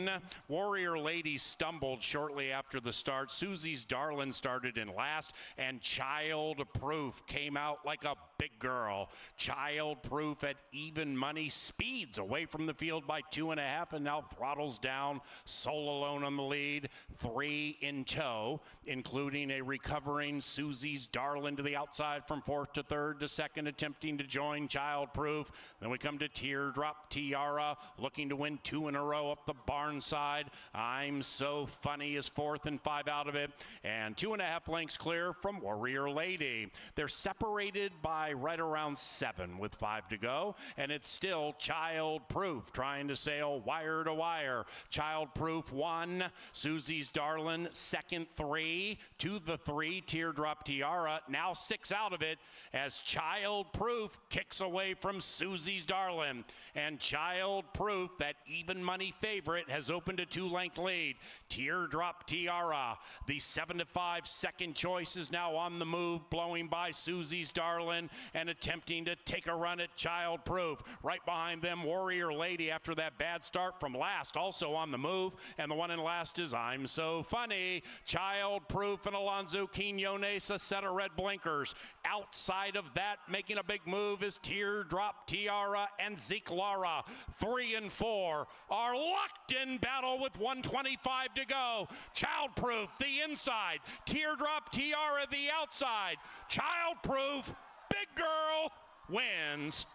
win. Warrior Lady stumbled shortly after the start. Susie's Darlin started in last, and Child Proof came out like a big girl. Child Proof at even money speeds away from the field by 2.5 and now throttles down. Soul Alone on the lead, 3 in tow, including a recovering Susie's Darlin to the outside from 4th to 3rd to 2nd, attempting to join Child Proof. Then we come to Teardrop Tiara, looking to win 2 in a row up the barn side. I'm So Funny is 4th and 5 out of it, and 2.5 lengths clear from Warrior Lady. They're separated by right around 7 with 5 to go, and it's still Child Proof trying to sail wire to wire. Child Proof 1, Susie's Darlin 2nd, 3 to the 3, Teardrop Tiara now 6 out of it as Child Proof kicks away from Susie's Darlin, and Child Proof, that even money favorite, has opened a 2-length lead. Teardrop Tiara, the 7 to 5 second choice, is now on the move, blowing by Susie's Darlin and attempting to take a run at Child Proof. Right behind them, Warrior Lady, after that bad start from last, also on the move, and the one in last is I'm So Funny. Child Proof and Alonzo Quinones, a set of red blinkers. Outside of that, making a big move is Teardrop Tiara and Zeke Lara. 3 and 4 are locked in battle with 125 to go. Child Proof the inside, Teardrop Tiara the outside. Child Proof, big girl, wins.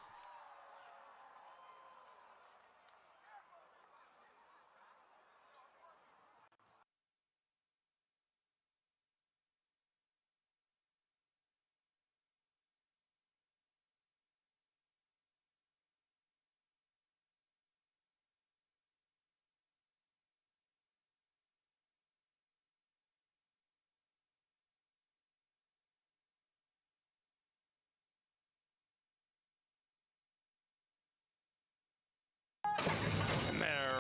And they're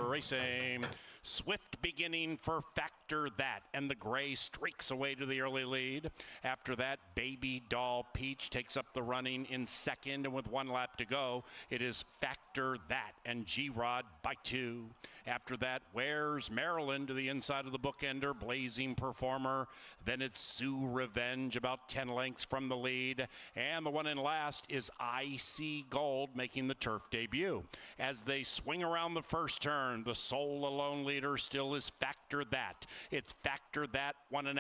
racing. Swift beginning for Factor That, and the gray streaks away to the early lead. After that, Baby Doll Peach takes up the running in 2nd, and with 1 lap to go, it is Factor That and G-Rod by 2. After that, Where's Maryland to the inside of the bookender, Blazing Performer. Then it's Sue Revenge, about 10 lengths from the lead. And the one in last is Icy Gold, making the turf debut. As they swing around the first turn, the Soul Alone leader still is Factor That. It's Factor That 1.5.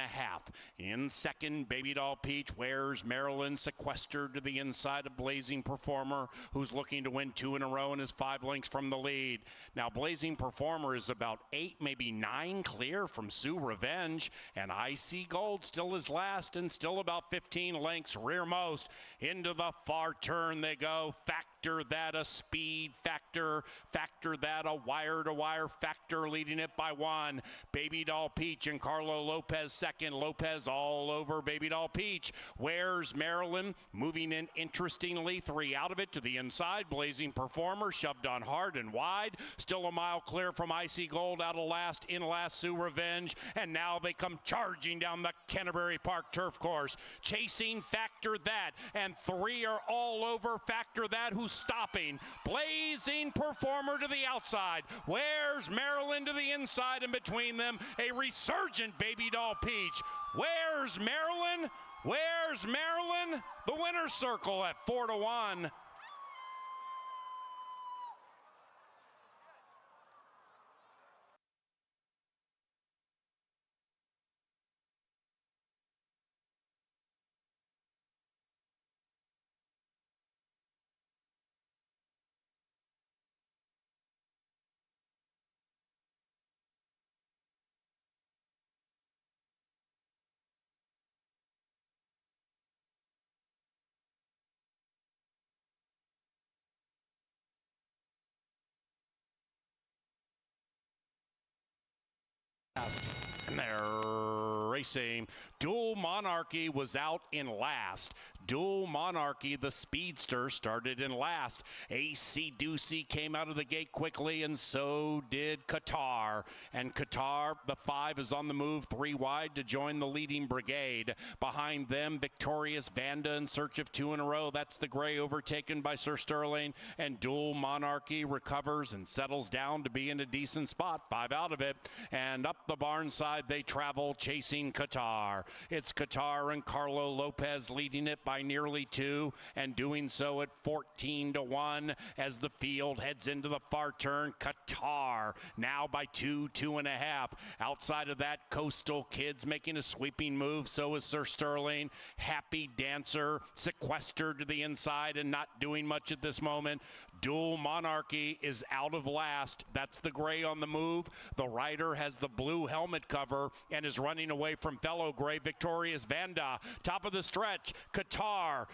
In 2nd, Baby Doll Peach. Where's Maryland sequestered to the inside of Blazing Performer, who's looking to win 2 in a row and is 5 lengths from the lead. Now, Blazing Performer is about 8, maybe 9 clear from Sue Revenge, and Icy Gold still is last and still about 15 lengths rearmost. Into the far turn they go. Factor That, a speed factor. Factor That, a wire-to-wire factor, leading it by 1. Baby Doll Peach and Carlo Lopez 2nd. Lopez all over Baby Doll Peach. Where's Maryland moving in interestingly, 3 out of it to the inside. Blazing Performer shoved on hard and wide. Still a mile clear from Icy Gold out of last. In last, Sue Revenge. And now they come charging down the Canterbury Park turf course, chasing Factor That. And 3 are all over Factor That, who's stopping. Blazing Performer to the outside. Where's Maryland to the inside, and between them, a resurgent Baby Doll Peach. Where's Maryland? Where's Maryland? The winner's circle at 4 to 1. And they're racing. Dual Monarchy was out in last. Dual Monarchy, the speedster, started in last. AC Doocy came out of the gate quickly, and so did Qatar. And Qatar, the 5, is on the move, 3 wide to join the leading brigade. Behind them, Victorious Vanda in search of 2 in a row. That's the gray overtaken by Sir Sterling. And Dual Monarchy recovers and settles down to be in a decent spot. 5 out of it. And up the barn side they travel, chasing Qatar. It's Qatar and Carlo Lopez leading it by nearly 2, and doing so at 14-1 as the field heads into the far turn. Qatar now by 2, 2.5. Outside of that, Coastal Kids making a sweeping move. So is Sir Sterling. Happy Dancer sequestered to the inside and not doing much at this moment. Dual Monarchy is out of last. That's the gray on the move. The rider has the blue helmet cover and is running away from fellow gray Victorious Vanda. Top of the stretch, Qatar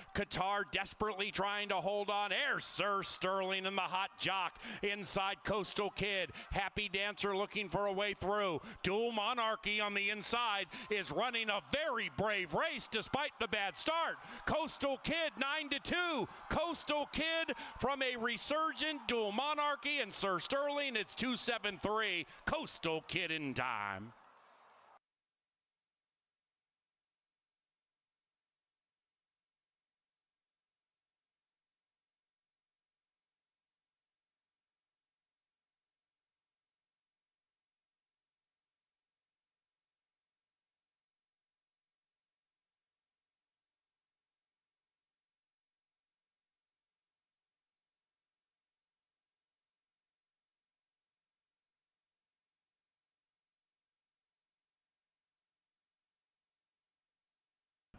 desperately trying to hold on. There's Sir Sterling and the hot jock inside Coastal Kid. Happy Dancer looking for a way through. Dual Monarchy on the inside is running a very brave race despite the bad start. Coastal Kid 9-2. Coastal Kid from a resurgent Dual Monarchy and Sir Sterling. It's 2-7-3. Coastal Kid in time.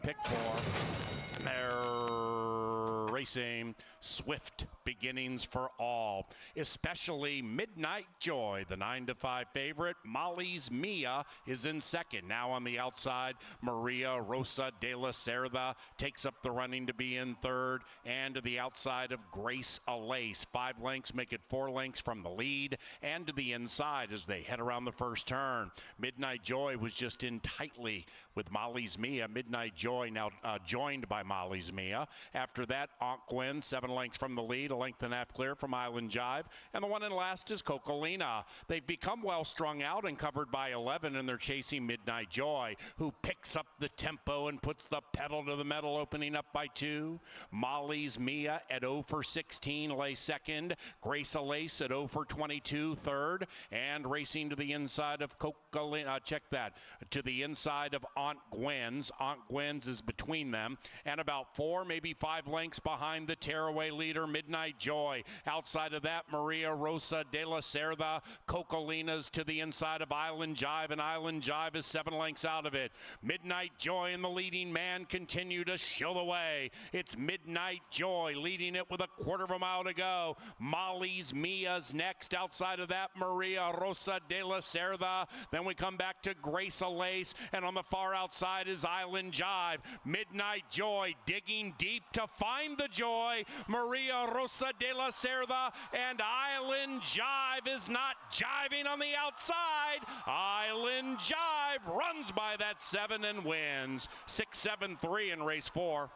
Pick 4. They're racing. Swift beginnings for all, especially Midnight Joy, the 9-5 favorite. Molly's Mia is in second. Now on the outside, Maria Rosa de la Cerda takes up the running to be in third, and to the outside of Grace Alace. 5 lengths make it 4 lengths from the lead, and to the inside as they head around the first turn. Midnight Joy was just in tightly with Molly's Mia. Midnight Joy now joined by Molly's Mia. After that, Aunt Gwen, 7 lengths from the lead, a length and a half clear from Island Jive. And the one in last is Cocolina. They've become well strung out and covered by 11, and they're chasing Midnight Joy, who picks up the tempo and puts the pedal to the metal, opening up by 2. Molly's Mia at 0 for 16 lay second. Grace Alace at 0 for 22 third. And racing to the inside of Cocolina, check that, to the inside of Aunt Gwen's. Aunt Gwen's is between them, and about 4, maybe 5 lengths behind the tearaway leader, Midnight Joy. Outside of that, Maria Rosa de la Cerda. Cocolina's to the inside of Island Jive, and Island Jive is 7 lengths out of it. Midnight Joy and the leading man continue to show the way. It's Midnight Joy leading it with a quarter of a mile to go. Molly's Mia's next. Outside of that, Maria Rosa de la Cerda. Then we come back to Grace Alace, and on the far outside is Island Jive. Midnight Joy digging deep to find the joy. Maria Rosa de la Cerda, and Island Jive is not jiving on the outside. Island Jive runs by that 7 and wins. 6-7-3 in race 4.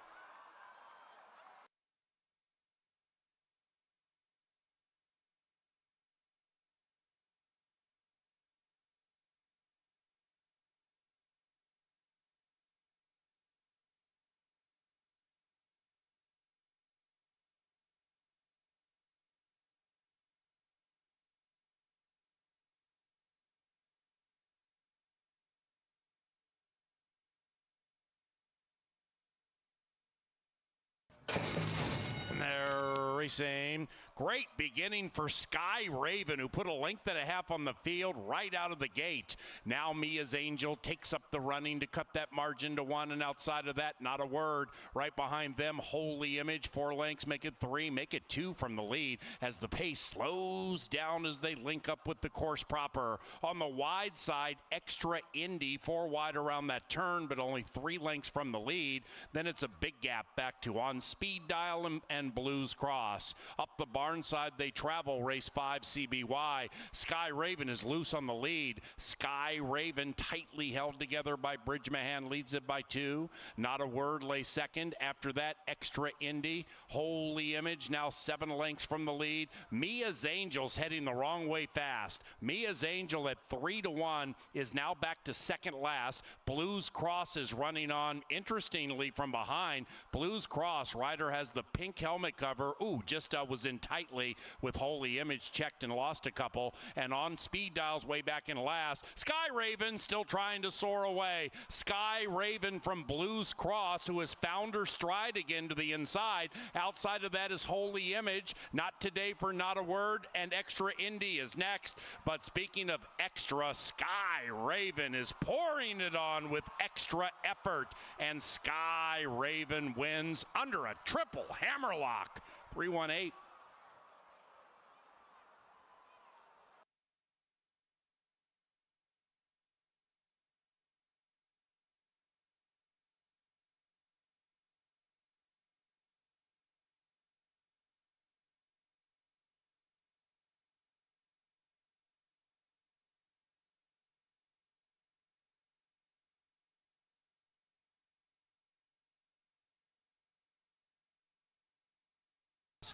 They're racing. Great beginning for Sky Raven, who put a length and a half on the field right out of the gate. Now Mia's Angel takes up the running to cut that margin to 1, and outside of that, not a word. Right behind them, Holy Image, 4 lengths, make it 3, make it 2 from the lead as the pace slows down as they link up with the course proper. On the wide side, Extra Indy, 4 wide around that turn, but only 3 lengths from the lead. Then it's a big gap back to On Speed Dial and Blues Cross. Cross. Up the barn side they travel, race 5 CBY. Sky Raven is loose on the lead. Sky Raven tightly held together by Bridge Mahan, leads it by 2. Not a Word lay second. After that, Extra Indy. Holy Image now 7 lengths from the lead. Mia's Angel's heading the wrong way fast. Mia's Angel at 3-1 is now back to second last. Blues Cross is running on, interestingly, from behind. Blues Cross, rider has the pink helmet cover. Ooh, just was in tightly with Holy Image, checked and lost a couple. And on speed dials way back in last. Sky Raven still trying to soar away. Sky Raven from Blues Cross, who has found her stride again to the inside. Outside of that is Holy Image. Not today for Not a Word, and Extra Indy is next. But speaking of extra, Sky Raven is pouring it on with extra effort, and Sky Raven wins under a triple hammerlock. 3-1-8.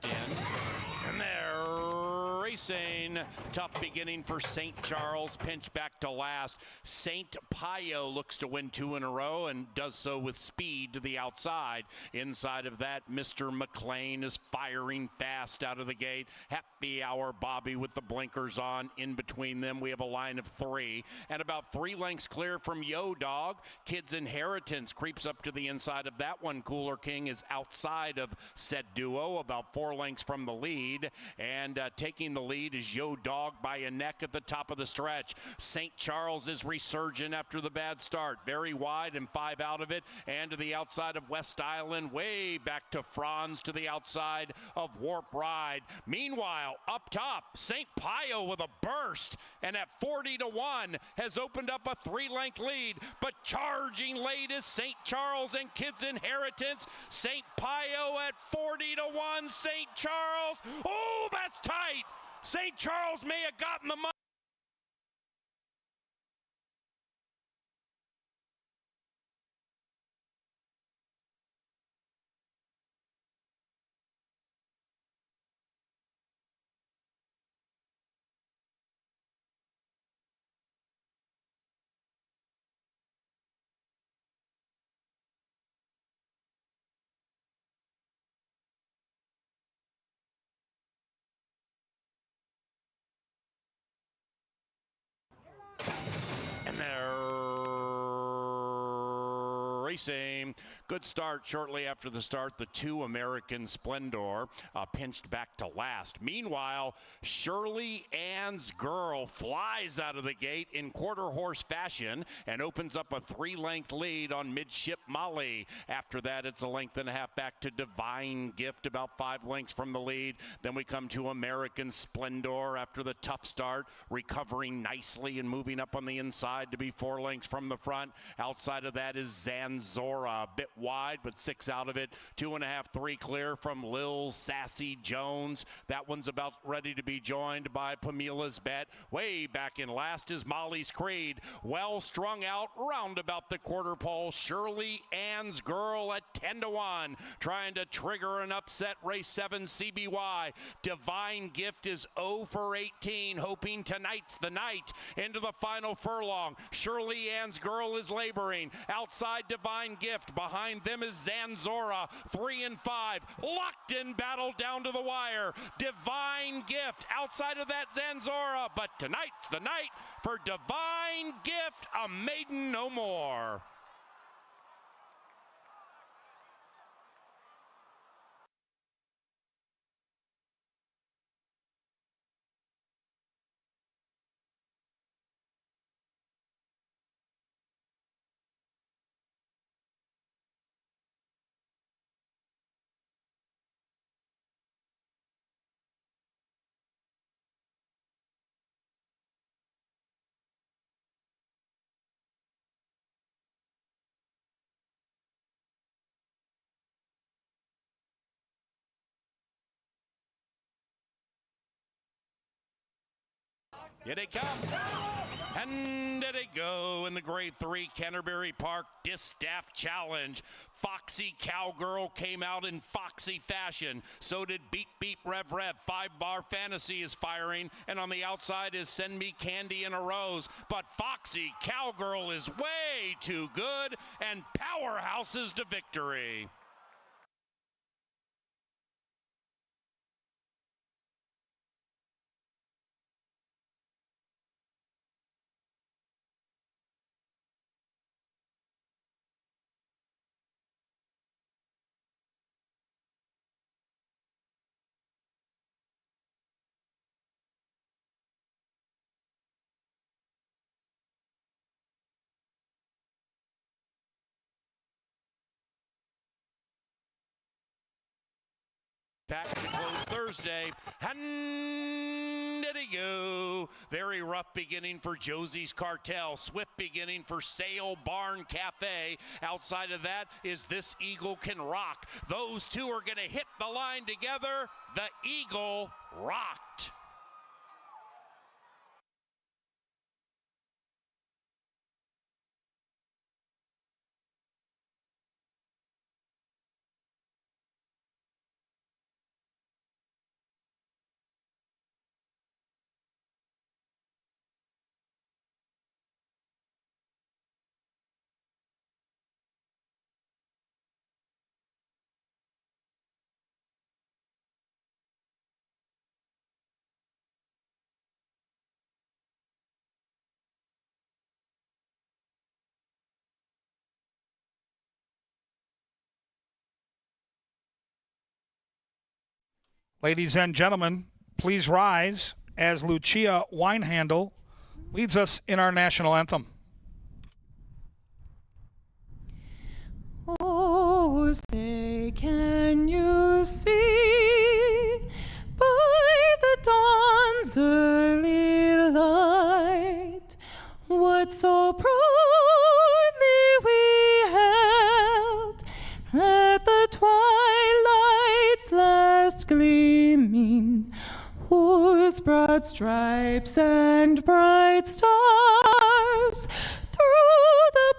And they're racing. Tough beginning for St. Charles, pinch back to last. St. Pio looks to win 2 in a row and does so with speed to the outside. Inside of that, Mr. McLean is firing fast out of the gate. Happy Hour Bobby with the blinkers on. In between them, we have a line of 3. And about 3 lengths clear from Yo Dog. Kids Inheritance creeps up to the inside of that one. Cooler King is outside of said duo, about 4 lengths from the lead. And taking the lead is Yo Dog by a neck at the top of the stretch. St. Charles is resurgent after the bad start. Very wide and 5 out of it. And to the outside of West Island, way back to Franz to the outside of Warp Ride. Meanwhile, up top, St. Pio with a burst. And at 40-1 has opened up a 3-length lead. But charging late is St. Charles and Kids Inheritance. St. Pio at 40-1. St. Charles. Oh, that's tight. St. Charles may have gotten the money. And they're racing. Good start shortly after the start. The 2 American Splendor pinched back to last. Meanwhile, Shirley Ann's Girl flies out of the gate in quarter horse fashion and opens up a 3-length lead on Midship Molly. After that, it's a length and a half back to Divine Gift, about 5 lengths from the lead. Then we come to American Splendor after the tough start, recovering nicely and moving up on the inside to be 4 lengths from the front. Outside of that is Zanzora, a bit wide, but 6 out of it. 2.5, 3 clear from Lil Sassy Jones. That one's about ready to be joined by Pamila's Bet. Way back in last is Molly's Creed. Well strung out round about the quarter pole. Shirley Ann's Girl at 10-1, trying to trigger an upset. Race 7 CBY. Divine Gift is 0 for 18, hoping tonight's the night into the final furlong. Shirley Ann's Girl is laboring. Outside Divine Gift. Behind them is Zanzora. 3 and 5. Locked in battle down to the wire. Divine Gift. Outside of that, Zanzora. But tonight's the night for Divine Gift. A maiden no more. Here they come. And there they go in the Grade 3 Canterbury Park Distaff Challenge. Foxy Cowgirl came out in foxy fashion. So did Beep Beep Rev Rev. 5-Bar Fantasy is firing. And on the outside is Send Me Candy in a Rose. But Foxy Cowgirl is way too good and powerhouses to victory. Back to close Thursday, and there they go. Very rough beginning for Josie's Cartel. Swift beginning for Sale Barn Cafe. Outside of that is This Eagle Can Rock. Those two are going to hit the line together. The Eagle rocked. Ladies and gentlemen, please rise as Lucia Winehandle leads us in our national anthem. Oh, say, can you see by the dawn's early light what so proudly we held at the twilight's last gleaming, whose broad stripes and bright stars through the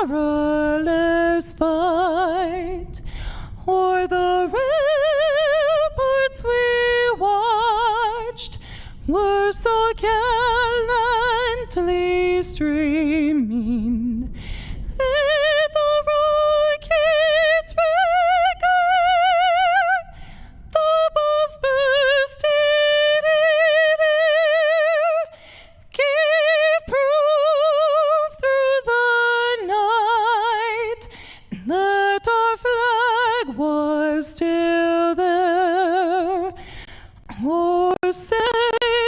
perilous fight o'er the ramparts we watched were so gallantly streaming. In the rocket's regar, the bombs bursting in air gave proof through the night that our flag was still there. Oh, say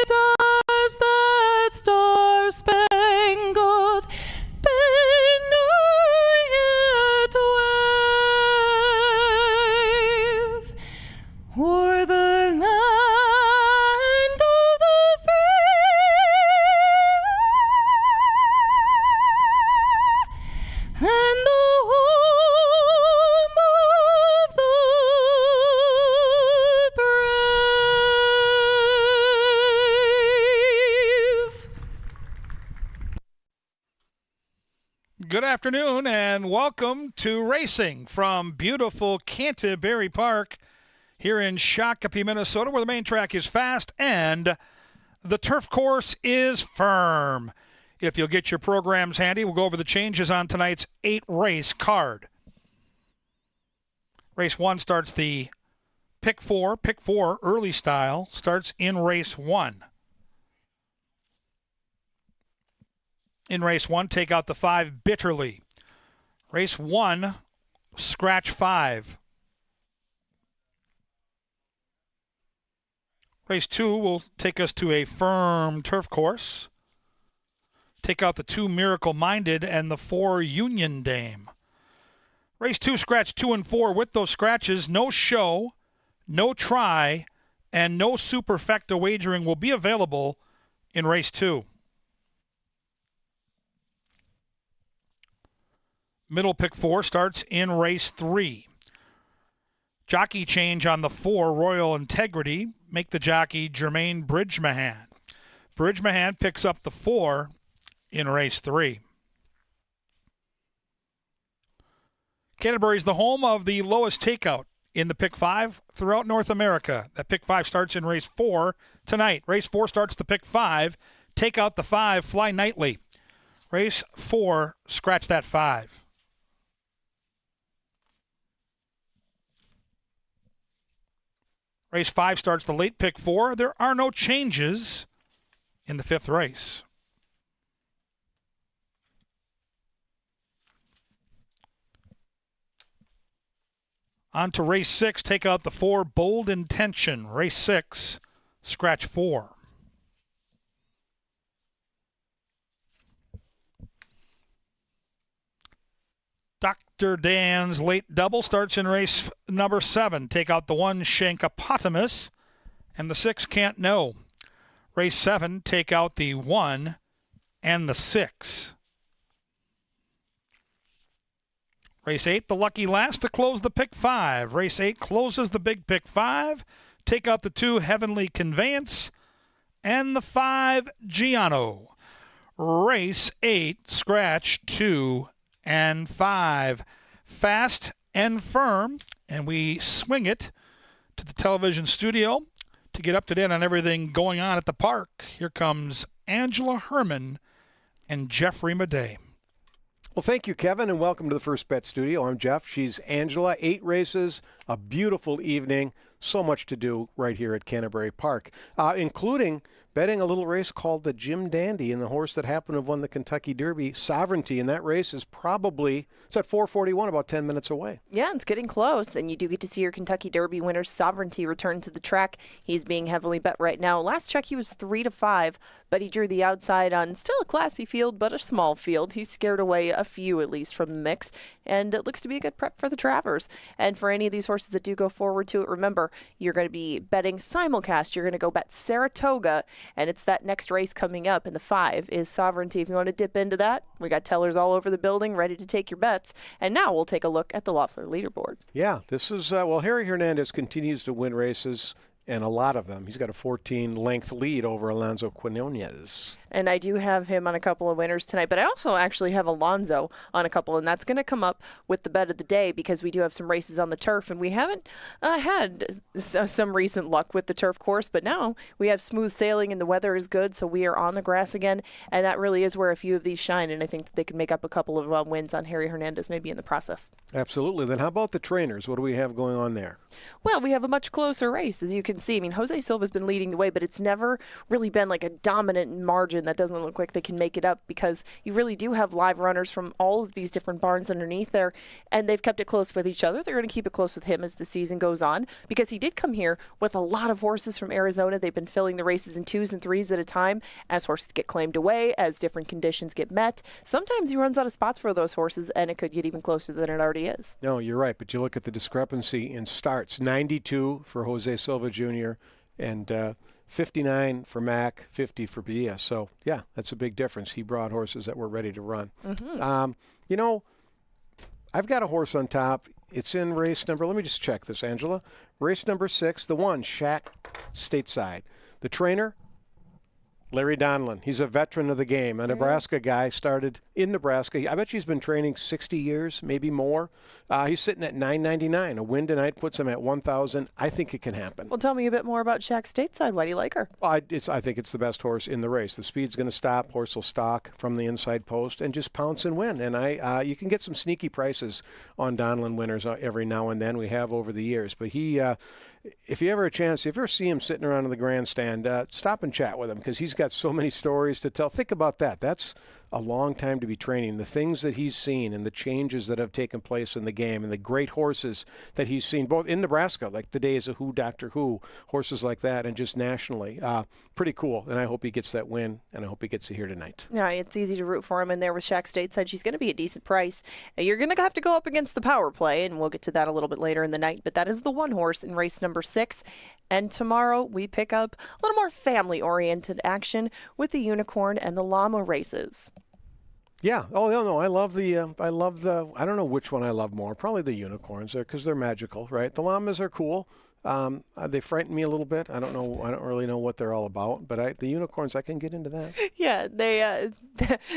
does that star-spangled banner yet wave o'er the land of the free and the home of the brave. Good afternoon and welcome to racing from beautiful Canterbury Park here in Shakopee, Minnesota, where the main track is fast and the turf course is firm. If you'll get your programs handy, we'll go over the changes on tonight's 8-race card. Race 1 starts the Pick 4 early style starts in race 1. In race 1, take out the 5 Bitterly. Race 1, scratch 5. Race 2 will take us to a firm turf course. Take out the 2 Miracle Minded and the 4 Union Dame. Race 2, scratch 2 and 4. With those scratches, no show, no try, and no superfecta wagering will be available in race 2. Middle pick 4 starts in race 3. Jockey change on the 4 Royal Integrity. Make the jockey Jermaine Bridgemahan. Bridgman picks up the 4 in race 3. Canterbury is the home of the lowest takeout in the Pick 5 throughout North America. That Pick 5 starts in race 4 tonight. Race 4 starts the Pick 5. Take out the 5, Fly Nightly. Race 4, scratch that 5. Race 5 starts the late Pick 4. There are no changes in the 5th race. On to race 6, take out the 4, Bold Intention. Race 6, scratch 4. Dr. Dan's late double starts in race number 7. Take out the 1, Shankopotamus, and the 6, Can't Know. Race 7, take out the 1 and the 6. Race 8, the lucky last to close the Pick 5. Race 8 closes the big Pick 5. Take out the 2, Heavenly Conveyance, and the 5, Giano. Race 8, scratch 2 and 5. Fast and firm, and we swing it to the television studio to get up to date on everything going on at the park. Here comes Angela Herman and Jeffrey Madej. Well, thank you, Kevin, and welcome to the First Bet Studio. I'm Jeff. She's Angela. 8 races, a beautiful evening. So much to do right here at Canterbury Park, including betting a little race called the Jim Dandy, and the horse that happened to have won the Kentucky Derby, Sovereignty. And that race is probably, it's at 4:41, about 10 minutes away. Yeah, it's getting close, and you do get to see your Kentucky Derby winner, Sovereignty, return to the track. He's being heavily bet right now. Last check, he was 3-5, but he drew the outside on still a classy field, but a small field. He scared away a few, at least, from the mix, and it looks to be a good prep for the Travers. And for any of these horses that do go forward to it, remember, you're going to be betting simulcast. You're going to go bet Saratoga, and it's that next race coming up, and the 5 is Sovereignty. If you want to dip into that, we got tellers all over the building ready to take your bets. And now we'll take a look at the Loeffler leaderboard. Yeah, this is, well, Harry Hernandez continues to win races, and a lot of them. He's got a 14-length lead over Alonso Quinones. And I do have him on a couple of winners tonight, but I also actually have Alonso on a couple, and that's going to come up with the bet of the day because we do have some races on the turf, and we haven't had some recent luck with the turf course, but now we have smooth sailing and the weather is good, so we are on the grass again, and that really is where a few of these shine, and I think that they can make up a couple of wins on Harry Hernandez maybe in the process. Absolutely. Then how about the trainers? What do we have going on there? Well, we have a much closer race, as you can see. I mean, Jose Silva's been leading the way, but it's never really been like a dominant margin that doesn't look like they can make it up because you really do have live runners from all of these different barns underneath there, and they've kept it close with each other. They're going to keep it close with him as the season goes on because he did come here with a lot of horses from Arizona. They've been filling the races in 2s and 3s at a time as horses get claimed away, as different conditions get met. Sometimes he runs out of spots for those horses, and it could get even closer than it already is. No, you're right, but you look at the discrepancy in starts. 92 for Jose Silva Jr., and 59 for Mac, 50 for Bia. So, yeah, that's a big difference. He brought horses that were ready to run. Mm-hmm. You know, I've got a horse on top. It's in race number, let me just check this, Angela. Race number 6, the 1, Shack Stateside. The trainer, Larry Donlin. He's a veteran of the game, a Nebraska guy, started in Nebraska. I bet he's been training 60 years, maybe more. He's sitting at $9.99. A win tonight puts him at $1,000. I think it can happen. Well, tell me a bit more about Shack Stateside. Why do you like her? Well, I think it's the best horse in the race. The speed's going to stop. Horse will stalk from the inside post and just pounce and win. And you can get some sneaky prices on Donlin winners every now and then. We have over the years. But he, if you ever have a chance, if you ever see him sitting around in the grandstand, stop and chat with him because he's got so many stories to tell. Think about that. That's a long time to be training. The things that he's seen and the changes that have taken place in the game and the great horses that he's seen both in Nebraska, like the days of Who, Dr. Who, horses like that, and just nationally. Pretty cool. And I hope he gets that win, and I hope he gets it here tonight. Yeah, it's easy to root for him in there with Shack Stateside. She's going to be a decent price. You're going to have to go up against the power play, and we'll get to that a little bit later in the night. But that is the 1 horse in race number 6. And tomorrow we pick up a little more family-oriented action with the Unicorn and the Llama races. Yeah. Oh, no. I love the. I don't know which one I love more. Probably the Unicorns, because they're magical, right? The Llamas are cool. They frighten me a little bit. I don't know. I don't really know what they're all about. But the unicorns, I can get into that. Yeah, they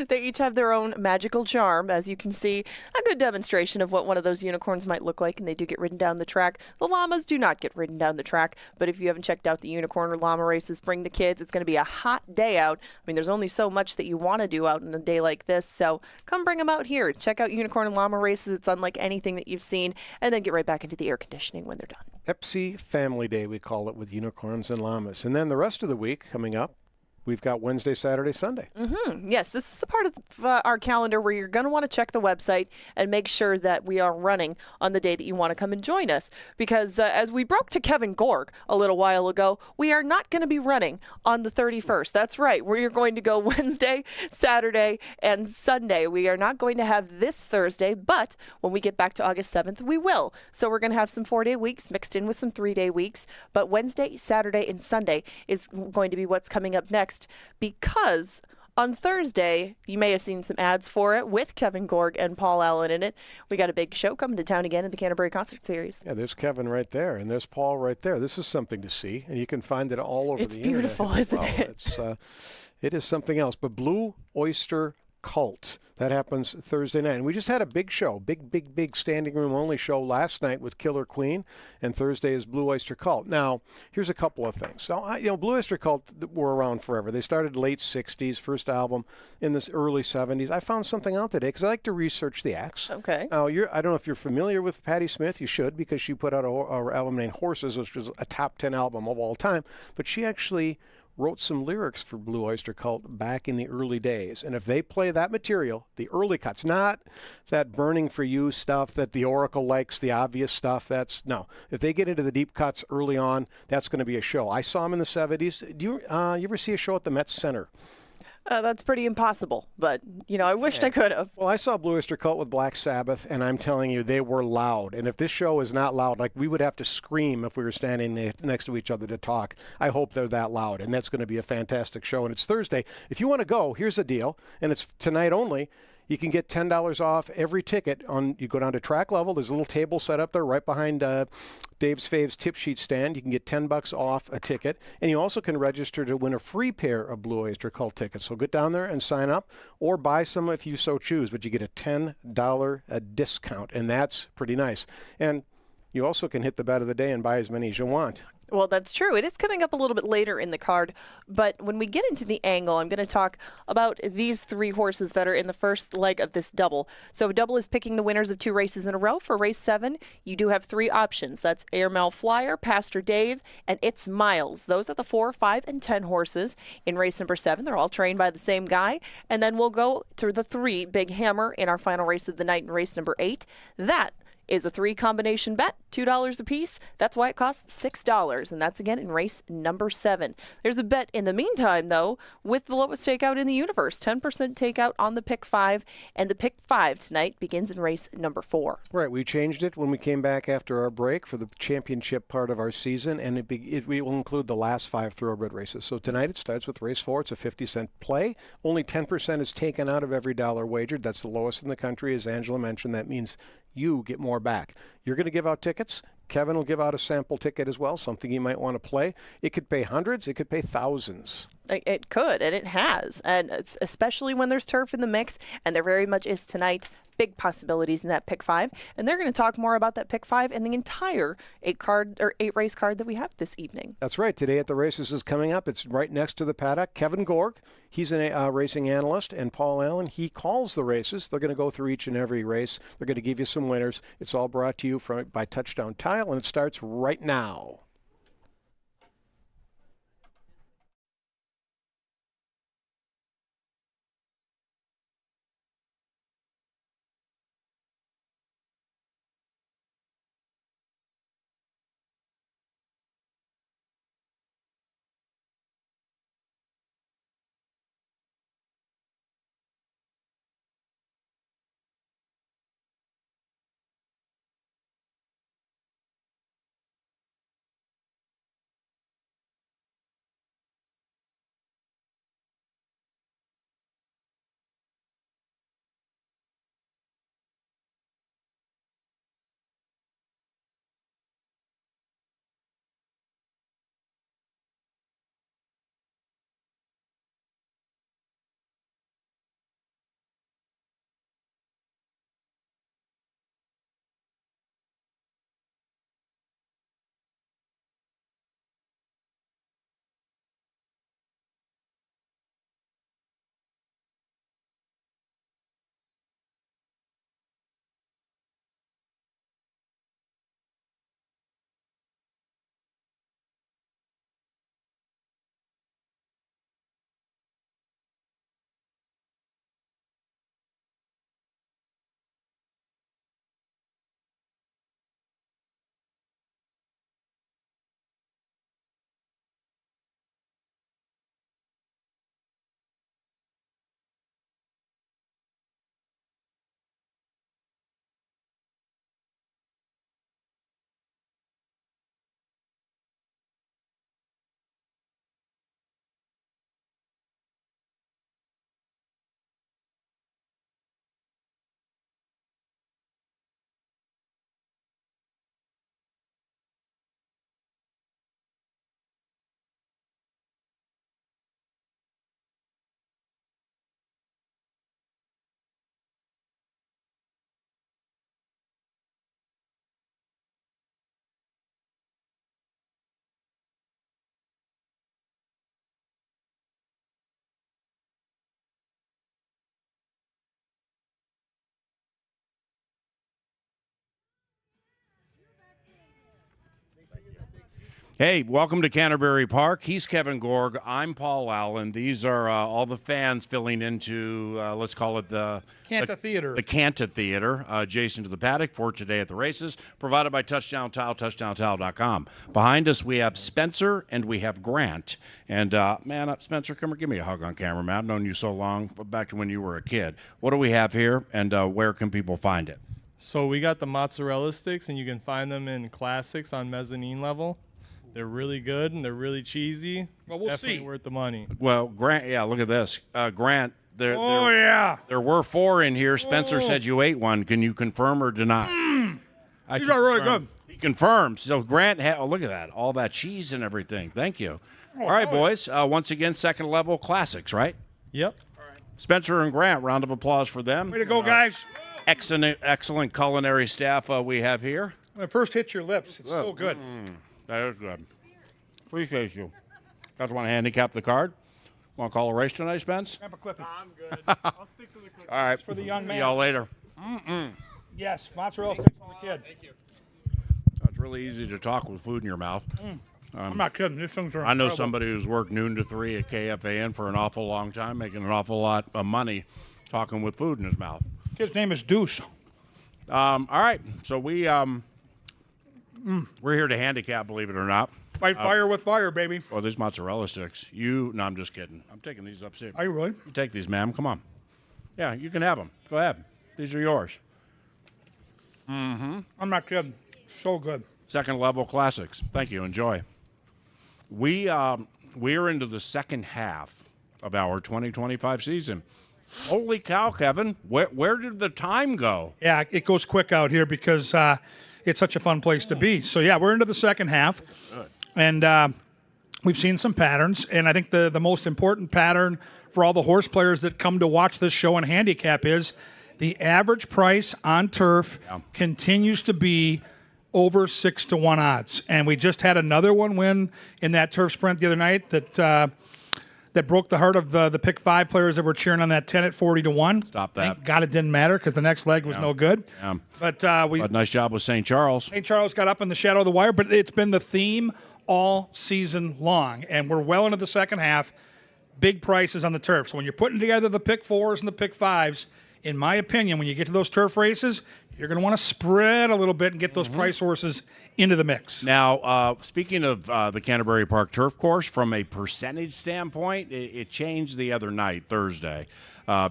they each have their own magical charm, as you can see. A good demonstration of what one of those unicorns might look like, and they do get ridden down the track. The llamas do not get ridden down the track, but if you haven't checked out the unicorn or llama races, bring the kids. It's going to be a hot day out. I mean, there's only so much that you want to do out in a day like this, so come bring them out here. Check out unicorn and llama races. It's unlike anything that you've seen, and then get right back into the air conditioning when they're done. Pepsi Family Day, we call it, with unicorns and llamas. And then the rest of the week coming up, we've got Wednesday, Saturday, Sunday. Yes, this is the part of our calendar where you're going to want to check the website and make sure that we are running on the day that you want to come and join us. Because as we broke to Kevin Gorg a little while ago, we are not going to be running on the 31st. That's right. We're going to go Wednesday, Saturday, and Sunday. We are not going to have this Thursday, but when we get back to August 7th, we will. So we're going to have some 4-day weeks mixed in with some 3-day weeks. But Wednesday, Saturday, and Sunday is going to be what's coming up next. Because on Thursday, you may have seen some ads for it with Kevin Gorg and Paul Allen in it. We got a big show coming to town again at the Canterbury Concert Series. Yeah, there's Kevin right there, and there's Paul right there. This is something to see, and you can find it all over the internet. It's beautiful, isn't it? It is something else. But Blue Oyster Cult, that happens Thursday night. And we just had a big show, big standing room only show last night with Killer Queen, and Thursday is Blue Oyster Cult. Now, here's a couple of things. So, Blue Oyster Cult were around forever. They started late 60s, first album in the early 70s. I found something out today because I like to research the acts. Okay. Now, I don't know if you're familiar with Patti Smith. You should, because she put out an album named Horses, which was a top 10 album of all time. But she actually wrote some lyrics for Blue Oyster Cult back in the early days. And if they play that material, the early cuts, not that Burning for You stuff that the Oracle likes, the obvious stuff, no. If they get into the deep cuts early on, that's going to be a show. I saw them in the 70s. Do you ever see a show at the Met Center? That's pretty impossible, but, I wished I could have. Well, I saw Blue Oyster Cult with Black Sabbath, and I'm telling you, they were loud. And if this show is not loud, like we would have to scream if we were standing next to each other to talk. I hope they're that loud, and that's going to be a fantastic show. And it's Thursday. If you want to go, here's the deal, and it's tonight only. You can get $10 off every ticket. You go down to track level. There's a little table set up there right behind Dave's Faves tip sheet stand. You can get $10 off a ticket, and you also can register to win a free pair of Blue Oyster Cult tickets. So get down there and sign up, or buy some if you so choose. But you get a $10 discount, and that's pretty nice. And you also can hit the bet of the day and buy as many as you want. Well, that's true. It is coming up a little bit later in the card, but when we get into the angle, I'm going to talk about these 3 horses that are in the first leg of this double. So double is picking the winners of 2 races in a row. For race 7, you do have 3 options. That's Airmail Flyer, Pastor Dave, and It's Miles. Those are the 4, 5, and 10 horses in race number 7. They're all trained by the same guy, and then we'll go to the 3 Big Hammer in our final race of the night in race number 8. That is a 3 combination bet, $2 a piece. That's why it costs $6, and that's again in race number 7. There's a bet in the meantime, though, with the lowest takeout in the universe, 10% takeout on the pick 5, and the pick 5 tonight begins in race number 4. Right, we changed it when we came back after our break for the championship part of our season, and we will include the last 5 thoroughbred races. So tonight it starts with race 4. It's a 50-cent play. Only 10% is taken out of every dollar wagered. That's the lowest in the country, as Angela mentioned. That means you get more back. You're going to give out tickets. Kevin will give out a sample ticket as well, something you might want to play. It could pay hundreds. It could pay thousands. It could, and it has, and it's especially when there's turf in the mix, and there very much is tonight. Big possibilities in that pick 5, and they're going to talk more about that pick 5 and the entire 8 race card that we have this evening. That's right. Today at the races is coming up. It's right next to the paddock. Kevin Gorg, he's a racing analyst, and Paul Allen, he calls the races. They're going to go through each and every race. They're going to give you some winners. It's all brought to you by Touchdown Tile, and it starts right now. Hey, welcome to Canterbury Park. He's Kevin Gorg. I'm Paul Allen. These are all the fans filling into, let's call it the Canta Theater. The Canta Theater, adjacent to the paddock for today at the races, provided by Touchdown Tile, touchdowntile.com. Behind us, we have Spencer and we have Grant. And, man, Spencer, come here, give me a hug on camera, man. I've known you so long, back to when you were a kid. What do we have here, and where can people find it? So we got the mozzarella sticks, and you can find them in classics on mezzanine level. They're really good, and they're really cheesy. Well, we'll Definitely see. worth the money. Well, Grant, yeah, look at this. Grant, there yeah. there were 4 in here. Spencer said you ate one. Can you confirm or deny? These are really good. He confirms. So Grant, look at that. All that cheese and everything. Thank you. All right, boys. Once again, second level classics, right? Yep. Spencer and Grant, round of applause for them. Way to go, guys. Excellent culinary staff we have here. When it first hits your lips, it's so good. That is good. Appreciate you. Guys want to handicap the card? Want to call a race tonight, Spence? Grandpa Clippy. I'm good. I'll stick to the cookie. All right. For the young man. See y'all later. Yes, mozzarella sticks for the kid. Thank you. It's really easy to talk with food in your mouth. I'm not kidding. These things are I know incredible. somebody who's worked noon to 3 at KFAN for an awful long time, making an awful lot of money talking with food in his mouth. His name is Deuce. All right. So we're here to handicap, believe it or not. Fight fire with fire, baby. Well, these mozzarella sticks. No, I'm just kidding. I'm taking these upstairs. Are you really? You take these, ma'am. Come on. Yeah, you can have them. Go ahead. These are yours. I'm not kidding. So good. Second level classics. Thank you. Enjoy. We are into the second half of our 2025 season. Holy cow, Kevin! Where did the time go? Yeah, it goes quick out here because it's such a fun place to be. So, yeah, we're into the second half. Good. And we've seen some patterns. And I think the most important pattern for all the horse players that come to watch this show and handicap is the average price on turf continues to be over 6-1 odds. And we just had another one win in that turf sprint the other night that broke the heart of the pick 5 players that were cheering on that 10 at 40-1. Stop that. Thank God it didn't matter because the next leg was no good. Yeah. But Nice job with St. Charles. St. Charles got up in the shadow of the wire, but it's been the theme all season long. And we're well into the second half. Big prices on the turf. So when you're putting together the pick 4s and the pick 5s, in my opinion, when you get to those turf races, you're going to want to spread a little bit and get those price horses into the mix. Now, speaking of the Canterbury Park turf course, from a percentage standpoint, it changed the other night, Thursday,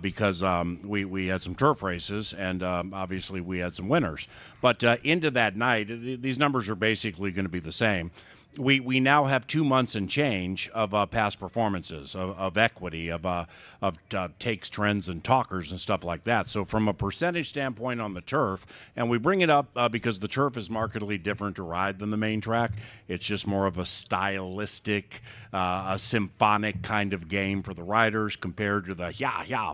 because we had some turf races, and obviously we had some winners. But into that night, these numbers are basically going to be the same. We now have 2 months and change of past performances, of equity, of takes, trends, and talkers and stuff like that. So from a percentage standpoint on the turf, and we bring it up because the turf is markedly different to ride than the main track. It's just more of a stylistic, a symphonic kind of game for the riders compared to the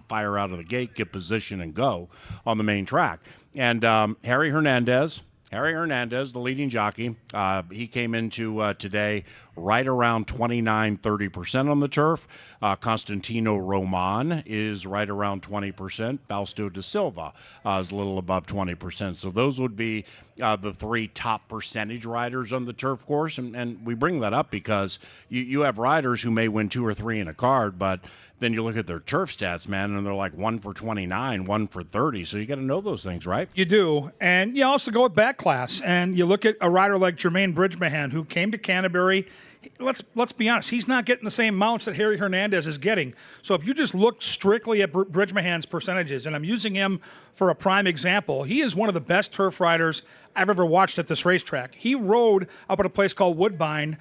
fire out of the gate, get position, and go on the main track. And Harry Hernandez, the leading jockey, he came into today right around 29-30% on the turf. Constantino Roman is right around 20%. Fausto da Silva is a little above 20%. So those would be the 3 top percentage riders on the turf course. And we bring that up because you have riders who may win 2 or 3 in a card, but then you look at their turf stats, man, and they're like 1 for 29, 1 for 30. So you got to know those things, right? You do. And you also go with back class. And you look at a rider like Jermaine Bridgemahan, who came to Canterbury. Let's be honest, he's not getting the same mounts that Harry Hernandez is getting. So if you just look strictly at Bridgemahan's percentages, and I'm using him for a prime example, he is one of the best turf riders I've ever watched at this racetrack. He rode up at a place called Woodbine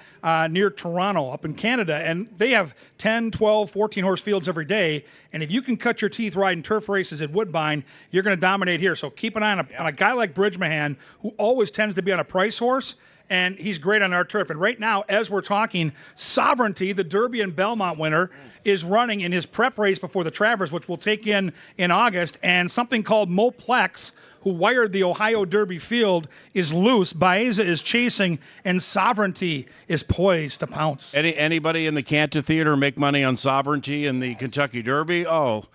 near Toronto up in Canada, and they have 10, 12, 14 horse fields every day. And if you can cut your teeth riding turf races at Woodbine, you're going to dominate here. So keep an eye on a guy like Bridgemahan, who always tends to be on a price horse. And he's great on our turf. And right now, as we're talking, Sovereignty, the Derby and Belmont winner, is running in his prep race before the Travers, which we'll take in August. And something called Moplex, who wired the Ohio Derby field, is loose. Baeza is chasing, and Sovereignty is poised to pounce. Anybody in the Canta Theater make money on Sovereignty in the Kentucky Derby? Oh,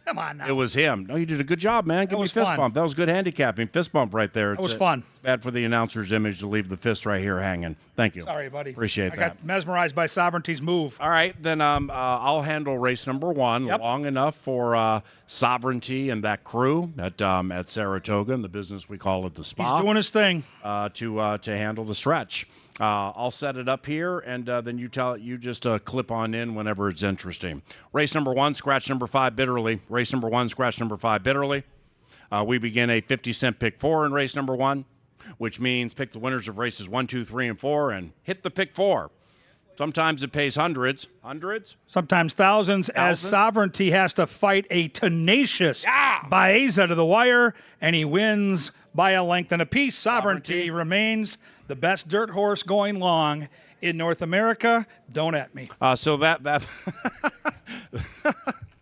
come on now. It was him. No, you did a good job, man. Give me a fist bump. That was good handicapping. Fist bump right there. That was fun. bad for the announcer's image to leave the fist right here hanging. Thank you. Sorry, buddy. Appreciate I that. got mesmerized by Sovereignty's move. All right, then I'll handle race number 1 Yep. long enough for Sovereignty and that crew at Saratoga, in the business we call it the Spa. He's doing his thing. To handle the stretch. I'll set it up here, and then you just clip on in whenever it's interesting. Race number 1, scratch number 5, Bitterly. Race number 1, scratch number 5, Bitterly. We begin a 50-cent pick 4 in race number 1, which means pick the winners of races 1, 2, 3, and 4, and hit the pick 4. Sometimes it pays hundreds. Sometimes thousands, as Sovereignty has to fight a tenacious Baeza to the wire, and he wins by a length and a piece. Sovereignty remains the best dirt horse going long in North America. Don't at me. So that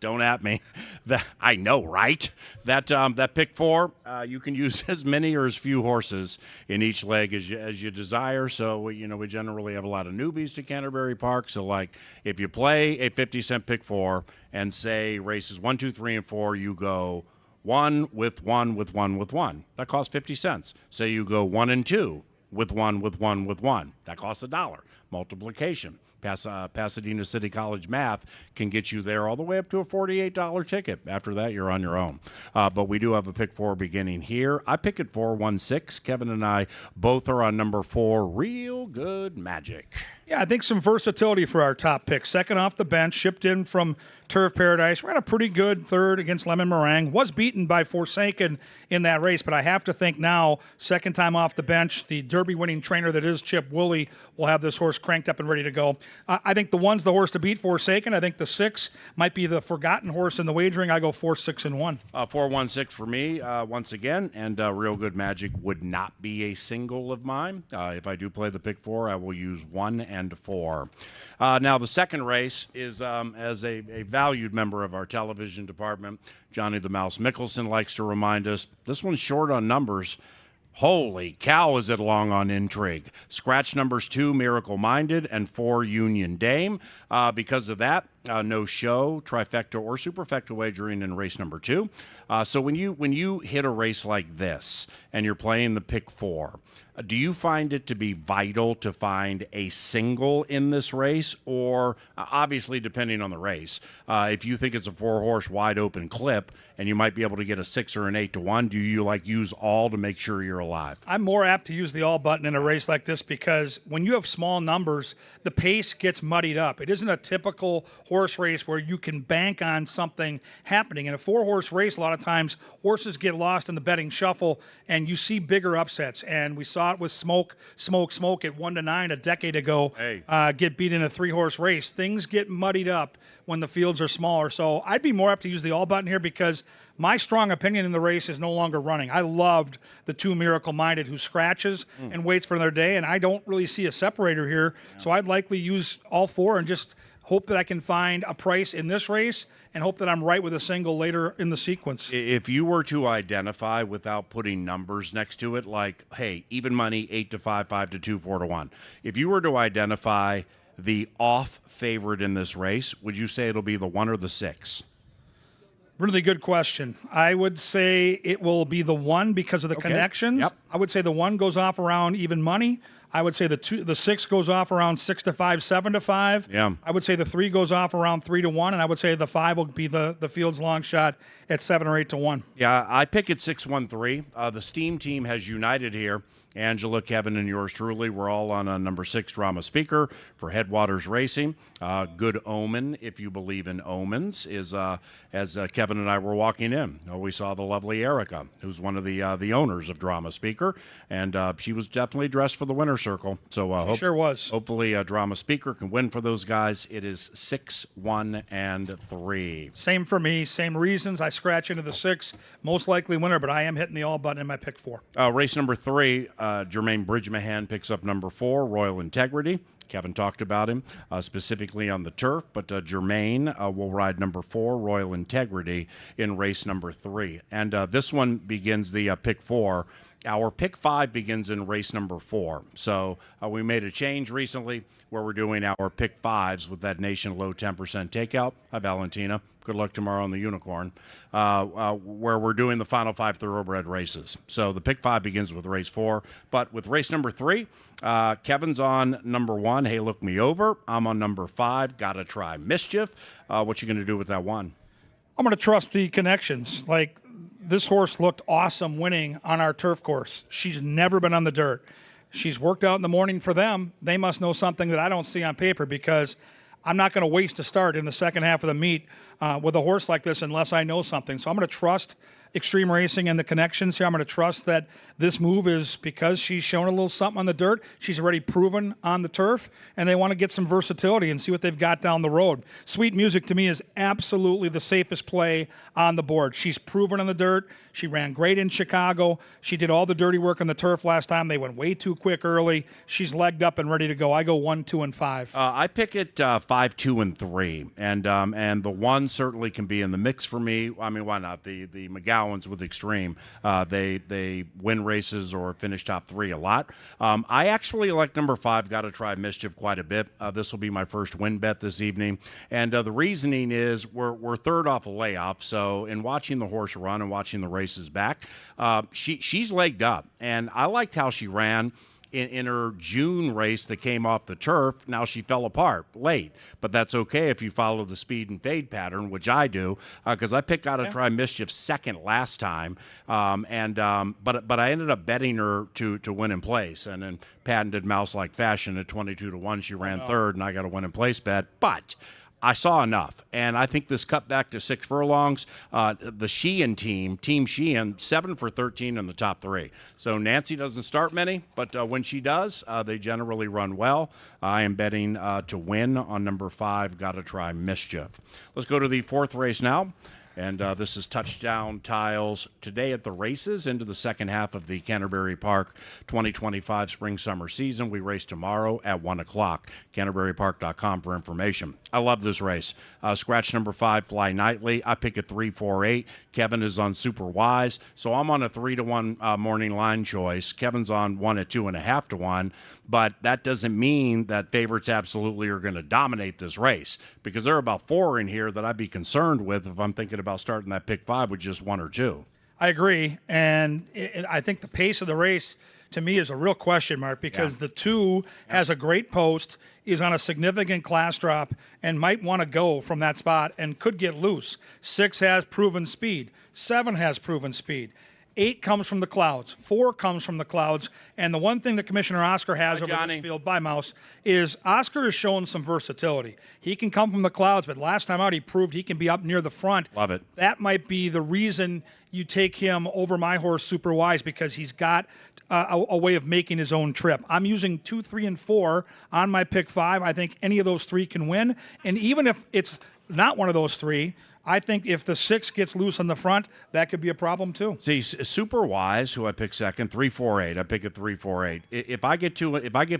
don't at me. That I know, right? That pick 4, you can use as many or as few horses in each leg as you desire. So we generally have a lot of newbies to Canterbury Park. So like if you play a 50-cent pick 4 and say races 1, 2, 3, and 4, you go 1 with 1 with 1 with 1. That costs 50 cents. Say you go 1 and 2 with 1 with 1 with 1. That costs $1. Multiplication. Pasadena City College math can get you there all the way up to a $48 ticket. After that, you're on your own. But we do have a pick 4 beginning here. I pick at 4-1-6. Kevin and I both are on number 4, Real Good Magic. Yeah, I think some versatility for our top pick. Second off the bench, shipped in from Turf Paradise. Ran a pretty good third against Lemon Meringue. Was beaten by Forsaken in that race, but I have to think now, second time off the bench, the Derby-winning trainer that is Chip Woolley will have this horse cranked up and ready to go. I think the 1's the horse to beat, Forsaken. I think the 6 might be the forgotten horse in the wagering. I go 4-6-1. 4-1-6 for me once again, and Real Good Magic would not be a single of mine. If I do play the pick 4, I will use 1 and 4. Now the second race is as a valued member of our television department, Johnny the Mouse Mickelson likes to remind us, this one's short on numbers. Holy cow, is it long on intrigue. Scratch numbers 2, Miracle Minded, and 4, Union Dame. Because of that, no show, trifecta, or superfecta wagering in race number 2. So when you hit a race like this and you're playing the pick 4, do you find it to be vital to find a single in this race? Or, obviously, depending on the race, if you think it's a 4-horse wide open clip and you might be able to get a 6 or an 8-1, do you use all to make sure you're alive? I'm more apt to use the all button in a race like this because when you have small numbers, the pace gets muddied up. It isn't a typical horse race where you can bank on something happening. In a 4-horse race, a lot of times horses get lost in the betting shuffle and you see bigger upsets. And we saw it with Smoke at 1-9 a decade ago. Get beat in a 3-horse race. Things get muddied up when the fields are smaller. So I'd be more apt to use the all button here because my strong opinion in the race is no longer running. I loved the 2 Miracle Minded who scratches and waits for their day, and I don't really see a separator here. So I'd likely use all 4 and just hope that I can find a price in this race and hope that I'm right with a single later in the sequence. If you were to identify without putting numbers next to it, like, hey, even money, 8-5, 5-2, 4-1. If you were to identify the off favorite in this race, would you say it'll be the 1 or the 6? Really good question. I would say it will be the 1 because of the connections. Yep. I would say the 1 goes off around even money. I would say the 6 goes off around 6-5, 7-5. Yeah. I would say the 3 goes off around 3-1, and I would say the 5 will be the field's long shot at 7 or 8-1. Yeah, I pick at 6-1-3. The Steam team has united here. Angela, Kevin, and yours truly. We're all on a number 6 drama speaker for Headwaters Racing. Good omen, if you believe in omens, is as Kevin and I were walking in. We saw the lovely Erica, who's one of the owners of Drama Speaker, and she was definitely dressed for the winner's circle. So Sure was. Hopefully, Drama Speaker can win for those guys. It is 6-1-3. Same for me. Same reasons. I scratch into the 6. Most likely winner, but I am hitting the all button in my pick 4. Race number 3. Jermaine Bridgemahan picks up number 4, Royal Integrity. Kevin talked about him specifically on the turf, but Jermaine will ride number 4, Royal Integrity, in race number 3. And this one begins the pick 4. Our pick 5 begins in race number 4. So we made a change recently where we're doing our pick 5s with that Nation Low 10% takeout. Hi, Valentina. Good luck tomorrow on the Unicorn, where we're doing the final 5 thoroughbred races. So the pick 5 begins with race 4. But with race number 3, Kevin's on number 1, Hey Look Me Over. I'm on number 5, Gotta Try Mischief. What you going to do with that one? I'm going to trust the connections. Like, this horse looked awesome winning on our turf course. She's never been on the dirt. She's worked out in the morning for them. They must know something that I don't see on paper, because I'm not going to waste a start in the second half of the meet with a horse like this unless I know something. So I'm going to trust Extreme Racing and the connections here. I'm going to trust that this move is because she's shown a little something on the dirt. She's already proven on the turf, and they want to get some versatility and see what they've got down the road. Sweet Music, to me, is absolutely the safest play on the board. She's proven on the dirt. She ran great in Chicago. She did all the dirty work on the turf last time. They went way too quick early. She's legged up and ready to go. I go 1, 2, and 5. I pick it 5, 2, and 3, and the 1 certainly can be in the mix for me. I mean, why not? The McGowans with Extreme, they win races or finish top 3 a lot. I actually like number 5, Gotta Try Mischief, quite a bit. This will be my first win bet this evening, and the reasoning is we're third off a layoff. So in watching the horse run and watching the races back, she's legged up, and I liked how she ran in her June race that came off the turf. Now she fell apart late, but that's okay if you follow the speed and fade pattern, which I do, because I picked Gotta Try Mischief second last time, but I ended up betting her to win in place, and in patented mouse-like fashion at 22-1, she ran third, and I got a win in place bet, but I saw enough, and I think this cut back to 6 furlongs. The Sheehan Team Sheehan, 7 for 13 in the top 3. So Nancy doesn't start many, but when she does, they generally run well. I am betting to win on number 5, Gotta Try Mischief. Let's go to the 4th race now. And this is Touchdown Tiles today at the races into the second half of the Canterbury Park 2025 spring-summer season. We race tomorrow at 1 o'clock. CanterburyPark.com for information. I love this race. Scratch number 5, Fly Nightly. I pick a 3, 4, 8. Kevin is on Super Wise. So I'm on a 3-1 morning line choice. Kevin's on 1 at 2.5 to 1. But that doesn't mean that favorites absolutely are going to dominate this race, because there are about 4 in here that I'd be concerned with if I'm thinking about starting that pick 5 with just 1 or 2. I agree, and I think the pace of the race, to me, is a real question mark, because the 2 has a great post, is on a significant class drop, and might want to go from that spot and could get loose. 6 has proven speed. 7 has proven speed. 8 comes from the clouds. 4 comes from the clouds. And the one thing that Commissioner Oscar has over this field by Mouse is Oscar has shown some versatility. He can come from the clouds, but last time out he proved he can be up near the front. Love it. That might be the reason you take him over my horse Super Wise, because he's got a way of making his own trip. I'm using 2, 3, and 4 on my pick 5. I think any of those 3 can win. And even if it's not one of those 3, I think if the 6 gets loose on the front, that could be a problem too. See, Super Wise, who I pick second, 3, 4, 8. I pick a 3, 4, 8. If I get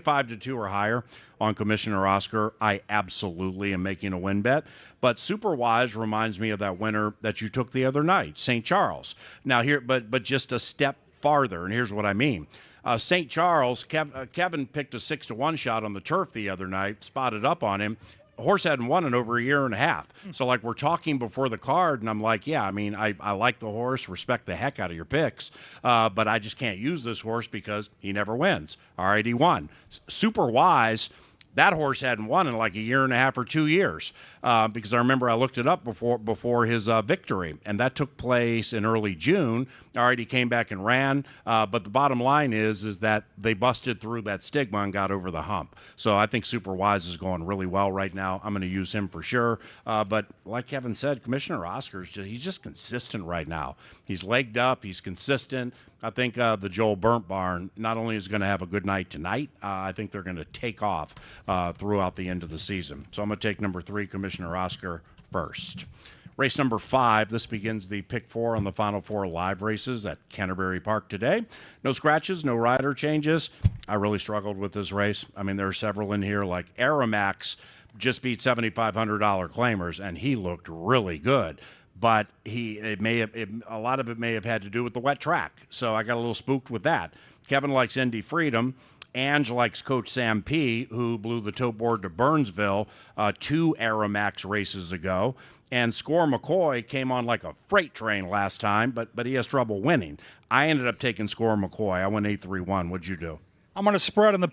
5 to 2 or higher on Commissioner Oscar, I absolutely am making a win bet. But Super Wise reminds me of that winner that you took the other night, St. Charles. Now here, but just a step farther, and here's what I mean. St. Charles, Kevin picked a 6-1 shot on the turf the other night, spotted up on him. Horse hadn't won in over a year and a half. So, like, we're talking before the card, and I'm like, yeah, I mean, I like the horse, respect the heck out of your picks, but I just can't use this horse because he never wins. All right, he won. Super Wise, that horse hadn't won in like a year and a half or 2 years, because I remember I looked it up before his victory, and that took place in early June. All right, he came back and ran, but the bottom line is that they busted through that stigma and got over the hump. So I think Super Wise is going really well right now. I'm going to use him for sure. But like Kevin said, Commissioner Oscar's he's just consistent right now. He's legged up. He's consistent. I think the Joel Burnt Barn not only is going to have a good night tonight, I think they're going to take off throughout the end of the season. So I'm going to take number 3, Commissioner Oscar, first. Race number 5, this begins the pick 4 on the final 4 live races at Canterbury Park today. No scratches, no rider changes. I really struggled with this race. I mean, there are several in here, like Aramax just beat $7,500 claimers, and he looked really good. But a lot of it may have had to do with the wet track. So I got a little spooked with that. Kevin likes Indy Freedom. Ange likes Coach Sam P., who blew the tote board to Burnsville 2 Aramax races ago. And Score McCoy came on like a freight train last time, but he has trouble winning. I ended up taking Score McCoy. I went 8-3-1. What'd you do? I'm going to spread on the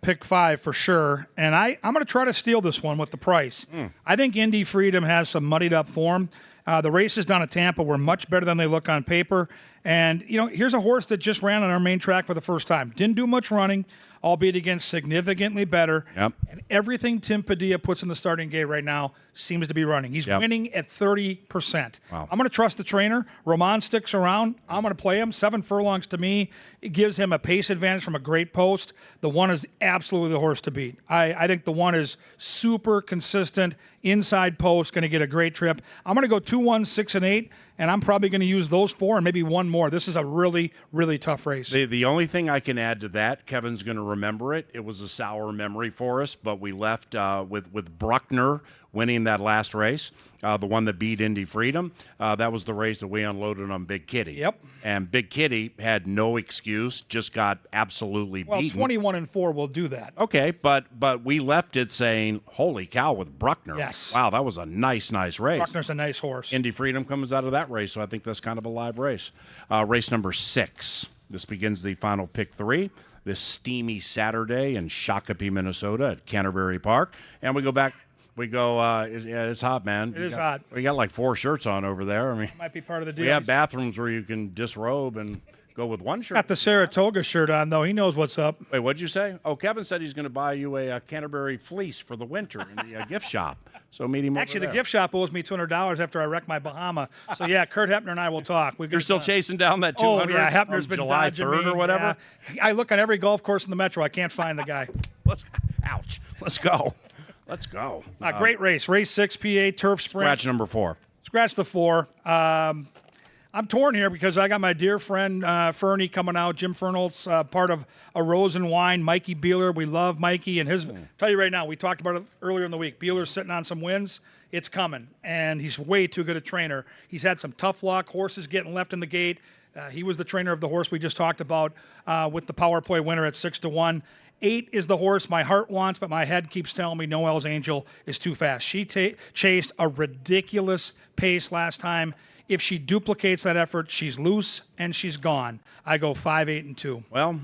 pick 5 for sure, and I'm going to try to steal this one with the price. I think Indy Freedom has some muddied up form. The races down at Tampa were much better than they look on paper. And, here's a horse that just ran on our main track for the first time. Didn't do much running, albeit against significantly better. Yep. And everything Tim Padilla puts in the starting gate right now seems to be running. He's winning at 30%. Wow. I'm going to trust the trainer. Roman sticks around. I'm going to play him. 7 furlongs to me. It gives him a pace advantage from a great post. The 1 is absolutely the horse to beat. I think the 1 is super consistent, inside post, going to get a great trip. I'm going to go 2-1, 6, and 8. And I'm probably going to use those 4 and maybe 1 more. This is a really, really tough race. The only thing I can add to that, Kevin's going to remember it. It was a sour memory for us, but we left with Bruckner winning that last race, the one that beat Indy Freedom. That was the race that we unloaded on Big Kitty. Yep. And Big Kitty had no excuse, just got absolutely beaten. 21-4 will do that. Okay, but we left it saying, holy cow, with Bruckner. Yes. Wow, that was a nice race. Bruckner's a nice horse. Indy Freedom comes out of that race, so I think that's kind of a live race. Race number 6. This begins the final pick 3. This steamy Saturday in Shakopee, Minnesota at Canterbury Park. And we go back. It's hot, man. It is hot. We got like 4 shirts on over there. I mean, Might be part of the deal. we have bathrooms where you can disrobe and go with 1 shirt. Got the Saratoga shirt on, though. He knows what's up. Wait, what'd you say? Oh, Kevin said he's going to buy you a Canterbury fleece for the winter in the gift shop. So meet him Actually, over the there. gift shop owes me $200 after I wrecked my Bahama. So, yeah, Kurt Hepner and I will talk. You're still chasing down that 200 Oh, yeah, Hepner's from been July dodging 3rd me. or whatever? Yeah. I look on every golf course in the metro. I can't find the guy. Ouch. Let's go. Let's go. Great race. Race 6 PA Turf Sprint. Scratch number 4. Scratch the 4. I'm torn here because I got my dear friend Fernie coming out. Jim Fernholt's part of A Rose and Wine. Mikey Beeler. We love Mikey. And tell you right now, we talked about it earlier in the week. Beeler's sitting on some wins. It's coming. And he's way too good a trainer. He's had some tough luck. Horses getting left in the gate. He was the trainer of the horse we just talked about with the power play winner at 6-1. 8 is the horse my heart wants, but my head keeps telling me Noel's Angel is too fast. She chased a ridiculous pace last time. If she duplicates that effort, she's loose and she's gone. I go 5, 8, and 2. Well,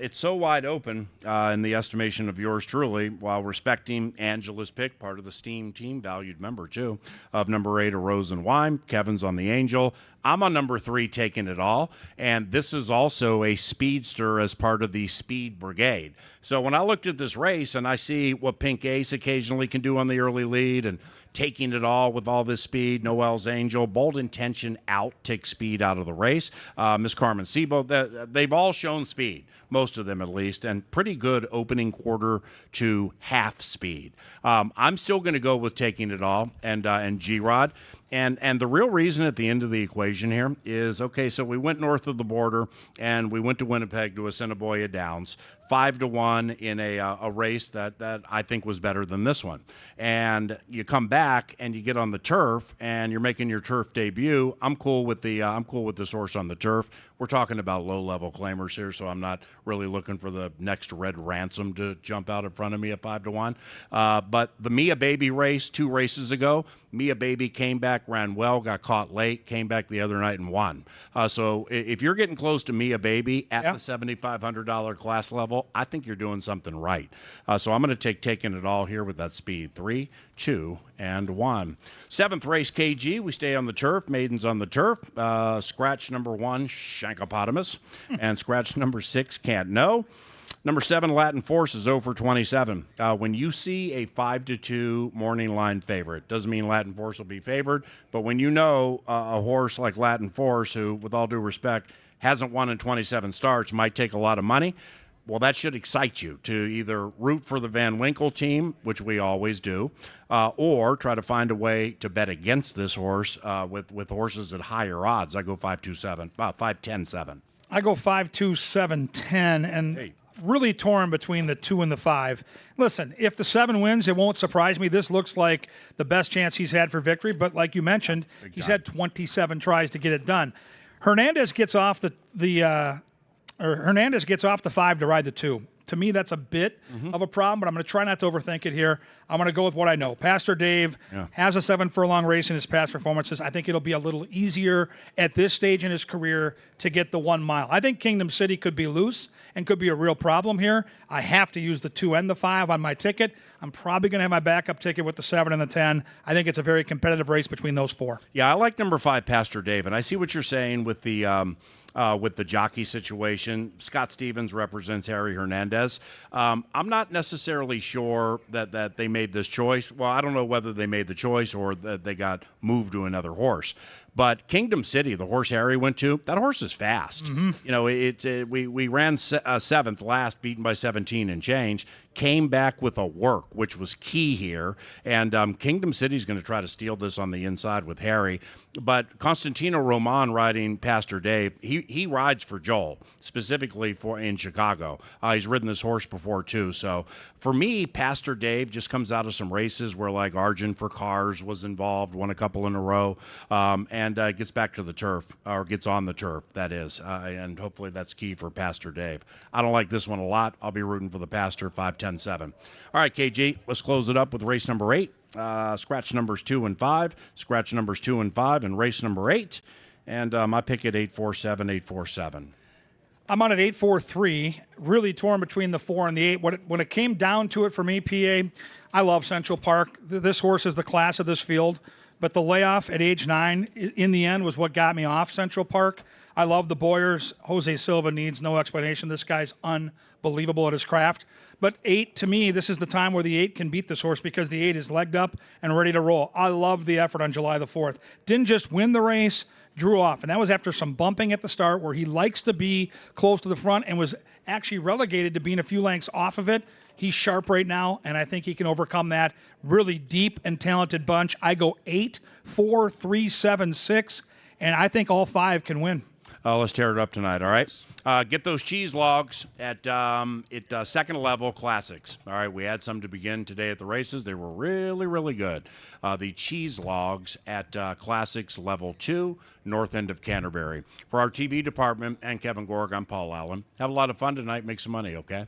it's so wide open in the estimation of yours truly, while respecting Angela's pick, part of the Steam team, valued member too, of number 8, A Rose and Wine. Kevin's on the Angel. I'm on number 3, Taking It All, and this is also a speedster as part of the Speed Brigade. So when I looked at this race and I see what Pink Ace occasionally can do on the early lead and Taking It All with all this speed, Noel's Angel, Bold Intention out, takes speed out of the race. Miss Carmen Sebo, they've all shown speed, most of them at least, and pretty good opening quarter to half speed. I'm still going to go with Taking It All and G-Rod. And the real reason at the end of the equation here is, okay, so we went north of the border and we went to Winnipeg to Assiniboia Downs, 5-1 in a race that I think was better than this one. And you come back and you get on the turf and you're making your turf debut. I'm cool with this horse on the turf. We're talking about low-level claimers here, so I'm not really looking for the next Red Ransom to jump out in front of me at 5-1. But the Mia Baby race 2 races ago, Mia Baby came back, ran well, got caught late, came back the other night and won. So if you're getting close to Mia Baby at the $7,500 class level, I think you're doing something right. So I'm going to take Taking It All here with that speed. 3, 2, and 1. 7th race KG. We stay on the turf. Maidens on the turf. Scratch number 1, Shankopotamus. And scratch number 6, Can't Know. Number 7, Latin Force is 0 for 27. When you see a 5-2 morning line favorite, doesn't mean Latin Force will be favored, but when you know a horse like Latin Force, who, with all due respect, hasn't won in 27 starts, might take a lot of money, well, that should excite you to either root for the Van Winkle team, which we always do, or try to find a way to bet against this horse with horses at higher odds. I go 5-2-7, 5-10-7. I go 5-2-7-10, and really torn between the 2 and the 5. Listen, if the 7 wins, it won't surprise me. This looks like the best chance he's had for victory, but like you mentioned, he's had 27 tries to get it done. Hernandez gets off Hernandez gets off the 5 to ride the 2. To me, that's a bit of a problem, but I'm going to try not to overthink it here. I'm going to go with what I know. Pastor Dave has a 7-furlong race in his past performances. I think it'll be a little easier at this stage in his career to get the 1 mile. I think Kingdom City could be loose and could be a real problem here. I have to use the 2 and the 5 on my ticket. I'm probably going to have my backup ticket with the 7 and the 10. I think it's a very competitive race between those 4. Yeah, I like number 5, Pastor Dave, and I see what you're saying with the jockey situation. Scott Stevens represents Harry Hernandez. I'm not necessarily sure that they made this choice. Well, I don't know whether they made the choice or that they got moved to another horse. But Kingdom City, the horse Harry went to, that horse is fast. You know, we ran 7th last, beaten by 17 and change. Came back with a work, which was key here. And Kingdom City's going to try to steal this on the inside with Harry. But Constantino Roman riding Pastor Dave, he rides for Joel, specifically in Chicago. He's ridden this horse before, too. So for me, Pastor Dave just comes out of some races where, like, Argent for Cars was involved, won a couple in a row, and gets back to the turf, or gets on the turf, that is. And hopefully that's key for Pastor Dave. I don't like this one a lot. I'll be rooting for the Pastor, 5-10-7. All right, KG, let's close it up with race number 8. Scratch numbers 2 and 5. Scratch numbers 2 and 5 and race number 8. And my pick at 8-4-7, 8-4-7. I'm on at 8-4-3, really torn between the 4 and the 8. When it came down to it for me, PA, I love Central Park. This horse is the class of this field. But the layoff at age 9, in the end, was what got me off Central Park. I love the Boyers. Jose Silva needs no explanation. This guy's unbelievable at his craft. But 8, to me, this is the time where the 8 can beat this horse because the 8 is legged up and ready to roll. I love the effort on July the 4th. Didn't just win the race, drew off. And that was after some bumping at the start where he likes to be close to the front and was actually relegated to being a few lengths off of it. He's sharp right now, and I think he can overcome that. Really deep and talented bunch. I go 8, 4, 3, 7, 6, and I think all 5 can win. Let's tear it up tonight, all right? Get those cheese logs at second level classics. All right, we had some to begin today at the races. They were really, really good. The cheese logs at classics level 2, north end of Canterbury. For our TV department and Kevin Gorg, I'm Paul Allen. Have a lot of fun tonight. Make some money, okay?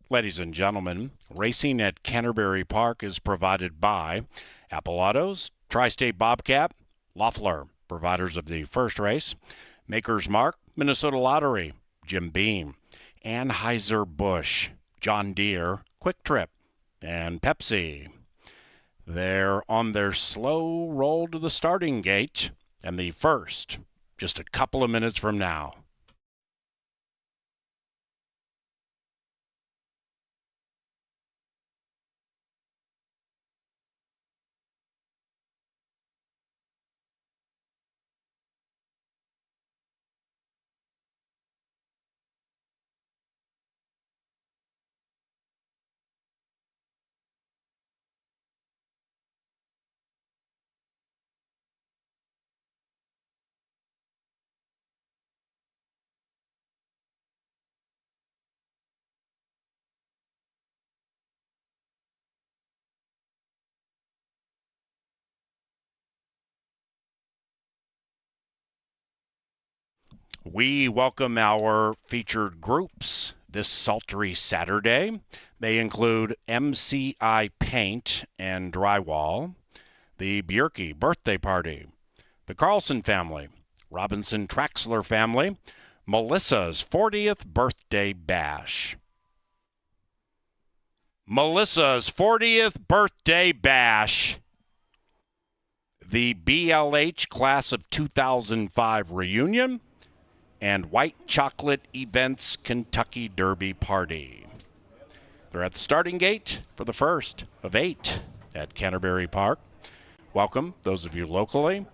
Ladies and gentlemen, racing at Canterbury Park is provided by Apple Autos, Tri-State Bobcat, Loeffler, providers of the first race, Maker's Mark, Minnesota Lottery, Jim Beam, Anheuser-Busch, John Deere, Quick Trip, and Pepsi. They're on their slow roll to the starting gate, and the first, just a couple of minutes from now. We welcome our featured groups this sultry Saturday. They include MCI Paint and Drywall, the Bjerke Birthday Party, the Carlson family, Robinson Traxler family, Melissa's 40th Birthday Bash. Melissa's 40th Birthday Bash. The BLH Class of 2005 Reunion, and White Chocolate Events Kentucky Derby Party. They're at the starting gate for the first of 8 at Canterbury Park. Welcome, those of you locally,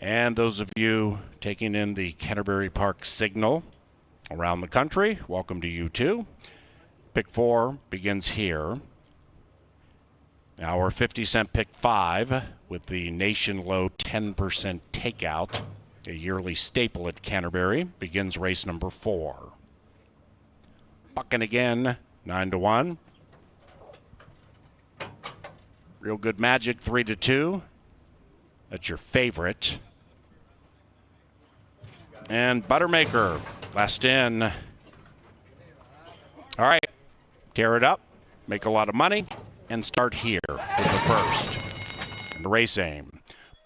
and those of you taking in the Canterbury Park signal around the country. Welcome to you too. Pick 4 begins here. Our 50-cent pick 5 with the nation low 10% takeout. A yearly staple at Canterbury begins race number 4. Bucking again, 9-1. Real Good Magic, 3-2. That's your favorite. And Buttermaker, last in. All right, tear it up, make a lot of money, and start here with the first. And the race aim.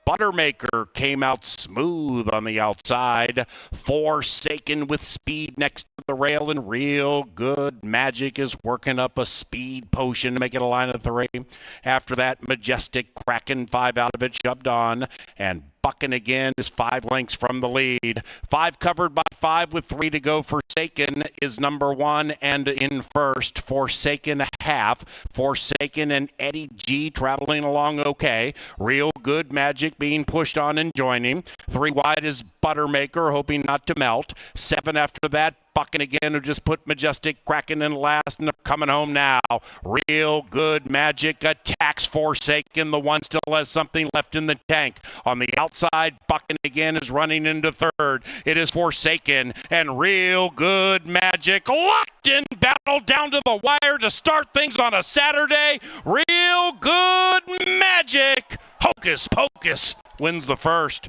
Buttermaker came out smooth on the outside. Forsaken with speed next to the rail, and Real Good Magic is working up a speed potion to make it a line of 3. After that, Majestic Kraken 5 out of it, shoved on, and Bucking again is 5 lengths from the lead. 5 covered by 5 with 3 to go. Forsaken is number 1 and in first. Forsaken a half. Forsaken and Eddie G traveling along okay. Real Good Magic being pushed on and joining. 3 wide is Buttermaker, hoping not to melt. 7 after that, Bucking again, who just put Majestic Kraken in last, and they're coming home now. Real Good Magic attacks Forsaken. The one still has something left in the tank. On the outside, Bucking again is running into third. It is Forsaken and Real Good Magic locked in battle down to the wire to start things on a Saturday. Real Good Magic, Hocus Pocus, wins the first.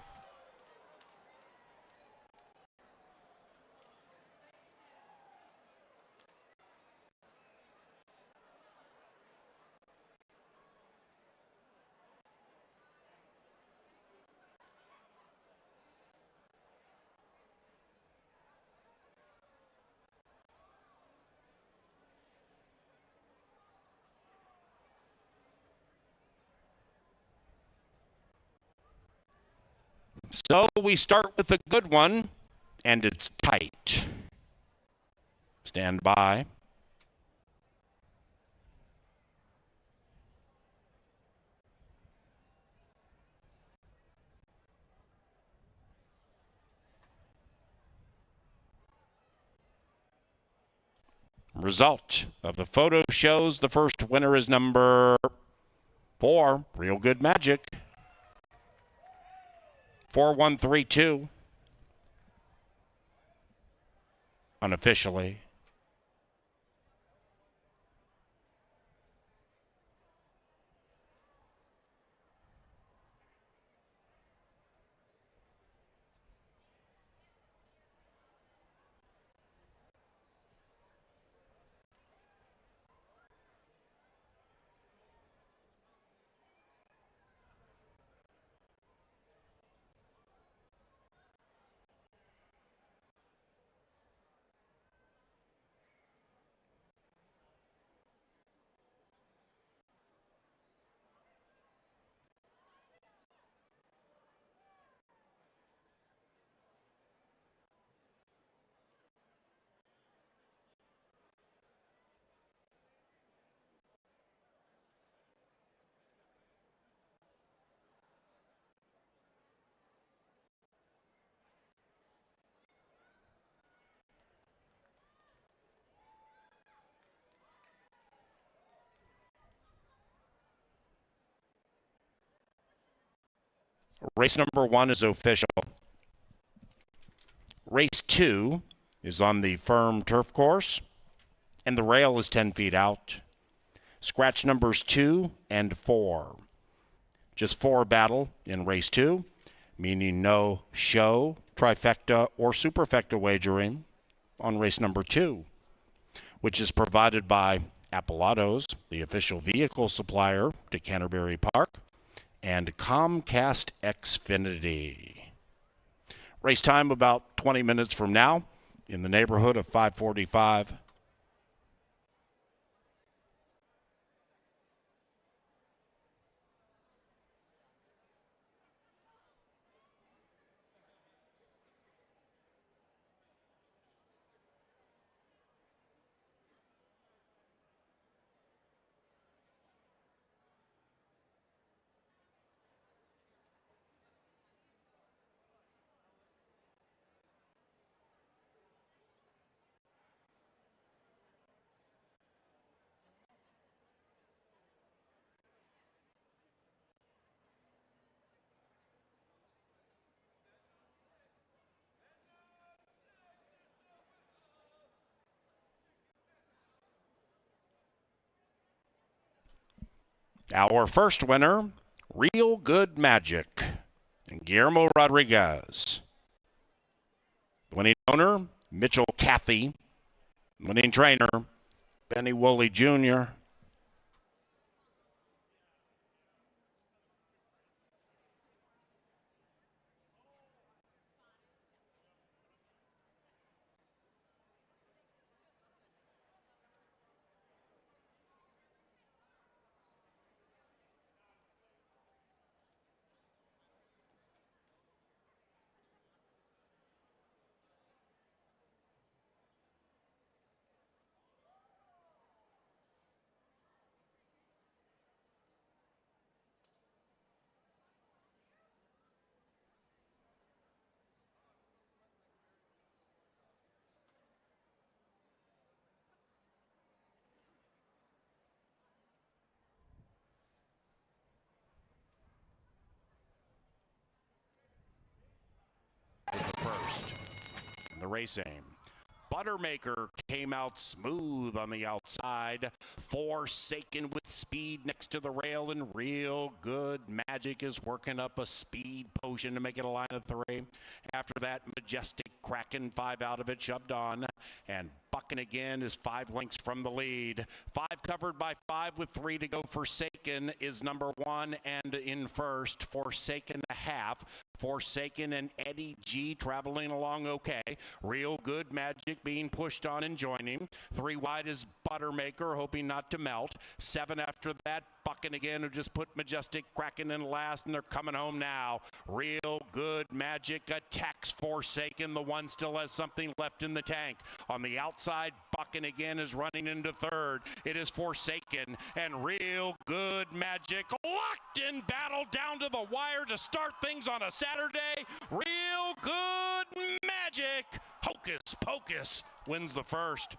So we start with a good one, and it's tight. Stand by. Result of the photo shows the first winner is number 4, Real Good Magic. 4132. Unofficially. Race number 1 is official. Race 2 is on the firm turf course, and the rail is 10 feet out. Scratch numbers 2 and 4. Just 4 battle in race 2, meaning no show, trifecta, or superfecta wagering on race number 2, which is provided by Appilatos, the official vehicle supplier to Canterbury Park, and Comcast Xfinity. Race time about 20 minutes from now, in the neighborhood of 5:45. Our first winner, Real Good Magic, and Guillermo Rodriguez. Winning owner, Mitchell Cathy. Winning trainer, Benny Woolley Jr. Is the first in the race aim. Buttermaker came out smooth on the outside. Forsaken with speed next to the rail, and Real Good Magic is working up a speed potion to make it a line of 3. After that, Majestic Kraken, 5 out of it, shoved on. And Bucking again is 5 lengths from the lead. 5 covered by 5 with 3 to go. Forsaken is number 1 and in first. Forsaken a half. Forsaken and Eddie G traveling along okay. Real Good Magic being pushed on and joining. 3 wide is Buttermaker, hoping not to melt. 7 after that, Bucking again, who just put Majestic Kraken in last, and they're coming home now. Real Good Magic attacks Forsaken. The one still has something left in the tank. On the outside, Bucking again is running into third. It is Forsaken and Real Good Magic. Locked in battle down to the wire to start things on a Saturday. Real Good Magic, Hocus Pocus, wins the first.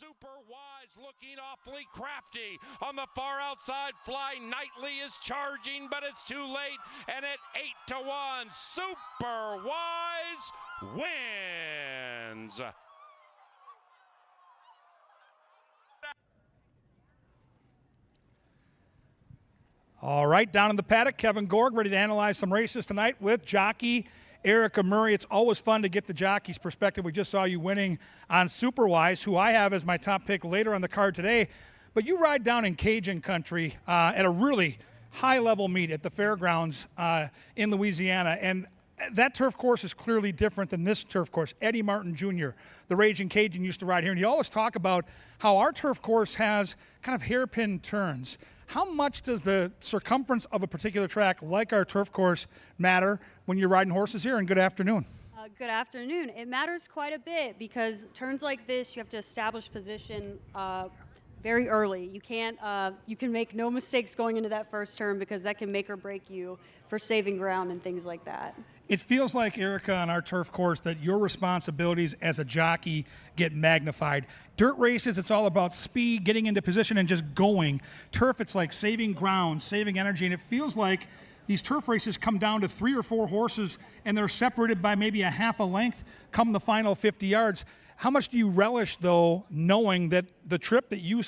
Super Wise looking awfully crafty. On the far outside, Fly Knightley is charging, but it's too late. And at 8-1, Super Wise wins. All right, down in the paddock, Kevin Gorg ready to analyze some races tonight with jockey Erica Murray. It's always fun to get the jockey's perspective. We just saw you winning on Superwise, who I have as my top pick later on the card today. But you ride down in Cajun country at a really high-level meet at the fairgrounds in Louisiana, and that turf course is clearly different than this turf course. Eddie Martin Jr., the Raging Cajun, used to ride here, and you always talk about how our turf course has kind of hairpin turns. How much does the circumference of a particular track, like our turf course, matter when you're riding horses here? And good afternoon. Good afternoon. It matters quite a bit because turns like this, you have to establish position very early. You can't. You can make no mistakes going into that first turn because that can make or break you for saving ground and things like that. It feels like, Erica, on our turf course that your responsibilities as a jockey get magnified. Dirt races, it's all about speed, getting into position, and just going. Turf, it's like saving ground, saving energy, and it feels like these turf races come down to 3 or 4 horses, and they're separated by maybe a half a length come the final 50 yards. How much do you relish, though, knowing that the trip that you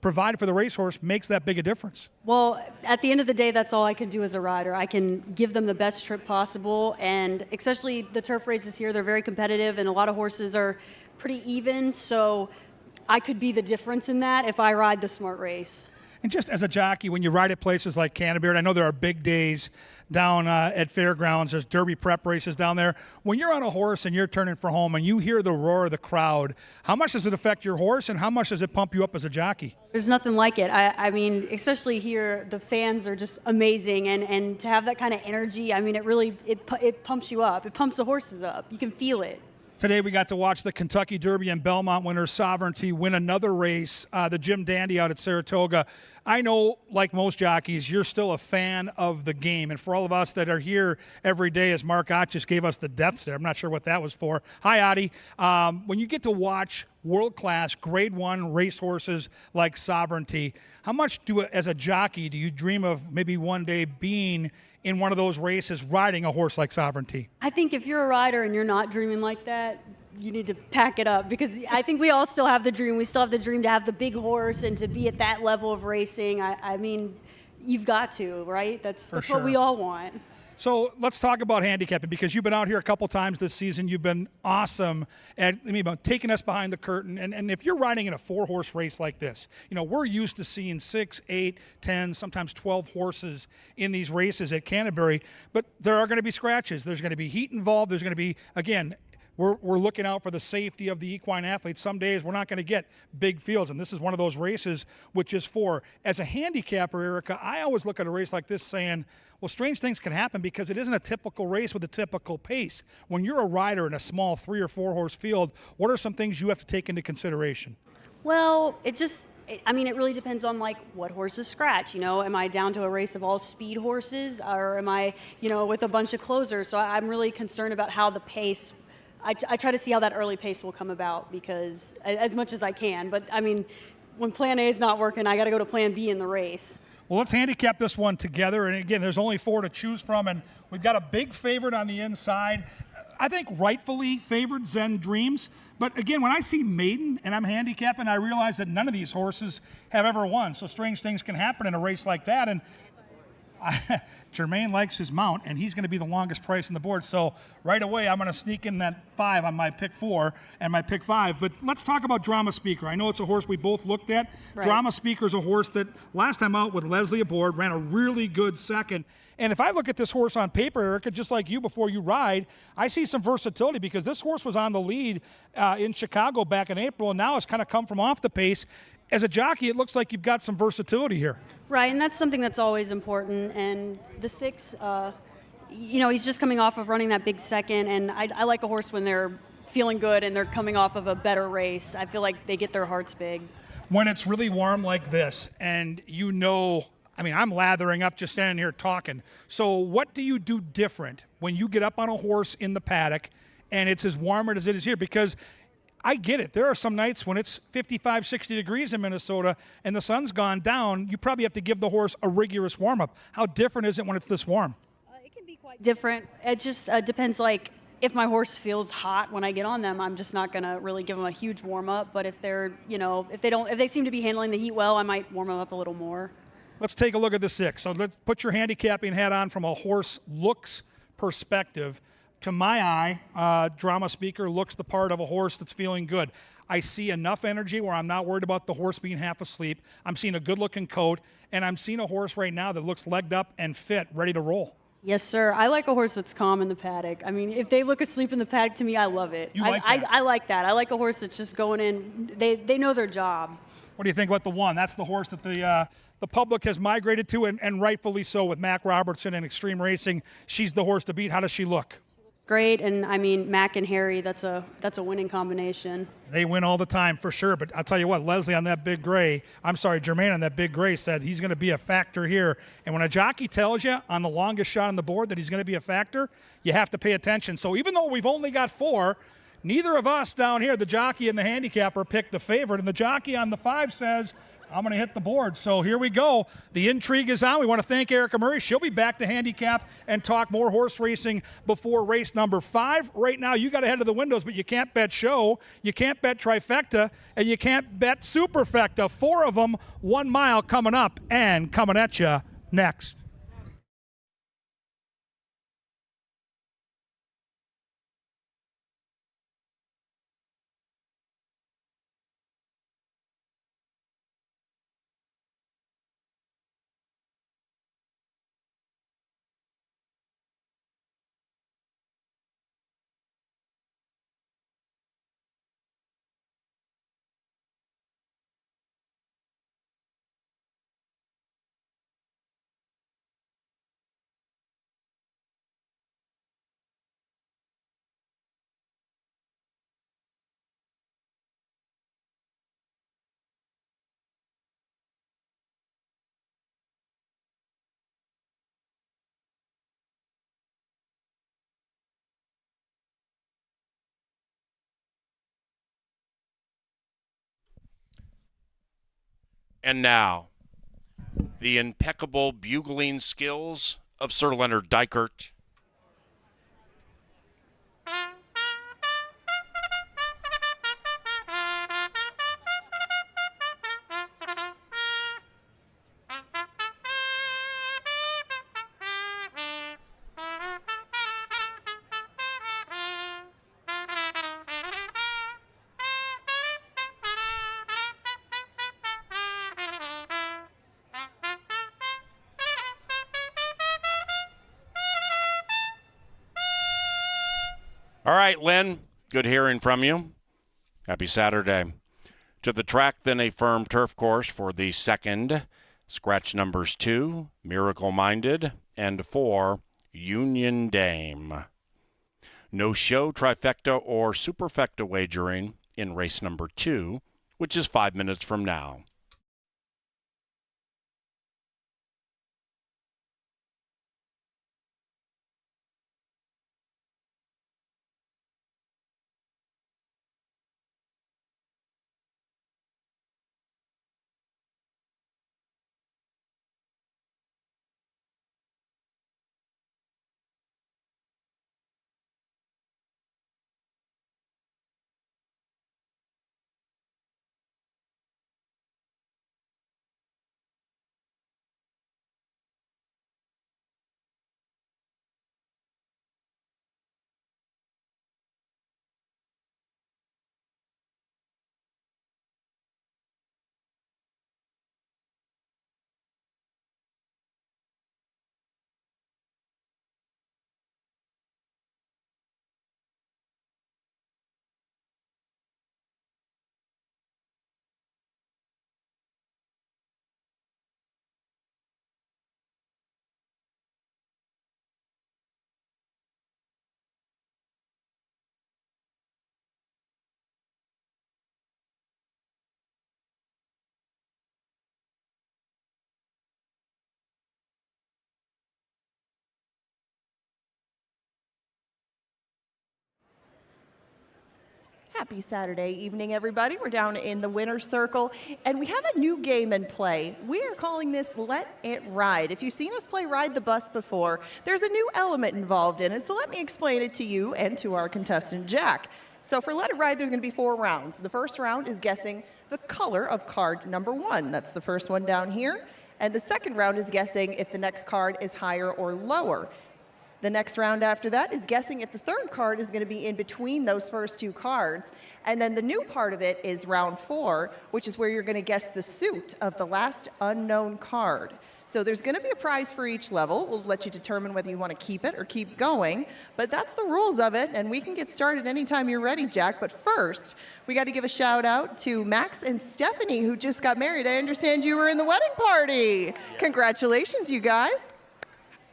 provide for the racehorse makes that big a difference? Well, at the end of the day, that's all I can do as a rider. I can give them the best trip possible, and especially the turf races here, they're very competitive, and a lot of horses are pretty even, so I could be the difference in that if I ride the smart race. And just as a jockey, when you ride at places like Canterbury, I know there are big days down at fairgrounds. There's derby prep races down there. When you're on a horse and you're turning for home and you hear the roar of the crowd, how much does it affect your horse and how much does it pump you up as a jockey? There's nothing like it. I mean, especially here, the fans are just amazing, and to have that kind of energy, I mean, it pumps you up. It pumps the horses up. You can feel it. Today we got to watch the Kentucky Derby and Belmont winner Sovereignty win another race, the Jim Dandy out at Saratoga. I know, like most jockeys, you're still a fan of the game. And for all of us that are here every day, as Mark Ott just gave us the death stare, I'm not sure what that was for. Hi, Ottie. When you get to watch world-class Grade 1 racehorses like Sovereignty, how much as a jockey, do you dream of maybe one day being in one of those races riding a horse like Sovereignty? I think if you're a rider and you're not dreaming like that, you need to pack it up, because I think we all still have the dream. We still have the dream to have the big horse and to be at that level of racing. I mean, you've got to, right? That's sure. What we all want. So let's talk about handicapping, because you've been out here a couple times this season. You've been awesome at taking us behind the curtain. And if you're riding in a 4-horse race like this, we're used to seeing 6, 8, 10, sometimes 12 horses in these races at Canterbury. But there are going to be scratches. There's going to be heat involved. There's going to be, again, we're looking out for the safety of the equine athletes. Some days we're not going to get big fields, and this is one of those races which is for. As a handicapper, Erica, I always look at a race like this saying, well, strange things can happen because it isn't a typical race with a typical pace. When you're a rider in a small 3 or 4 horse field, what are some things you have to take into consideration? Well, it really depends on what horses scratch. Am I down to a race of all speed horses, or am I, with a bunch of closers? So I'm really concerned about how the pace. I try to see how that early pace will come about, because as much as I can. But I mean, when plan A is not working, I got to go to plan B in the race. Well, let's handicap this one together. And again, there's only 4 to choose from, and we've got a big favorite on the inside. I think rightfully favored, Zen Dreams. But again, when I see Maiden and I'm handicapping, I realize that none of these horses have ever won. So strange things can happen in a race like that. And Jermaine likes his mount, and he's going to be the longest price on the board. So right away, I'm going to sneak in that 5 on my pick 4 and my pick 5. But let's talk about Drama Speaker. I know it's a horse we both looked at. Right. Drama Speaker is a horse that last time out with Leslie aboard ran a really good second. And if I look at this horse on paper, Erica, just like you before you ride, I see some versatility, because this horse was on the lead in Chicago back in April, and now it's kind of come from off the pace. As a jockey, it looks like you've got some versatility here. Right, and that's something that's always important. And the 6, he's just coming off of running that big second, and I like a horse when they're feeling good and they're coming off of a better race. I feel like they get their hearts big. When it's really warm like this, and I'm lathering up just standing here talking. So what do you do different when you get up on a horse in the paddock and it's as warm as it is here? Because I get it. There are some nights when it's 55, 60 degrees in Minnesota and the sun's gone down. You probably have to give the horse a rigorous warm-up. How different is it when it's this warm? It can be quite different. It just depends, like, if my horse feels hot when I get on them, I'm just not going to really give them a huge warm-up. But if they're, if they seem to be handling the heat well, I might warm them up a little more. Let's take a look at the 6. So let's put your handicapping hat on from a horse looks perspective. To my eye, drama speaker looks the part of a horse that's feeling good. I see enough energy where I'm not worried about the horse being half asleep. I'm seeing a good-looking coat, and I'm seeing a horse right now that looks legged up and fit, ready to roll. Yes, sir. I like a horse that's calm in the paddock. I mean, if they look asleep in the paddock, to me, I love it. You like that? I like that. I like a horse that's just going in. They know their job. What do you think about the 1? That's the horse that the public has migrated to, and rightfully so, with Mac Robertson and Extreme Racing. She's the horse to beat. How does she look? Great, and I mean, Mac and Harry, that's a winning combination. They win all the time for sure, but I'll tell you what, Leslie on that big gray, Jermaine on that big gray said he's going to be a factor here. And when a jockey tells you on the longest shot on the board that he's going to be a factor, you have to pay attention. So even though we've only got 4, neither of us down here, the jockey and the handicapper, picked the favorite, and the jockey on the 5 says, I'm going to hit the board. So here we go. The intrigue is on. We want to thank Erica Murray. She'll be back to handicap and talk more horse racing before race number 5. Right now, you got to head to the windows, but you can't bet show, you can't bet trifecta, and you can't bet superfecta. 4 of them, 1 mile coming up and coming at you next. And now, the impeccable bugling skills of Sir Leonard Dykert. All right, Lynn, good hearing from you. Happy Saturday. To the track, then a firm turf course for the 2nd. Scratch numbers 2, Miracle Minded, and 4, Union Dame. No show, trifecta, or superfecta wagering in race number 2, which is 5 minutes from now. Happy Saturday evening, everybody. We're down in the winner's circle, and we have a new game in play. We are calling this Let It Ride. If you've seen us play Ride the Bus before, there's a new element involved in it, so let me explain it to you and to our contestant, Jack. So for Let It Ride, there's going to be 4 rounds. The first round is guessing the color of card number 1. That's the first one down here. And the second round is guessing if the next card is higher or lower. The next round after that is guessing if the third card is going to be in between those first 2 cards. And then the new part of it is round 4, which is where you're going to guess the suit of the last unknown card. So there's going to be a prize for each level. We'll let you determine whether you want to keep it or keep going. But that's the rules of it, and we can get started anytime you're ready, Jack. But first, we got to give a shout out to Max and Stephanie, who just got married. I understand you were in the wedding party. Yeah. Congratulations, you guys.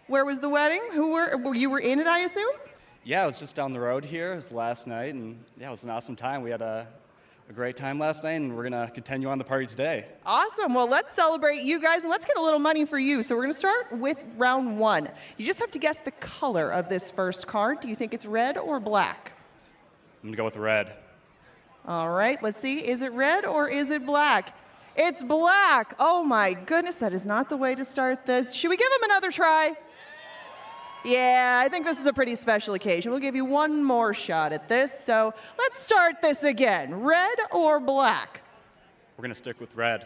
Where was the wedding? You were in it, I assume? Yeah, it was just down the road here. It was last night, and yeah, it was an awesome time. We had a great time last night, and we're going to continue on the party today. Awesome. Well, let's celebrate you guys, and let's get a little money for you. So we're going to start with round 1. You just have to guess the color of this first card. Do you think it's red or black? I'm going to go with red. All right, let's see. Is it red or is it black? It's black. Oh, my goodness, that is not the way to start this. Should we give him another try? Yeah, I think this is a pretty special occasion. We'll give you one more shot at this. So let's start this again. Red or black? We're going to stick with red.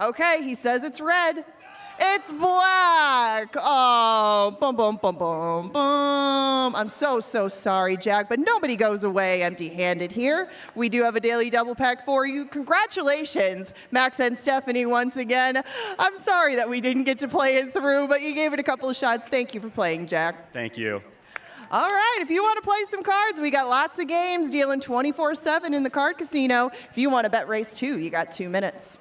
Okay, he says it's red. It's black. Oh, bum, bum, bum, bum, bum. I'm so sorry, Jack, but nobody goes away empty-handed here. We do have a daily double pack for you. Congratulations, Max and Stephanie, once again. I'm sorry that we didn't get to play it through, but you gave it a couple of shots. Thank you for playing, Jack. Thank you. All right, if you want to play some cards, we got lots of games dealing 24/7 in the card casino. If you want to bet race 2, you got 2 minutes.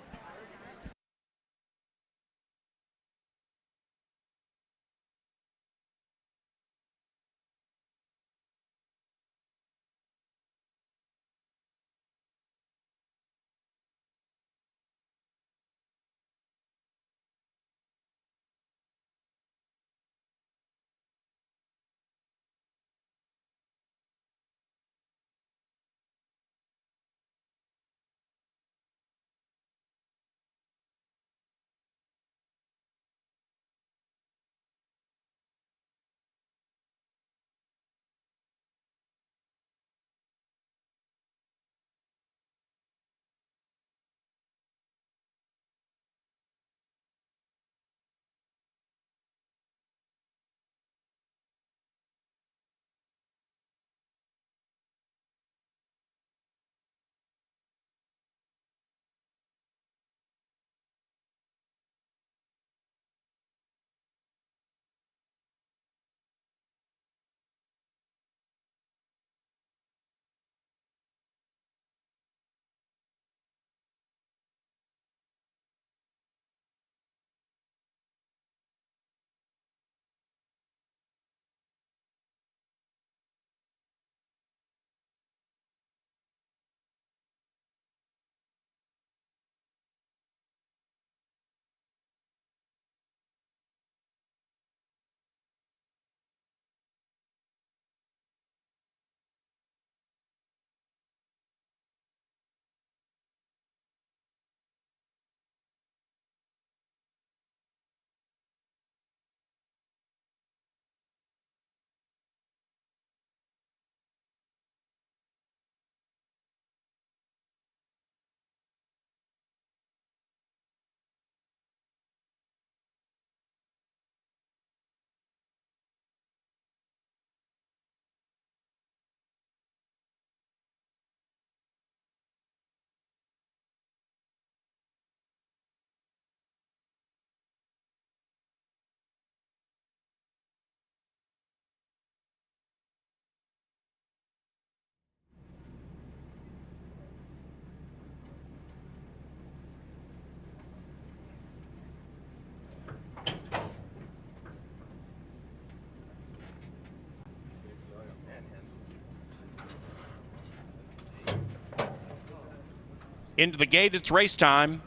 Into the gate, it's race time.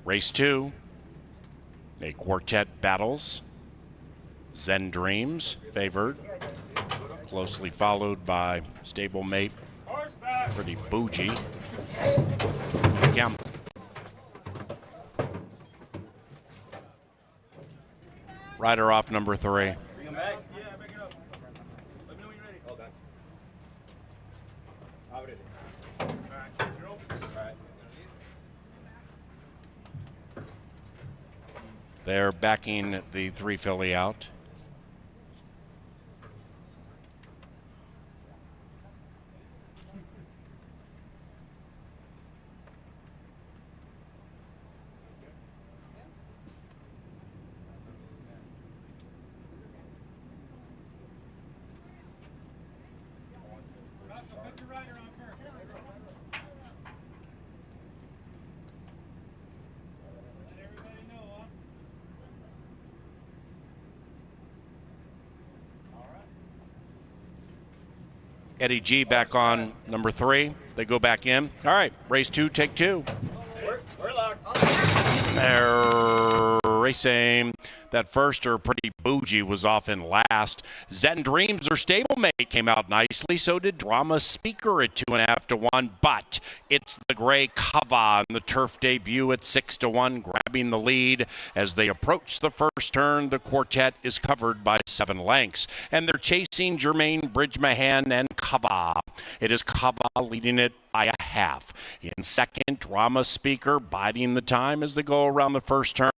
Race 2. A quartet battles. Zen Dreams favored. Closely followed by stablemate Pretty bougie. Gamble. Rider off number 3. They're backing the 3 filly out. Eddie G back on number 3. They go back in. All right, race 2, take 2. We're locked. They're racing. That first or pretty bougie was off in last. Zen Dreams, their stablemate, came out nicely. So did Drama Speaker at 2.5 to 1. But it's the gray Kava in the turf debut at 6 to 1, grabbing the lead. As they approach the first turn, the quartet is covered by 7 lengths. And they're chasing Jermaine Bridgemahan and Kava. It is Kava leading it by a half. In second, Drama Speaker biding the time as they go around the first turn,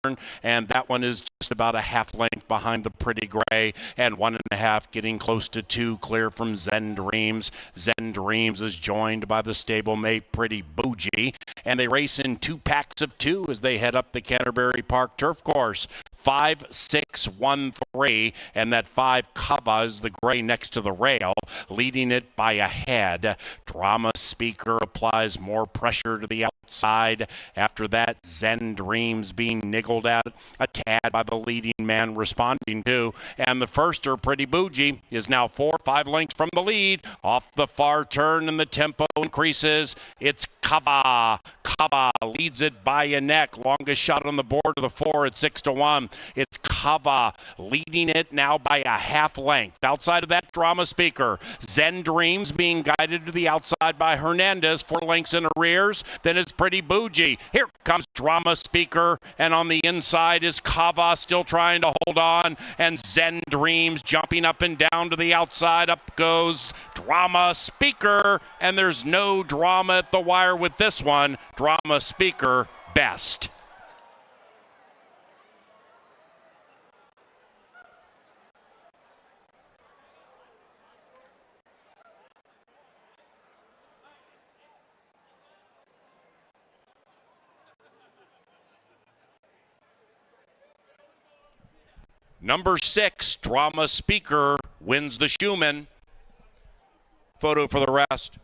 and that one is just about a half length behind the Pretty Gray, and 1.5 getting close to 2 clear from Zen Dreams. Zen Dreams is joined by the stablemate Pretty Bougie, and they race in 2 packs of 2 as they head up the Canterbury Park turf course. 5, 6, 1, 3, and that 5 Kava is the gray next to the rail, leading it by a head. Drama Speaker applies more pressure to the outside. After that, Zen Dreams being niggled at a tad by the leading man responding to. And the firster, Pretty Bougie, is now 4 or 5 lengths from the lead. Off the far turn and the tempo increases. It's Kava. Kava leads it by a neck. Longest shot on the board of the 4 at 6 to 1. It's Kava leading it now by a half length. Outside of that, Drama Speaker. Zen Dreams being guided to the outside by Hernandez, 4 lengths in arrears. Then it's Pretty Bougie. Here comes Drama Speaker, and on the inside is Kava still trying to hold on, and Zen Dreams jumping up and down to the outside. Up goes Drama Speaker, and there's no drama at the wire with this one. Drama Speaker best. Number 6, Drama Speaker, wins the Schumann. Photo for the rest.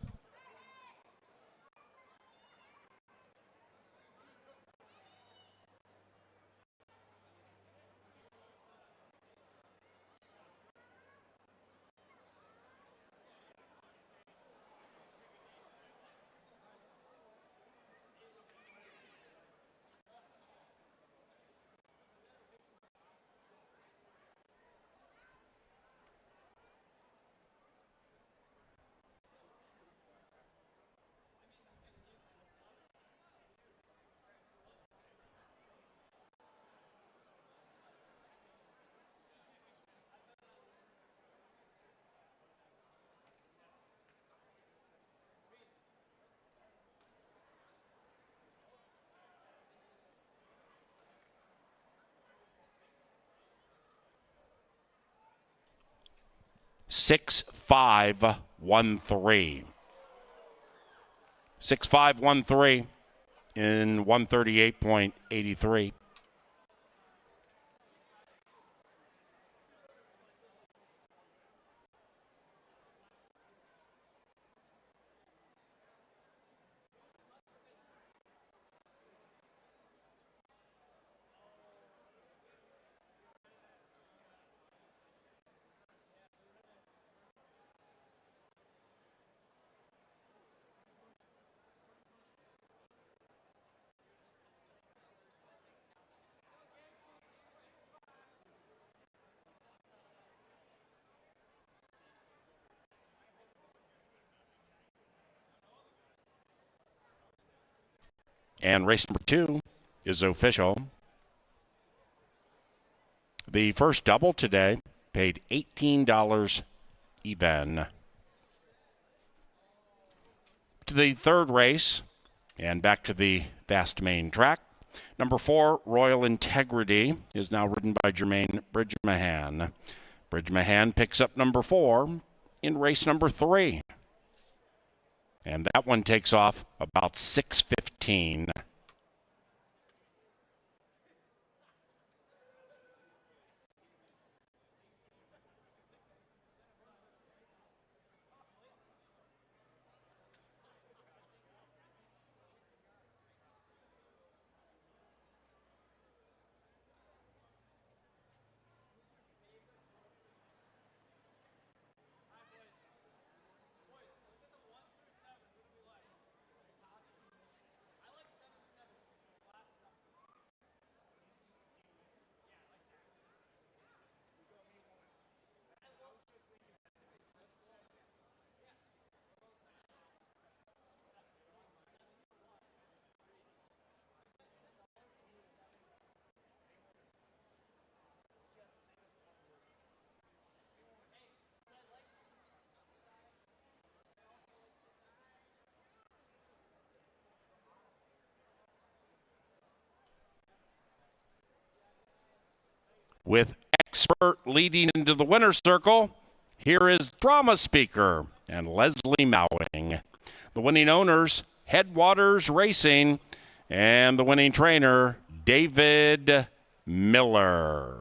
Six, 5, 1, 3. 6, 5, 1, 3 in 138.83. And race number 2 is official. The first double today paid $18 even. To the third race, and back to the fast main track. Number 4, Royal Integrity, is now ridden by Jermaine Bridgemahan. Bridgemahan picks up number 4 in race number 3. And that one takes off about 6:15. With Expert leading into the winner's circle, here is drama speaker and Leslie Mowing. The winning owners, Headwaters Racing, and the winning trainer, David Miller.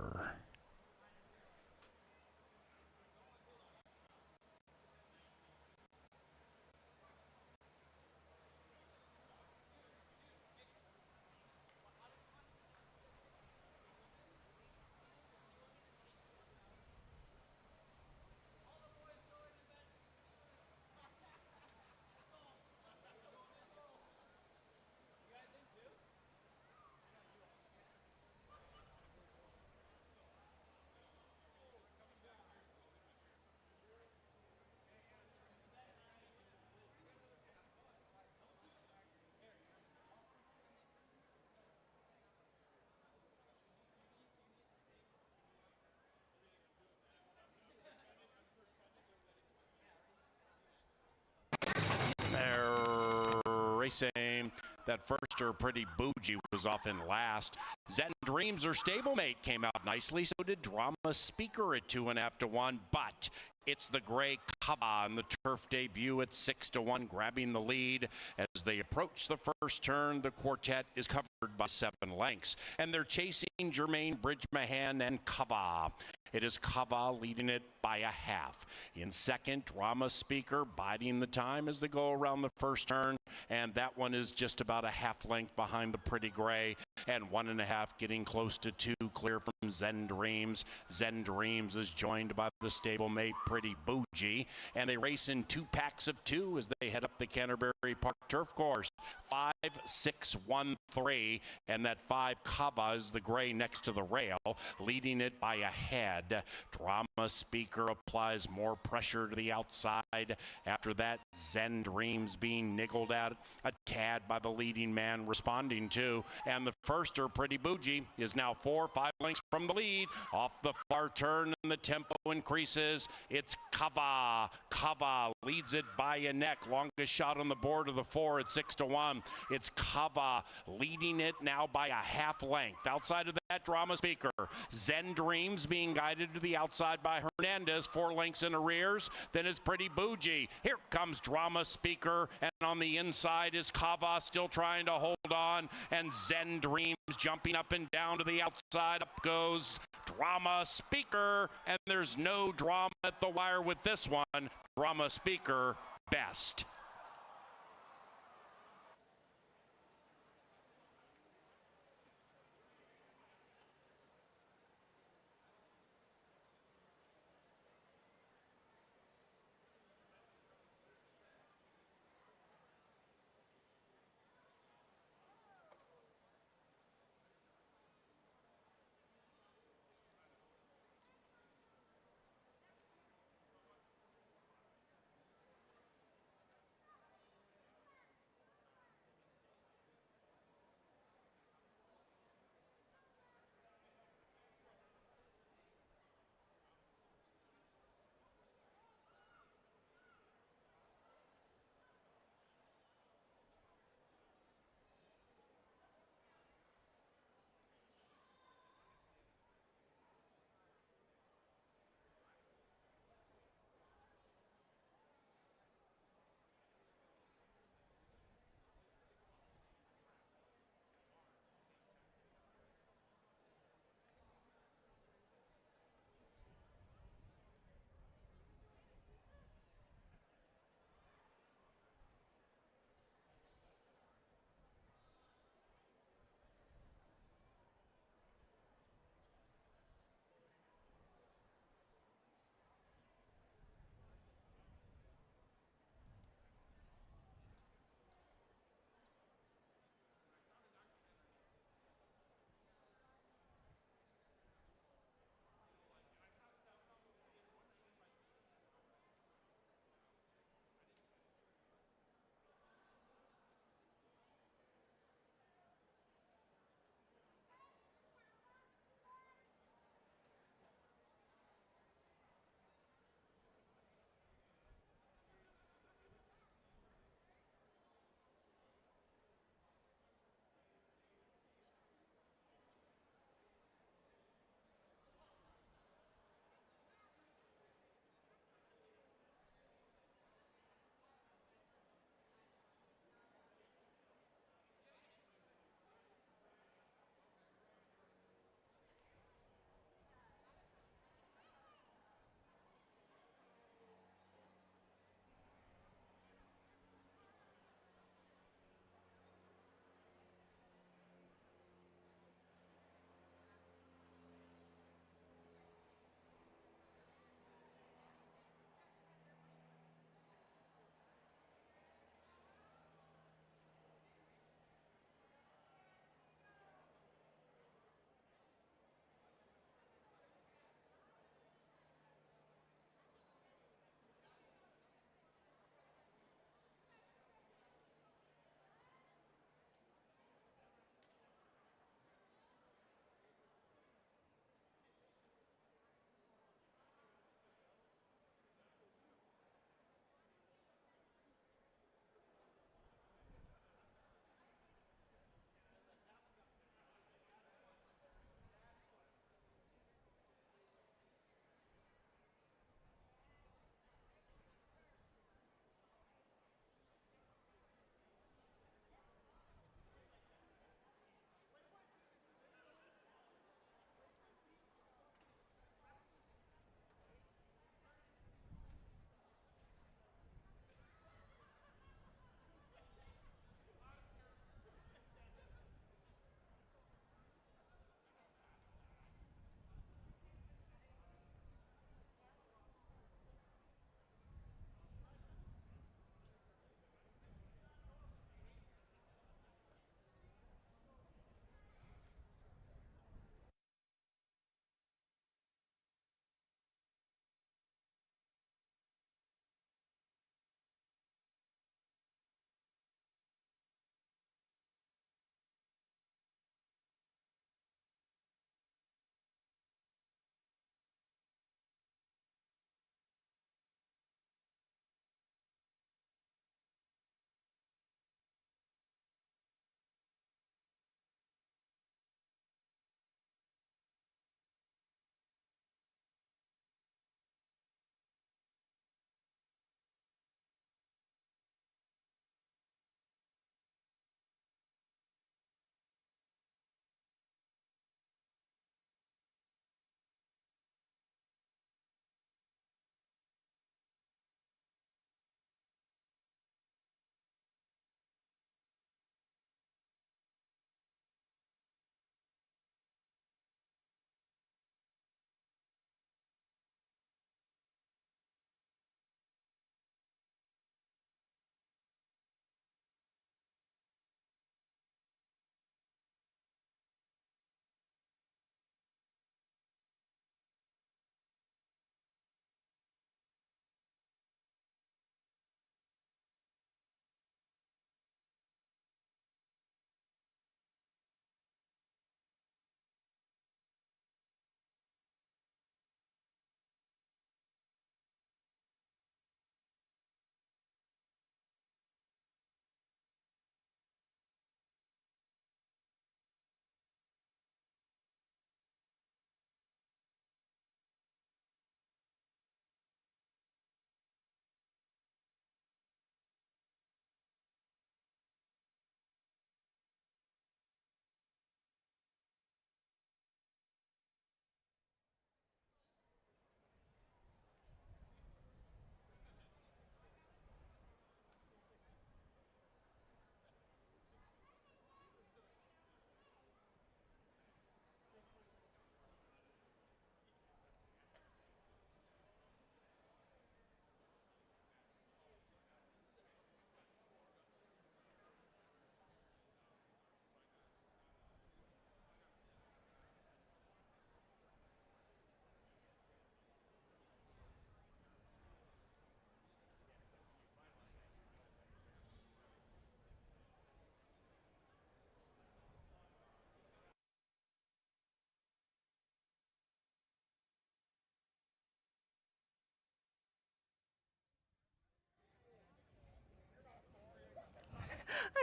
Racing. That firster, Pretty Bougie, was off in last. Zen Dreams, her stablemate, came out nicely. So did Drama Speaker at 2.5 to 1. But it's the gray Kaba in the turf debut at 6 to 1, grabbing the lead. As they approach the first turn, the quartet is covered by 7 lengths. And they're chasing Jermaine Bridgemahan and Kava. It is Kava leading it by a half. In second, Drama Speaker biding the time as they go around the first turn. And that one is just about a half length behind the Pretty Gray. And 1.5 getting close to 2, clear from Zen Dreams. Zen Dreams is joined by the stablemate Pretty Bougie. And they race in 2 packs of 2 as they head up the Canterbury Park turf course. 5, 6, 1, 3. And that 5 Kava is the gray next to the rail, leading it by a head. Drama Speaker applies more pressure to the outside. After that, Zen Dreams being niggled at a tad by the leading man responding to. And the firster, Pretty Bougie, is now 4 or 5 lengths from the lead. Off the far turn and the tempo increases. It's Kava. Kava leads it by a neck. Longest shot on the board of the 4 at 6 to 1. It's Kava leading it now by a half length. Outside of that, Drama Speaker. Zen Dreams being guided to the outside by Hernandez, 4 lengths in arrears. Then it's Pretty Bougie. Here comes Drama Speaker, and on the inside is Kava still trying to hold on, and Zen Dreams jumping up and down to the outside. Up goes Drama Speaker, and there's no drama at the wire with this one. Drama Speaker best.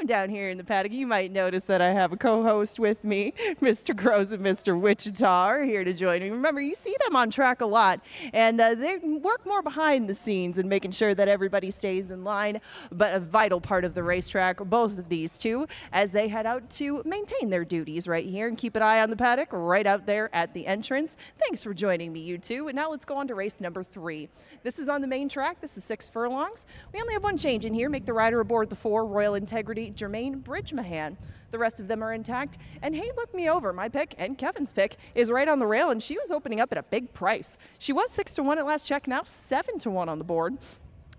I'm down here in the paddock. You might notice that I have a co-host with me. Mr. Gross and Mr. Wichita are here to join me. Remember, you see them on track a lot, and they work more behind the scenes and making sure that everybody stays in line, but a vital part of the racetrack, both of these two, as they head out to maintain their duties right here and keep an eye on the paddock right out there at the entrance. Thanks for joining me, you two. And now let's go on to race number 3. This is on the main track. This is 6 furlongs. We only have one change in here. Make the rider aboard the 4, Royal Integrity, Jermaine Bridgemahan. The rest of them are intact. And hey, look me over. My pick and Kevin's pick is right on the rail, and she was opening up at a big price. She was 6-1 at last check, now 7-1 on the board.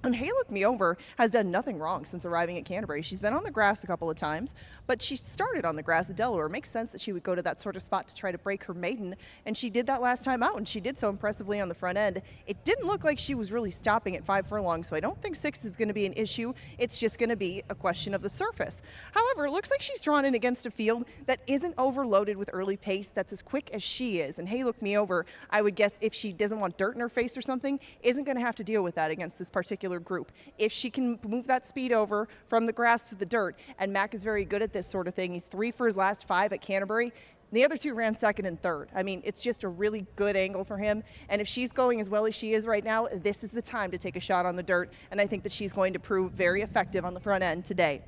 And Hey Look Me Over has done nothing wrong since arriving at Canterbury. She's been on the grass a couple of times, but she started on the grass at Delaware. It makes sense that she would go to that sort of spot to try to break her maiden, and she did that last time out, and she did so impressively on the front end. It didn't look like she was really stopping at 5 furlongs, so I don't think 6 is going to be an issue. It's just going to be a question of the surface. However, it looks like she's drawn in against a field that isn't overloaded with early pace that's as quick as she is. And Hey Look Me Over, I would guess if she doesn't want dirt in her face or something, isn't going to have to deal with that against this particular group. If she can move that speed over from the grass to the dirt, and Mac is very good at this sort of thing. He's 3 for his last 5 at Canterbury. The other 2 ran 2nd and 3rd. I mean, it's just a really good angle for him. And if she's going as well as she is right now, this is the time to take a shot on the dirt. And I think that she's going to prove very effective on the front end today.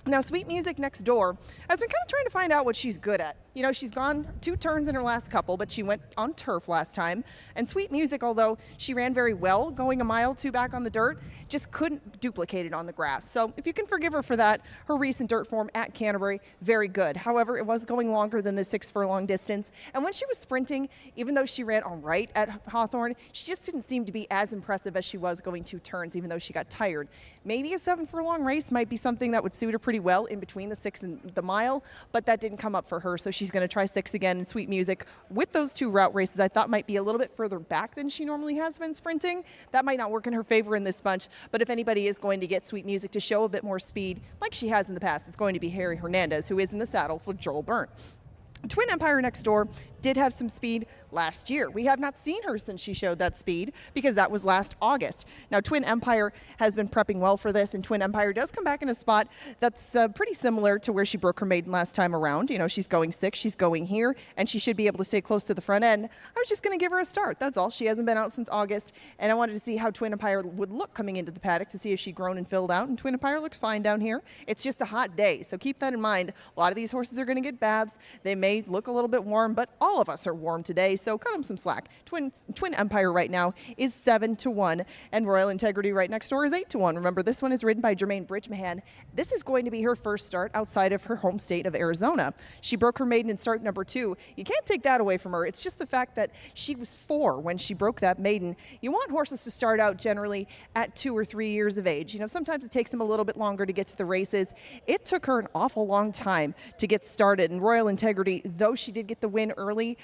Now, Sweet Music next door has been kind of trying to find out what she's good at. You know, she's gone 2 turns in her last couple, but she went on turf last time. And Sweet Music, although she ran very well going a mile 2 back on the dirt, just couldn't duplicate it on the grass. So if you can forgive her for that, her recent dirt form at Canterbury, very good. However, it was going longer than the 6 furlong distance. And when she was sprinting, even though she ran all right at Hawthorne, she just didn't seem to be as impressive as she was going 2 turns, even though she got tired. Maybe a 7 furlong race might be something that would suit her pretty well in between the 6 and the mile, but that didn't come up for her. So she's going to try 6 again in Sweet Music. With those 2 route races, I thought might be a little bit further back than she normally has been sprinting. That might not work in her favor in this bunch, but if anybody is going to get Sweet Music to show a bit more speed, like she has in the past, it's going to be Harry Hernandez, who is in the saddle for Joel Byrne. Twin Empire next door did have some speed last year. We have not seen her since she showed that speed because that was last August. Now, Twin Empire has been prepping well for this, and Twin Empire does come back in a spot that's pretty similar to where she broke her maiden last time around. You know, she's going 6, she's going here, and she should be able to stay close to the front end. I was just going to give her a start. That's all. She hasn't been out since August, and I wanted to see how Twin Empire would look coming into the paddock to see if she'd grown and filled out, and Twin Empire looks fine down here. It's just a hot day, so keep that in mind. A lot of these horses are going to get baths. They may look a little bit warm, but all of us are warm today, so cut them some slack. Twin Empire right now is 7-1, and Royal Integrity right next door is 8-1. Remember, this one is ridden by Jermaine Bridgemahan. This is going to be her first start outside of her home state of Arizona. She broke her maiden in start number 2. You can't take that away from her. It's just the fact that she was 4 when she broke that maiden. You want horses to start out generally at 2 or 3 years of age. You know, sometimes it takes them a little bit longer to get to the races. It took her an awful long time to get started, and Royal Integrity, though she did get the win early,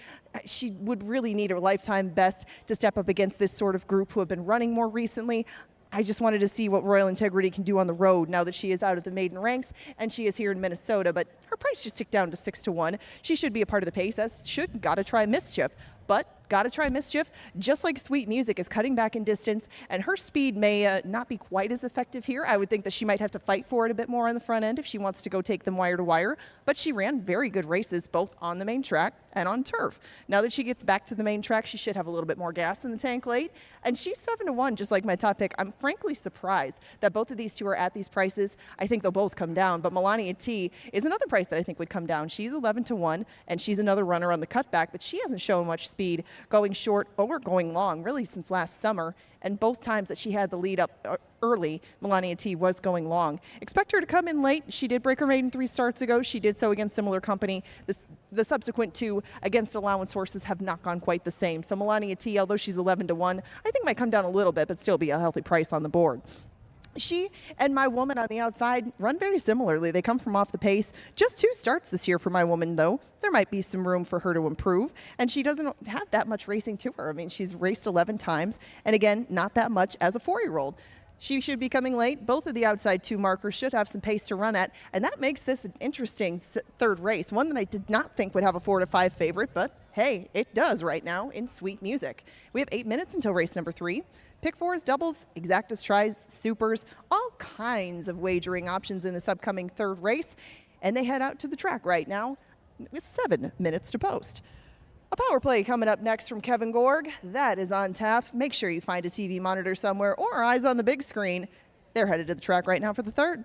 she would really need a lifetime best to step up against this sort of group who have been running more recently. I just wanted to see what Royal Integrity can do on the road now that she is out of the maiden ranks and she is here in Minnesota, but her price just ticked down to 6-1. She should be a part of the pace, as should Gotta Try Mischief. But Gotta Try Mischief, just like Sweet Music, is cutting back in distance, and her speed may not be quite as effective here. I would think that she might have to fight for it a bit more on the front end if she wants to go take them wire to wire, but she ran very good races both on the main track and on turf. Now that she gets back to the main track, she should have a little bit more gas in the tank late, and she's 7-1, just like my top pick. I'm frankly surprised that both of these two are at these prices. I think they'll both come down, but Melania T is another price that I think would come down. She's 11-1, and she's another runner on the cutback, but she hasn't shown much speed going short or going long really since last summer, and both times that she had the lead up early, Melania T was going long. Expect her to come in late. She did break her maiden 3 starts ago. She did so against similar company. The subsequent 2 against allowance horses have not gone quite the same. So Melania T, although she's 11-1, I think might come down a little bit, but still be a healthy price on the board. She and My Woman on the outside run very similarly. They come from off the pace. Just 2 starts this year for My Woman, though. There might be some room for her to improve, and she doesn't have that much racing to her. I mean, she's raced 11 times, and again, not that much as a 4-year-old. She should be coming late. Both of the outside 2 markers should have some pace to run at, and that makes this an interesting 3rd race, one that I did not think would have a 4-5 favorite, but hey, it does right now in Sweet Music. We have 8 minutes until race number 3. Pick fours, doubles, exactas, tries, supers, all kinds of wagering options in this upcoming third race. And they head out to the track right now with 7 minutes to post. A power play coming up next from Kevin Gorg. That is on tap. Make sure you find a TV monitor somewhere or eyes on the big screen. They're headed to the track right now for the third.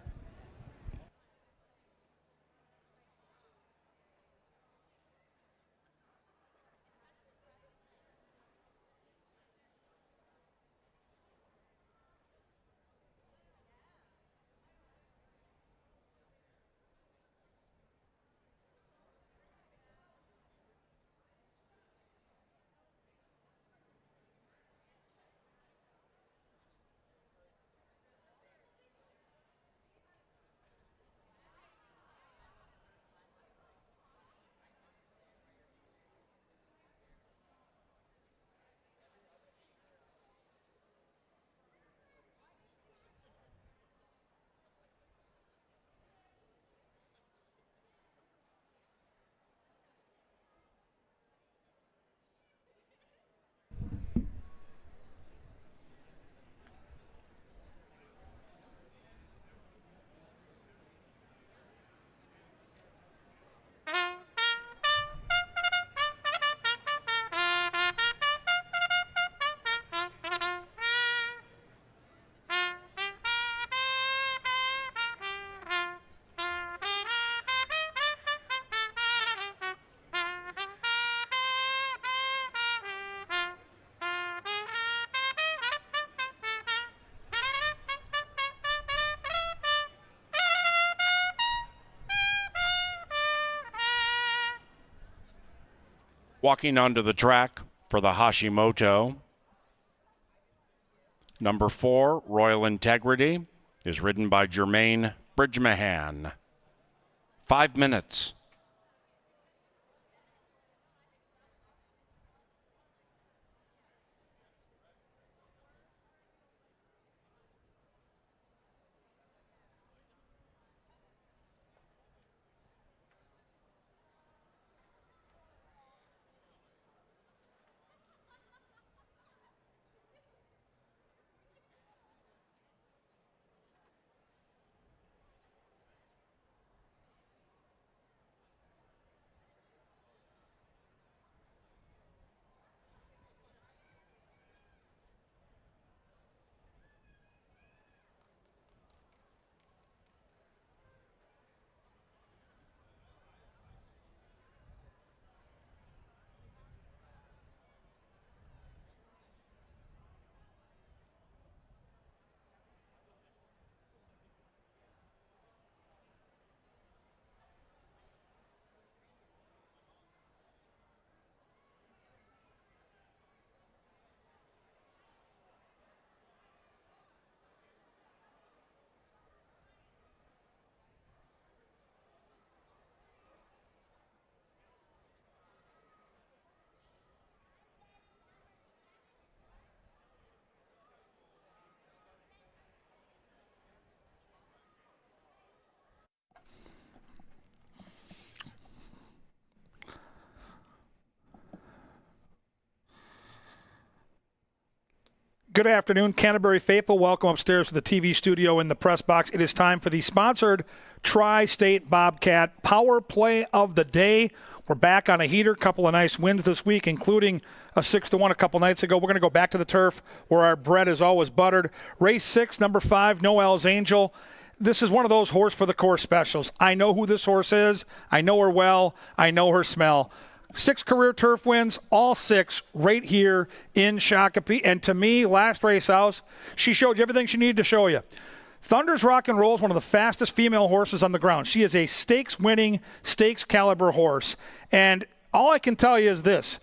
Walking onto the track for the Hashimoto, number 4, Royal Integrity, is ridden by Jermaine Bridgemahan. 5 minutes. Good afternoon, Canterbury faithful. Welcome upstairs to the TV studio in the press box. It is time for the sponsored Tri-State Bobcat Power Play of the Day. We're back on a heater. Couple of nice wins this week, including a 6-1 a couple nights ago. We're going to go back to the turf where our bread is always buttered. Race 6, number 5, Noel's Angel. This is one of those horse for the course specials. I know who this horse is. I know her well. I know her smell. 6 career turf wins, all 6 right here in Shakopee. And to me, last race house, she showed you everything she needed to show you. Thunder's Rock and Roll is one of the fastest female horses on the ground. She is a stakes-winning, stakes-caliber horse. And all I can tell you is this.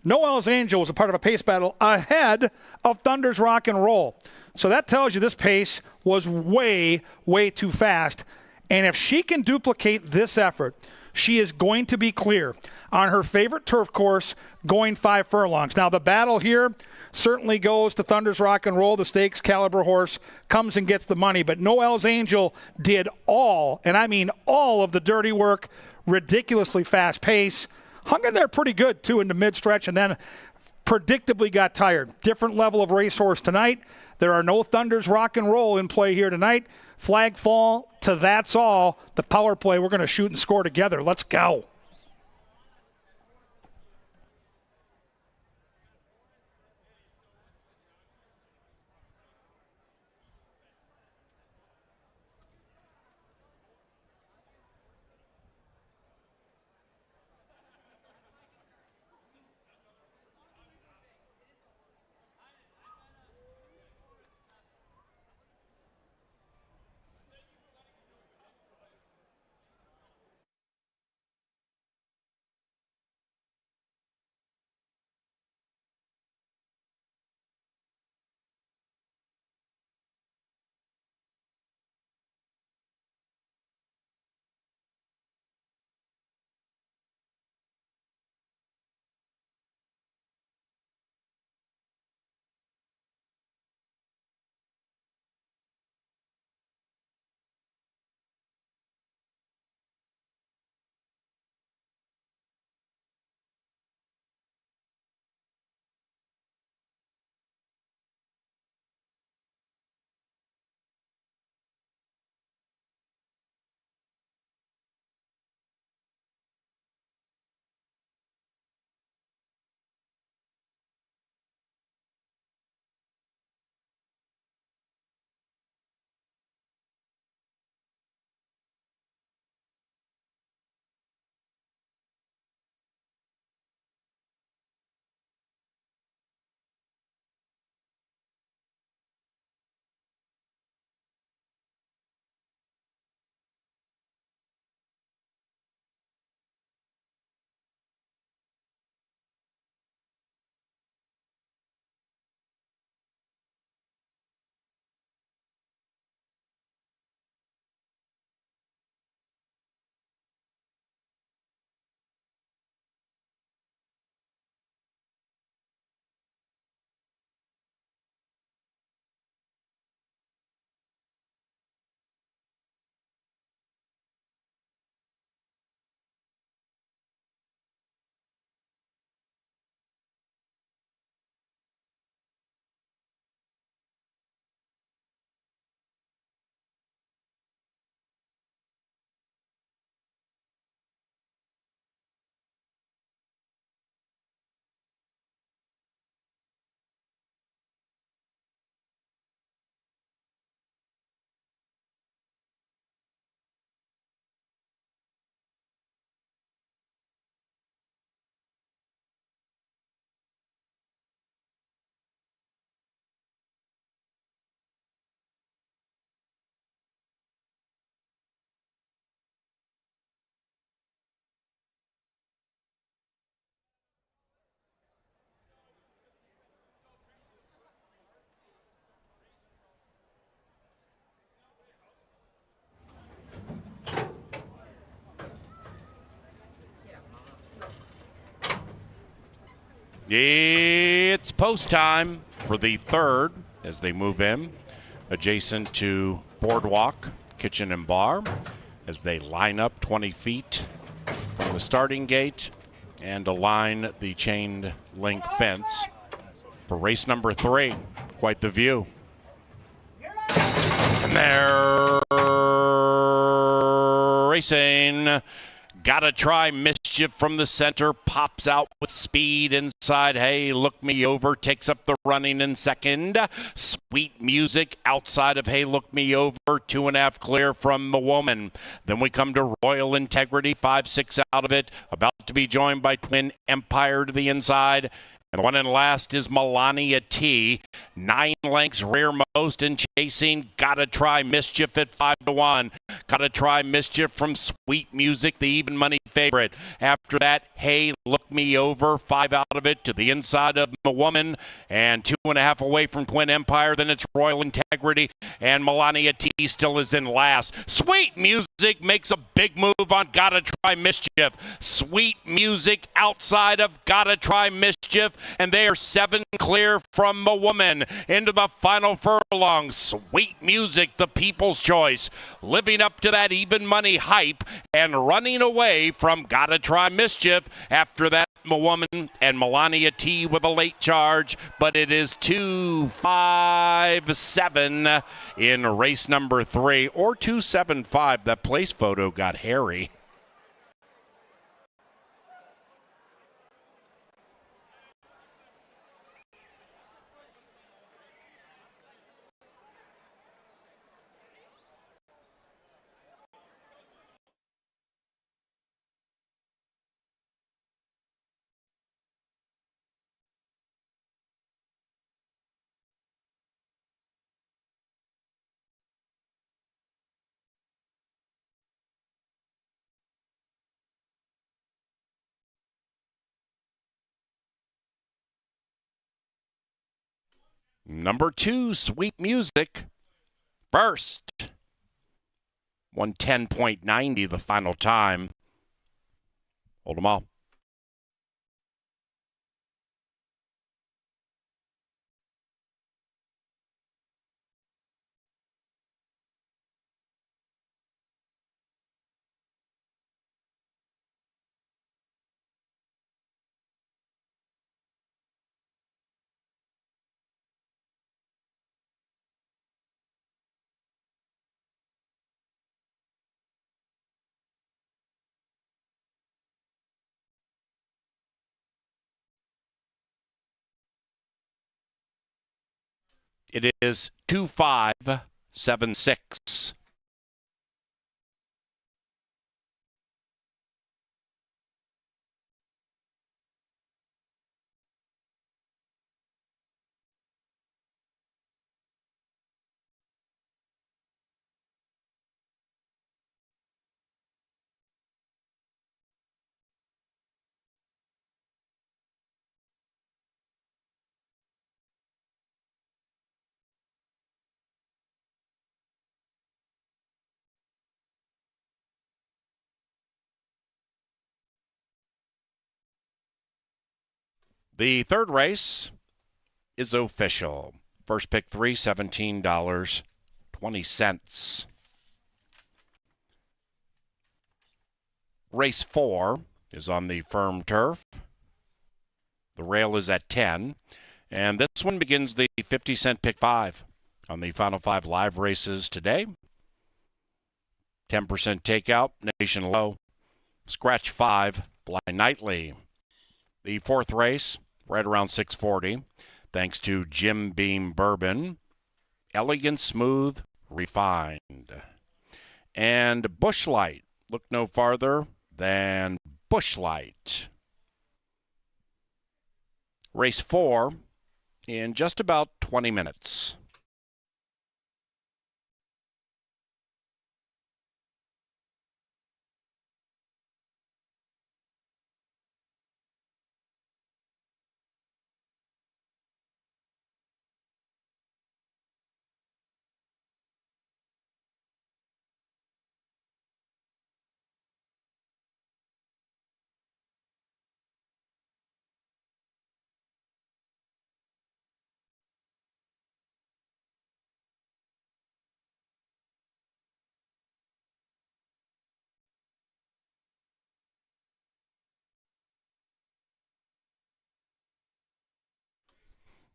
Noel's Angel was a part of a pace battle ahead of Thunder's Rock and Roll. So that tells you this pace was way, way too fast. And if she can duplicate this effort, she is going to be clear on her favorite turf course going 5 furlongs. Now, the battle here certainly goes to Thunder's Rock and Roll. The stakes caliber horse comes and gets the money. But Noel's Angel did all, and I mean all, of the dirty work. Ridiculously fast pace. Hung in there pretty good, too, in the mid-stretch, and then predictably got tired. Different level of racehorse tonight. There are no Thunders rock and roll in play here tonight. Flag fall to that's all. The power play, we're going to shoot and score together. Let's go. It's post time for the third as they move in adjacent to Boardwalk Kitchen and Bar as they line up 20 feet from the starting gate and align the chain link fence for race number 3. Quite the view. And they're racing. Gotta try Mischief from the center, pops out with speed inside. Hey, Look Me Over takes up the running in second. Sweet Music outside of Hey, Look Me Over, 2.5 clear from the woman. Then we come to Royal Integrity, 5-6 out of it, about to be joined by Twin Empire to the inside. And the one in last is Melania T. 9 lengths rearmost and chasing. Gotta try Mischief at 5-1. Gotta try Mischief from Sweet Music, the even money favorite. After that, Hey, Look Me Over, 5 out of it to the inside of the woman and 2.5 away from Twin Empire. Then it's Royal Integrity and Melania T still is in last. Sweet Music makes a big move on Gotta Try Mischief. Sweet Music outside of Gotta Try Mischief, and they are 7 clear from the woman into the final furlong. Sweet Music, the people's choice, living up to that even money hype and running away from Gotta Try Mischief. After that, Atma Woman and Melania T with a late charge, but it is 2:57 in race number 3, or 2:75. That place photo got hairy. Number 2, Sweet Music, first. 110.90 the final time. Hold them all. It is 2:576. The third race is official. First pick 3, $17.20. Race 4 is on the firm turf. The rail is at 10. And this one begins the 50-cent pick 5 on the final 5 live races today. 10% takeout, nation low. Scratch 5, Blind Nightly. The fourth race, right around 640, thanks to Jim Beam Bourbon. Elegant, Smooth, Refined. And Bushlight. Look no farther than Bushlight. Race 4 in just about 20 minutes.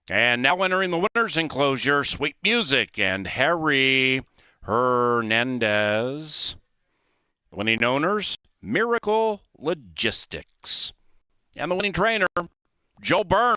And now entering the winners enclosure, Sweet Music and Harry Hernandez. Winning owners, Miracle Logistics. And the winning trainer, Joe Byrne.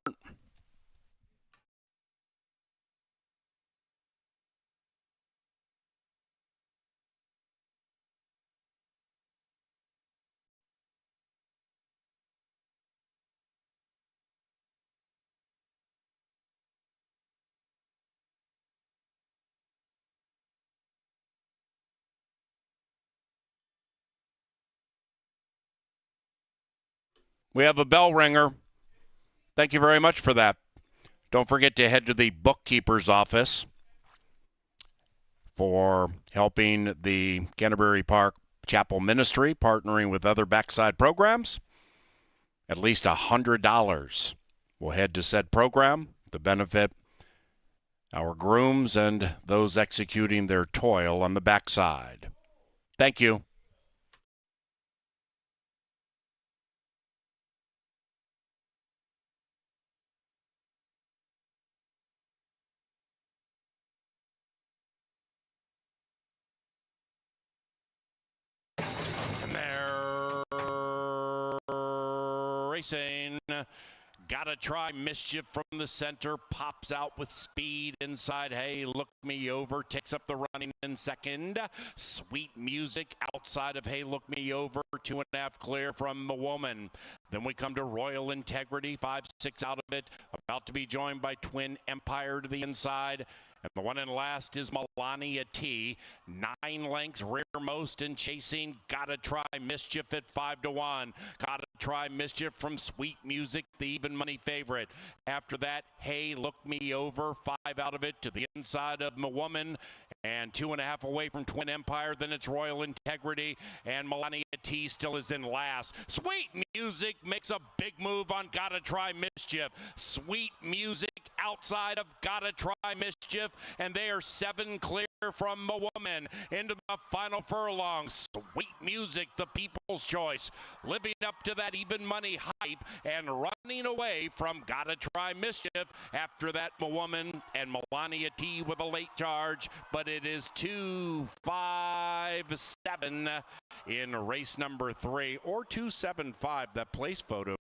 We have a bell ringer. Thank you very much for that. Don't forget to head to the bookkeeper's office for helping the Canterbury Park Chapel Ministry, partnering with other backside programs. At least $100 will head to said program to benefit our grooms and those executing their toil on the backside. Thank you. racing. Gotta try Mischief from the center, pops out with speed inside. Hey, look me over, takes up the running in second. Sweet Music outside of Hey, look me over, 2.5 clear from the woman. Then we come to Royal Integrity, 5-6 out of it, about to be joined by Twin Empire to the inside. And the one in last is Melania T. 9 lengths rearmost and chasing. Gotta try Mischief at 5-1. Gotta try Mischief from Sweet Music, the even money favorite. After that, Hey, look me over. 5 out of it to the inside of my woman. And 2.5 away from Twin Empire. Then it's Royal Integrity. And Melania T still is in last. Sweet Music makes a big move on Gotta Try Mischief. Sweet Music outside of Gotta Try Mischief. And they are 7 clear from a woman into the final furlong. Sweet Music, the people's choice, living up to that even money hype and running away from Gotta Try Mischief. After that, a woman and Melania T with a late charge, but it is 2-5-7 in race number 3, or 2-7-5, that place photo.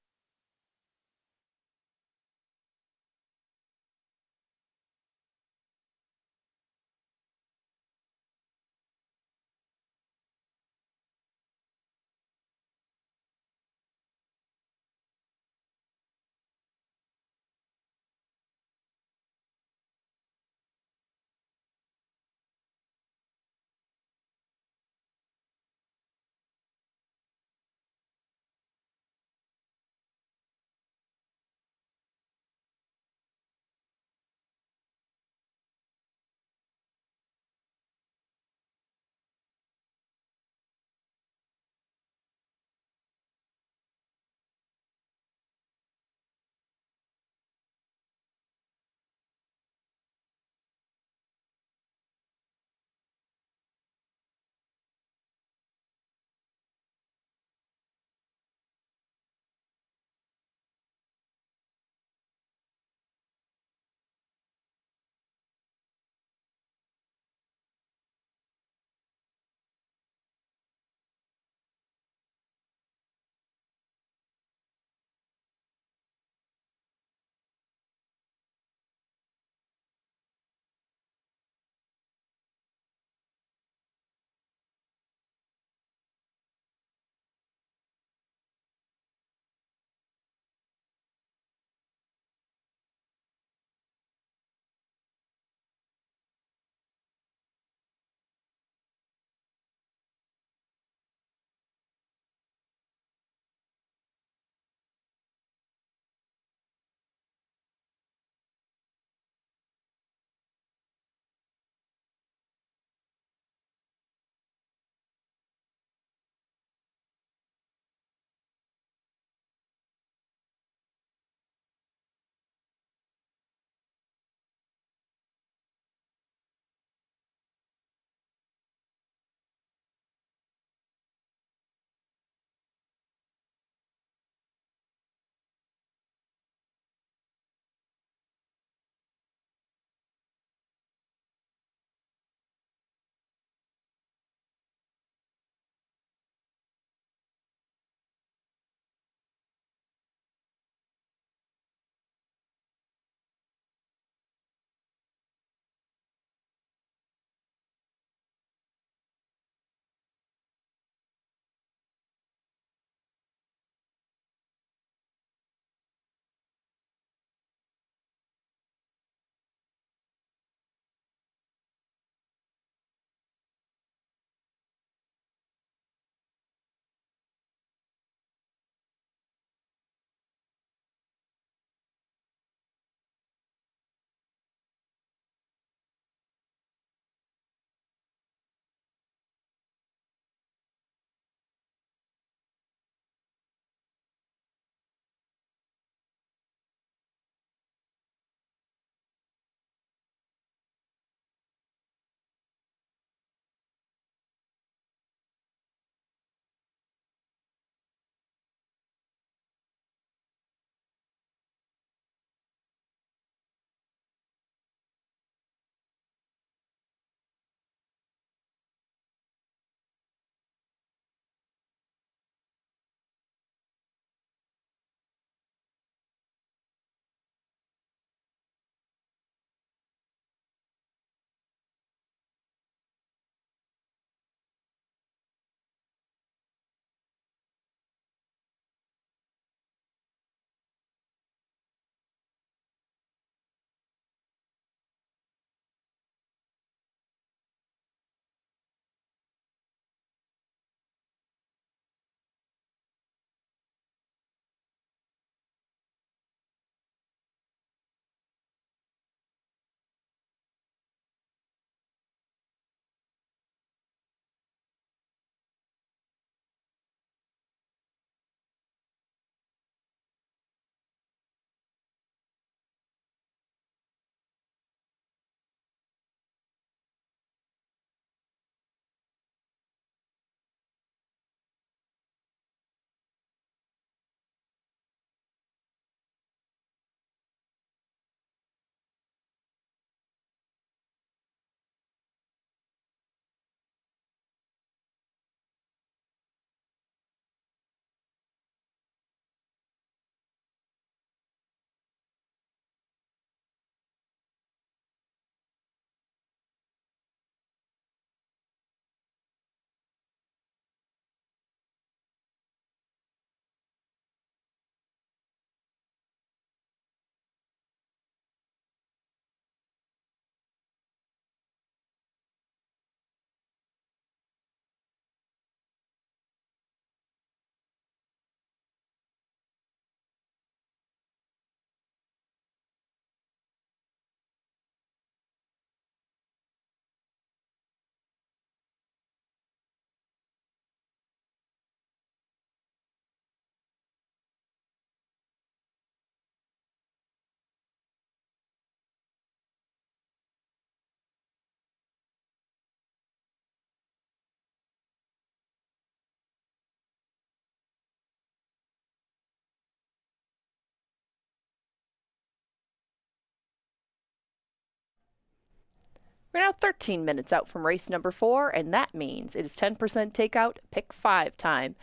We're now 13 minutes out from race number 4, and that means it is 10% takeout, pick 5 time.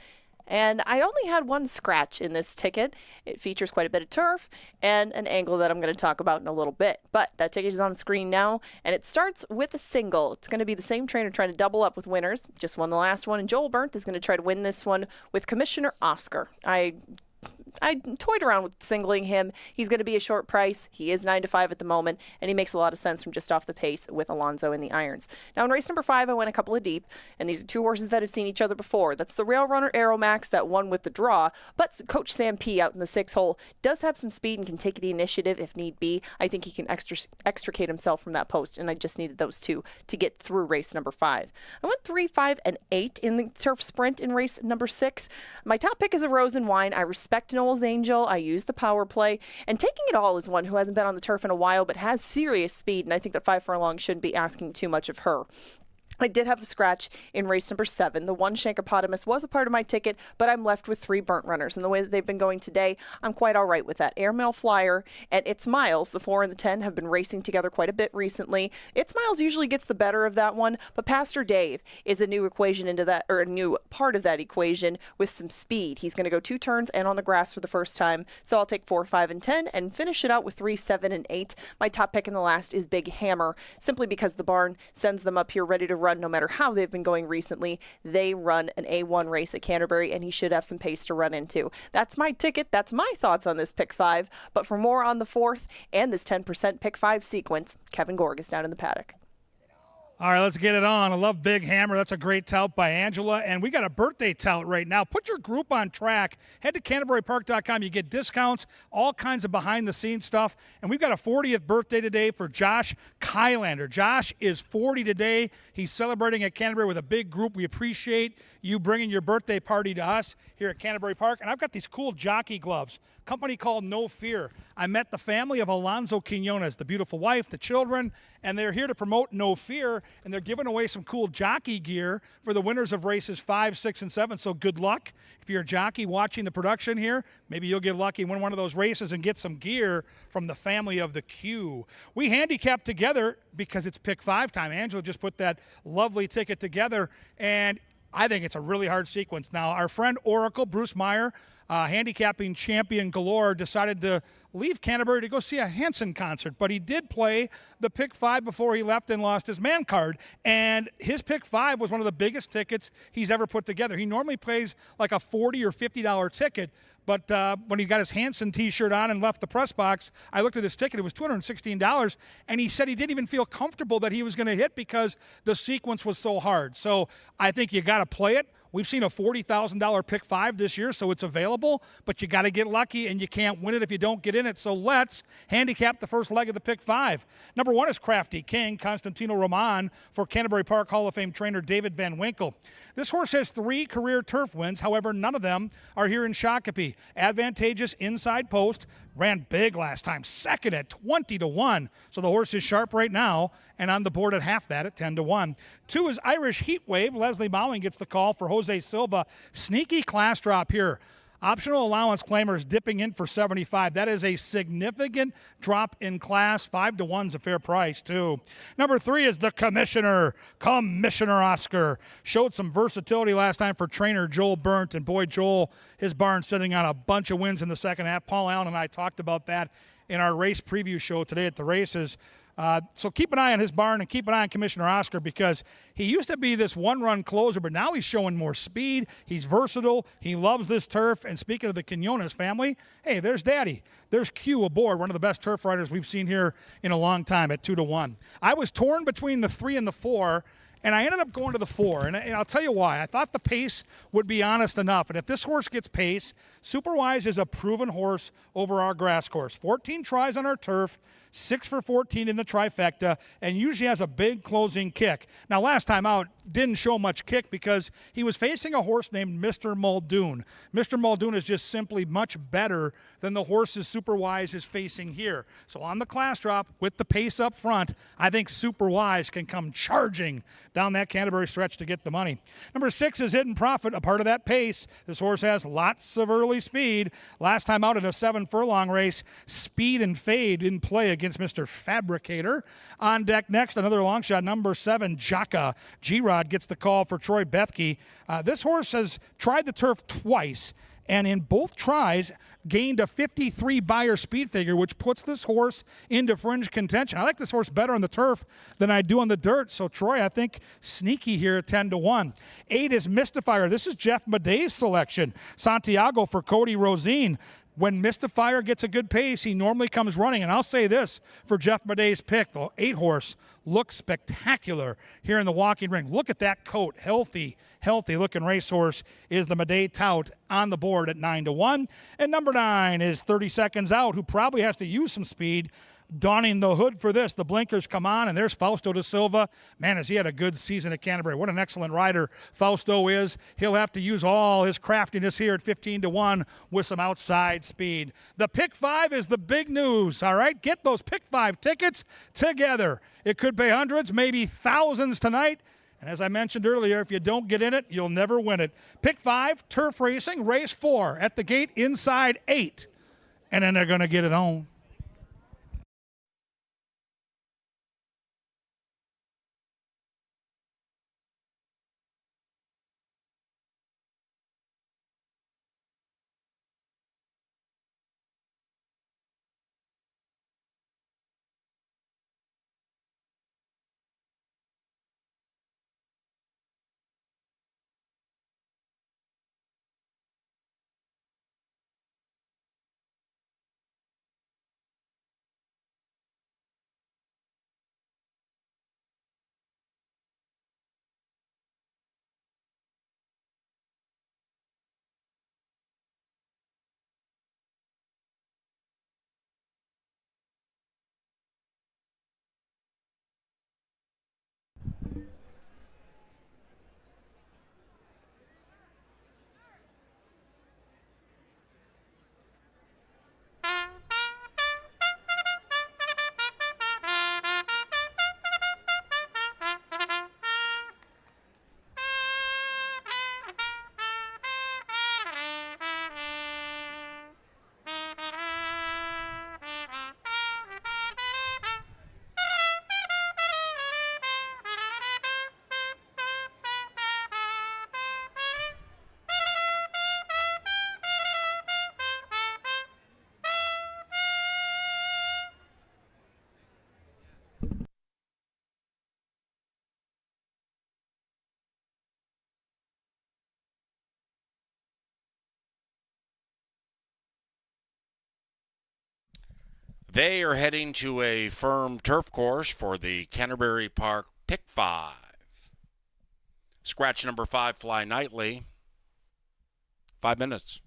And I only had one scratch in this ticket. It features quite a bit of turf and an angle that I'm going to talk about in a little bit. But that ticket is on the screen now, and it starts with a single. It's going to be the same trainer trying to double up with winners. Just won the last one, and Joel Burnt is going to try to win this one with Commissioner Oscar. I toyed around with singling him. He's going to be a short price. He is 9 to 5 at the moment, and he makes a lot of sense from just off the pace with Alonso in the irons. Now, in race number 5, I went a couple of deep, and these are 2 horses that have seen each other before. That's the Rail Runner Aeromax that won with the draw, but Coach Sam P out in the 6 hole does have some speed and can take the initiative if need be. I think he can extricate himself from that post, and I just needed those 2 to get through race number 5. I went 3, 5, and 8 in the turf sprint in race number 6. My top pick is a Rose and Wine. I respect Noel's Angel. I use the power play, and Taking It All is one who hasn't been on the turf in a while but has serious speed, and I think that 5 Furlong shouldn't be asking too much of her. I did have the scratch in race number 7. The 1 Shankopotamus was a part of my ticket, but I'm left with 3 burnt runners. And the way that they've been going today, I'm quite all right with that. Airmail Flyer and It's Miles, the 4 and the 10, have been racing together quite a bit recently. It's Miles usually gets the better of that one, but Pastor Dave is a new equation into that, or a new part of that equation with some speed. He's going to go 2 turns and on the grass for the first time. So I'll take 4, 5, and 10 and finish it out with 3, 7, and 8. My top pick in the last is Big Hammer, simply because the barn sends them up here ready to run no matter how they've been going recently. They run an A1 race at Canterbury, and he should have some pace to run into. That's my ticket. That's my thoughts on this pick 5. But for more on the 4th and this 10% pick 5 sequence, Kevin Gorg is down in the paddock. All right, let's get it on. I love Big Hammer. That's a great tout by Angela. And we got a birthday tout right now. Put your group on track. Head to CanterburyPark.com. You get discounts, all kinds of behind-the-scenes stuff. And we've got a 40th birthday today for Josh Kylander. Josh is 40 today. He's celebrating at Canterbury with a big group. We appreciate you bringing your birthday party to us here at Canterbury Park. And I've got these cool jockey gloves. Company called No Fear. I met the family of Alonso Quinones, the beautiful wife, the children, and they're here to promote No Fear, and they're giving away some cool jockey gear for the winners of races 5, 6, and 7. So good luck. If you're a jockey watching the production here, maybe you'll get lucky and win one of those races and get some gear from the family of the Q. We handicap together because it's pick 5 time. Angela just put that lovely ticket together, and I think it's a really hard sequence. Now, our friend Oracle, Bruce Meyer, handicapping champion galore, decided to leave Canterbury to go see a Hanson concert, but he did play the pick 5 before he left and lost his man card, and his pick 5 was one of the biggest tickets he's ever put together. He normally plays like a $40 or $50 ticket, but when he got his Hanson t-shirt on and left the press box, I looked at his ticket. It was $216, and he said he didn't even feel comfortable that he was going to hit because the sequence was so hard. So I think you got to play it. We've seen a $40,000 pick 5 this year, so it's available, but you got to get lucky, and you can't win it if you don't get in it. So let's handicap the first leg of the pick 5. Number 1 is Crafty King, Constantino Roman for Canterbury Park Hall of Fame trainer David Van Winkle. This horse has 3 career turf wins. However, none of them are here in Shakopee. Advantageous inside post. Ran big last time, second at 20-1. So the horse is sharp right now and on the board at half that at 10-1. 2 is Irish Heat Wave. Leslie Mowing gets the call for Jose Silva. Sneaky class drop here. Optional allowance claimers dipping in for 75. That is a significant drop in class. 5-1 is a fair price, too. Number 3 is the Commissioner Oscar. Showed some versatility last time for trainer Joel Burnt. And boy, Joel, his barn sitting on a bunch of wins in the second half. Paul Allen and I talked about that in our race preview show today at the races. So keep an eye on his barn and keep an eye on Commissioner Oscar, because he used to be this one-run closer, but now he's showing more speed. He's versatile. He loves this turf. And speaking of the Quinones family, hey, there's Daddy. There's Q aboard, one of the best turf riders we've seen here in a long time at 2-1. I was torn between the 3 and the 4, and I ended up going to the 4, and I'll tell you why. I thought the pace would be honest enough, and if this horse gets pace, Superwise is a proven horse over our grass course. 14 tries on our turf, 6 for 14 in the trifecta, and usually has a big closing kick. Now, last time out, didn't show much kick because he was facing a horse named Mr. Muldoon. Mr. Muldoon is just simply much better than the horses Super Wise is facing here. So on the class drop with the pace up front, I think Super Wise can come charging down that Canterbury stretch to get the money. Number 6 is Hidden Profit, a part of that pace. This horse has lots of early speed. Last time out in a 7 furlong race, Speed and Fade in play against Mr. Fabricator. On deck next, another long shot, number 7, Jocka. G-Rod gets the call for Troy Bethke. This horse has tried the turf twice, and in both tries gained a 53 Beyer speed figure, which puts this horse into fringe contention. I like this horse better on the turf than I do on the dirt. So Troy, I think, sneaky here at 10-1. 8 is Mystifier. This is Jeff Maday's selection. Santiago for Cody Rosine. When Mystifier gets a good pace, he normally comes running. And I'll say this for Jeff Maday's pick, the 8 horse looks spectacular here in the walking ring. Look at that coat. Healthy looking racehorse is the Maday Tout on the board at 9-1. And number 9 is 30 Seconds Out, who probably has to use some speed. Donning the hood for this. The blinkers come on, and there's Fausto da Silva. Man, has he had a good season at Canterbury. What an excellent rider Fausto is. He'll have to use all his craftiness here at 15-1 with some outside speed. The Pick 5 is the big news, all right? Get those Pick 5 tickets together. It could pay hundreds, maybe thousands tonight. And as I mentioned earlier, if you don't get in it, you'll never win it. Pick 5, turf racing, race 4 at the gate inside 8. And then they're going to get it on. They are heading to a firm turf course for the Canterbury Park Pick 5. Scratch number 5, Fly Nightly. 5 minutes.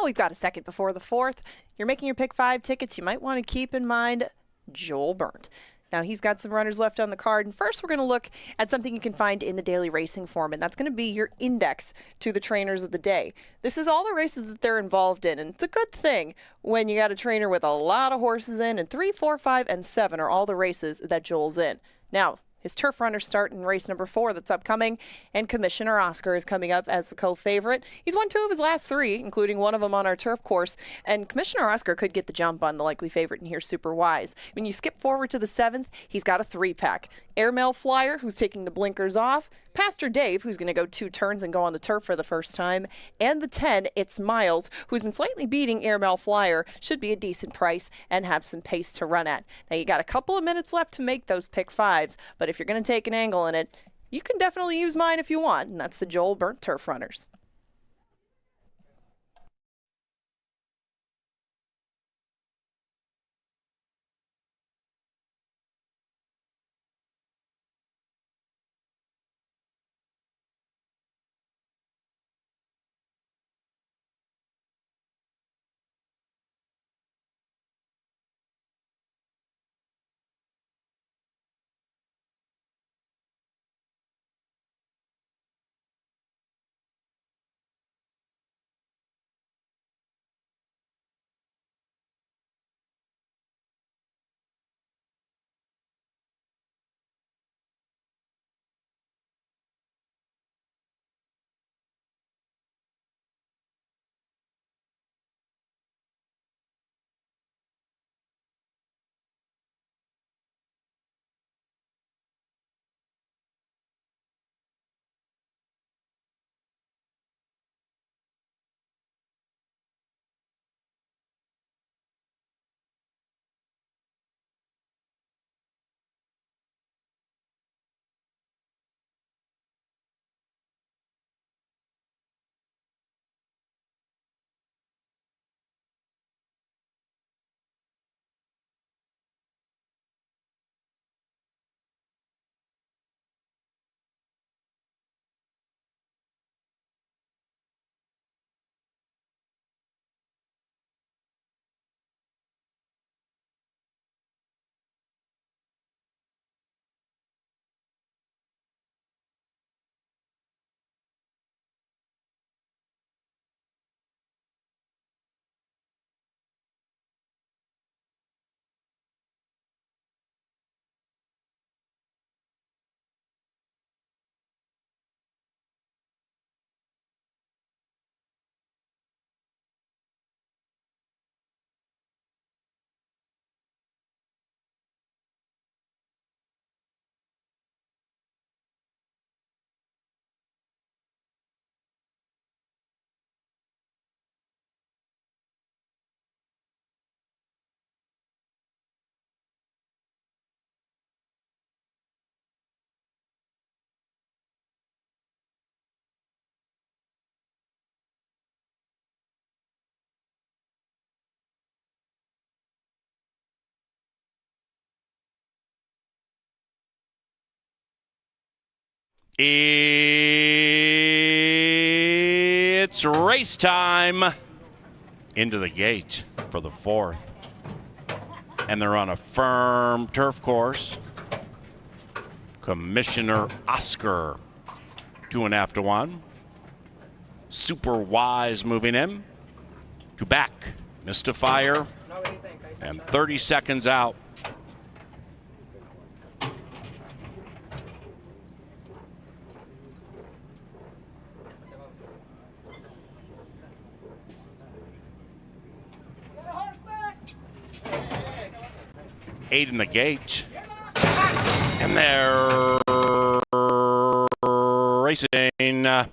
we've got a second before the fourth. You're making your pick 5 tickets. You might want to keep in mind Joel Burnt. Now, he's got some runners left on the card. And first, we're going to look at something you can find in the daily racing form, and that's going to be your index to the trainers of the day. This is all the races that they're involved in, and it's a good thing when you got a trainer with a lot of horses in, and 3, 4, 5, and 7 are all the races that Joel's in. Now, his turf runners start in race number 4 that's upcoming, and Commissioner Oscar is coming up as the co-favorite. He's won 2 of his last 3, including one of them on our turf course, and Commissioner Oscar could get the jump on the likely favorite in here, Super Wise. When you skip forward to the 7th, he's got a 3-pack. Airmail Flyer, who's taking the blinkers off, Pastor Dave, who's going to go 2 turns and go on the turf for the first time, and the 10, It's Miles, who's been slightly beating Airmail Flyer, should be a decent price and have some pace to run at. Now, you got a couple of minutes left to make those pick 5s, but if you're going to take an angle in it, you can definitely use mine if you want, and that's the Joel Burnt Turf Runners. It's race time. Into the gate for the 4th. And they're on a firm turf course. Commissioner Oscar, 2.5 to 1. Super Wise moving in. To back, Mystifier. And 30 seconds out. Eight in the gate. And they're racing.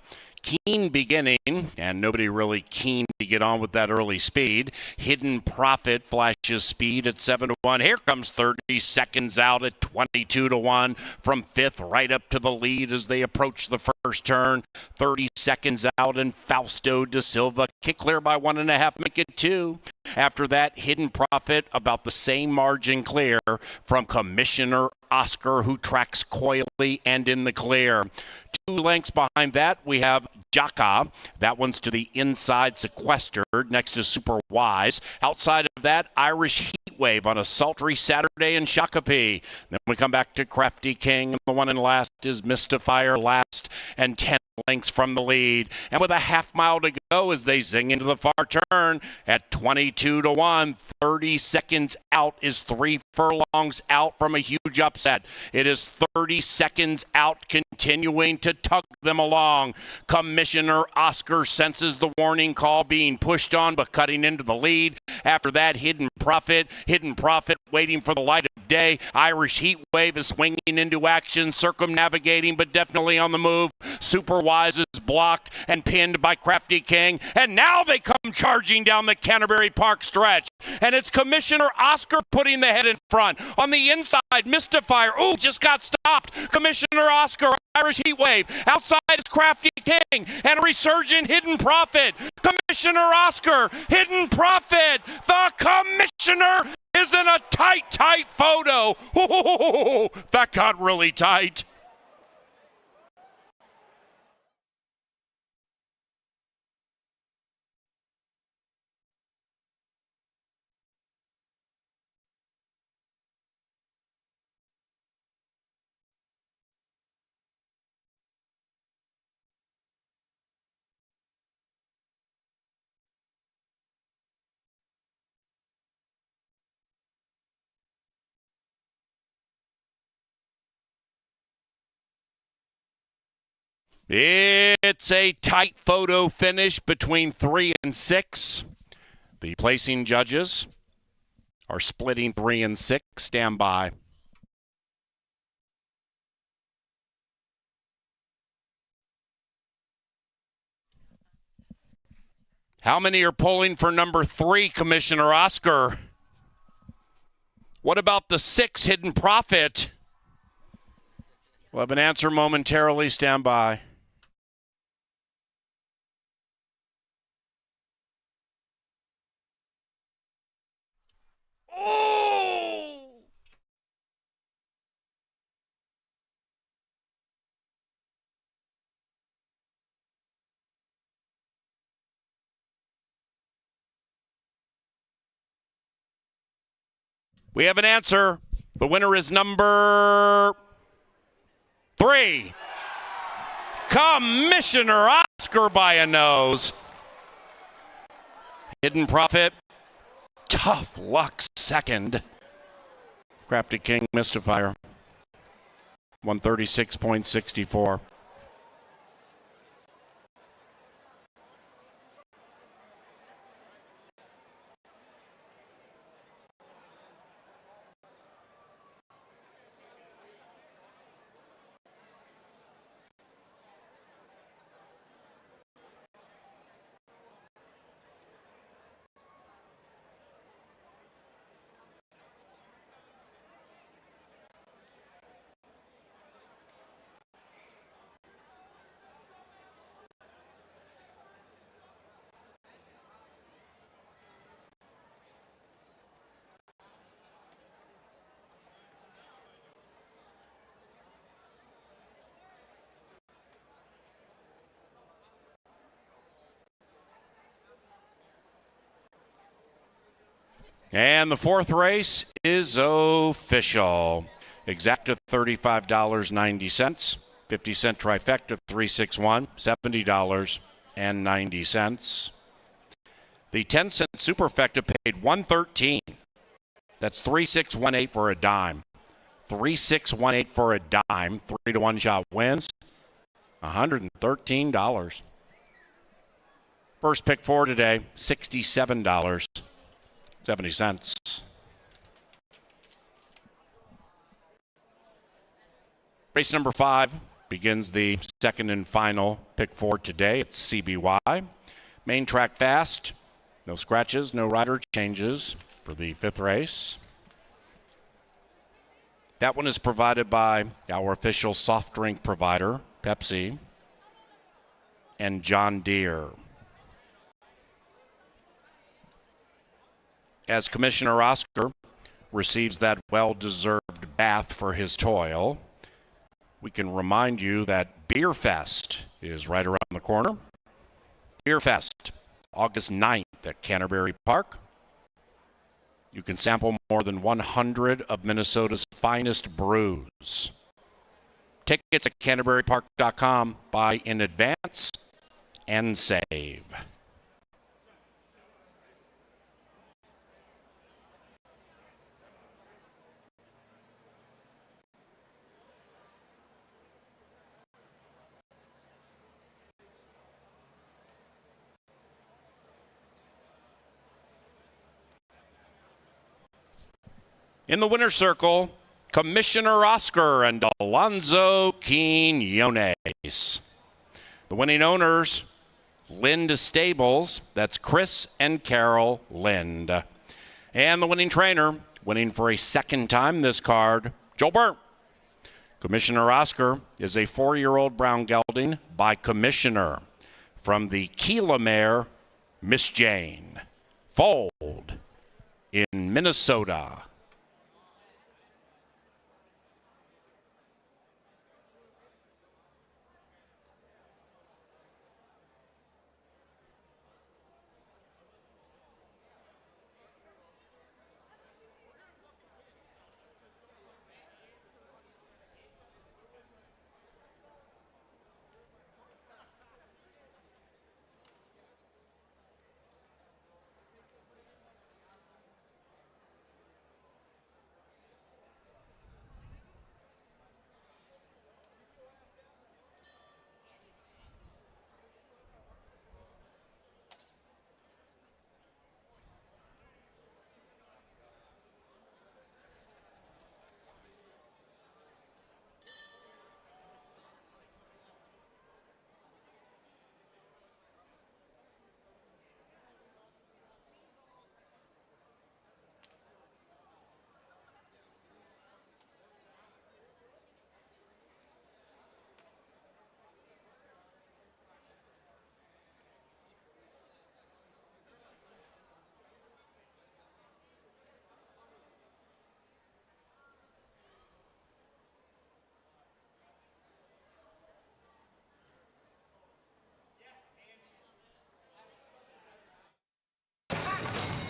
Keen beginning, and nobody really keen to get on with that early speed. Hidden Profit flashes speed at 7 to 1. Here comes 30 seconds out at 22 to 1 from 5th right up to the lead as they approach the first turn. 30 seconds out, and Fausto da Silva kick clear by 1.5, make it 2. After that, Hidden Profit about the same margin clear from Commissioner Oscar, who tracks coyly and in the clear. 2 lengths behind that, we have Jockey. That one's to the inside, sequestered next to Super Wise. Outside of that, Irish Heatwave on a sultry Saturday in Shakopee. Then we come back to Crafty King. The one in last is Mystifier last, and 10 lengths from the lead. And with a half mile to go as they zing into the far turn at 22-1, 30 seconds out is 3 furlongs out from a huge upset. It is 30 seconds out, continuing to tug them along. Commissioner Oscar senses the warning call, being pushed on but cutting into the lead. After that, Hidden Prophet waiting for the light of day. Irish Heatwave is swinging into action, circumnavigating but definitely on the move. Super Wise is blocked and pinned by Crafty King, and now they come charging down the Canterbury Park stretch, and it's Commissioner Oscar putting the head in front. On the inside, Mystifier, just got stopped. Commissioner Oscar, Irish Heatwave. Outside is Crafty King and Resurgent Hidden Prophet. Commissioner Oscar, Hidden Prophet. The Commissioner is in a tight photo. Ooh, that got really tight. It's a tight photo finish between 3 and 6. The placing judges are splitting 3 and 6. Stand by. How many are pulling for number 3, Commissioner Oscar? What about the 6, Hidden Prophet? We'll have an answer momentarily. Stand by. Oh! We have an answer. The winner is number 3. Commissioner Oscar by a nose. Hidden Prophet, Tough Luck second. Crafty King, Mystifier, 136.64. And the 4th race is official. Exacta $35.90. 50-cent trifecta, 361, $70.90. The 10-cent superfecta paid $113. That's 3618 for a dime. 3618 for a dime. 3-to-1 shot wins $113. First pick for today, $67.70. Race number 5 begins the second and final pick for today. It's CBY. Main track fast. No scratches, no rider changes for the 5th race. That one is provided by our official soft drink provider, Pepsi, and John Deere. As Commissioner Oscar receives that well-deserved bath for his toil. We can remind you that Beer Fest is right around the corner. Beer Fest, August 9th at Canterbury Park. You can sample more than 100 of Minnesota's finest brews. Tickets at canterburypark.com. Buy in advance and save. In the winner's circle, Commissioner Oscar and Alonzo Quinones. The winning owners, Lind Stables, that's Chris and Carol Lind. And the winning trainer, winning for a second time this card, Joe Burt. Commissioner Oscar is a 4-year-old brown gelding by Commissioner from the Keela mare, Miss Jane. Foaled in Minnesota.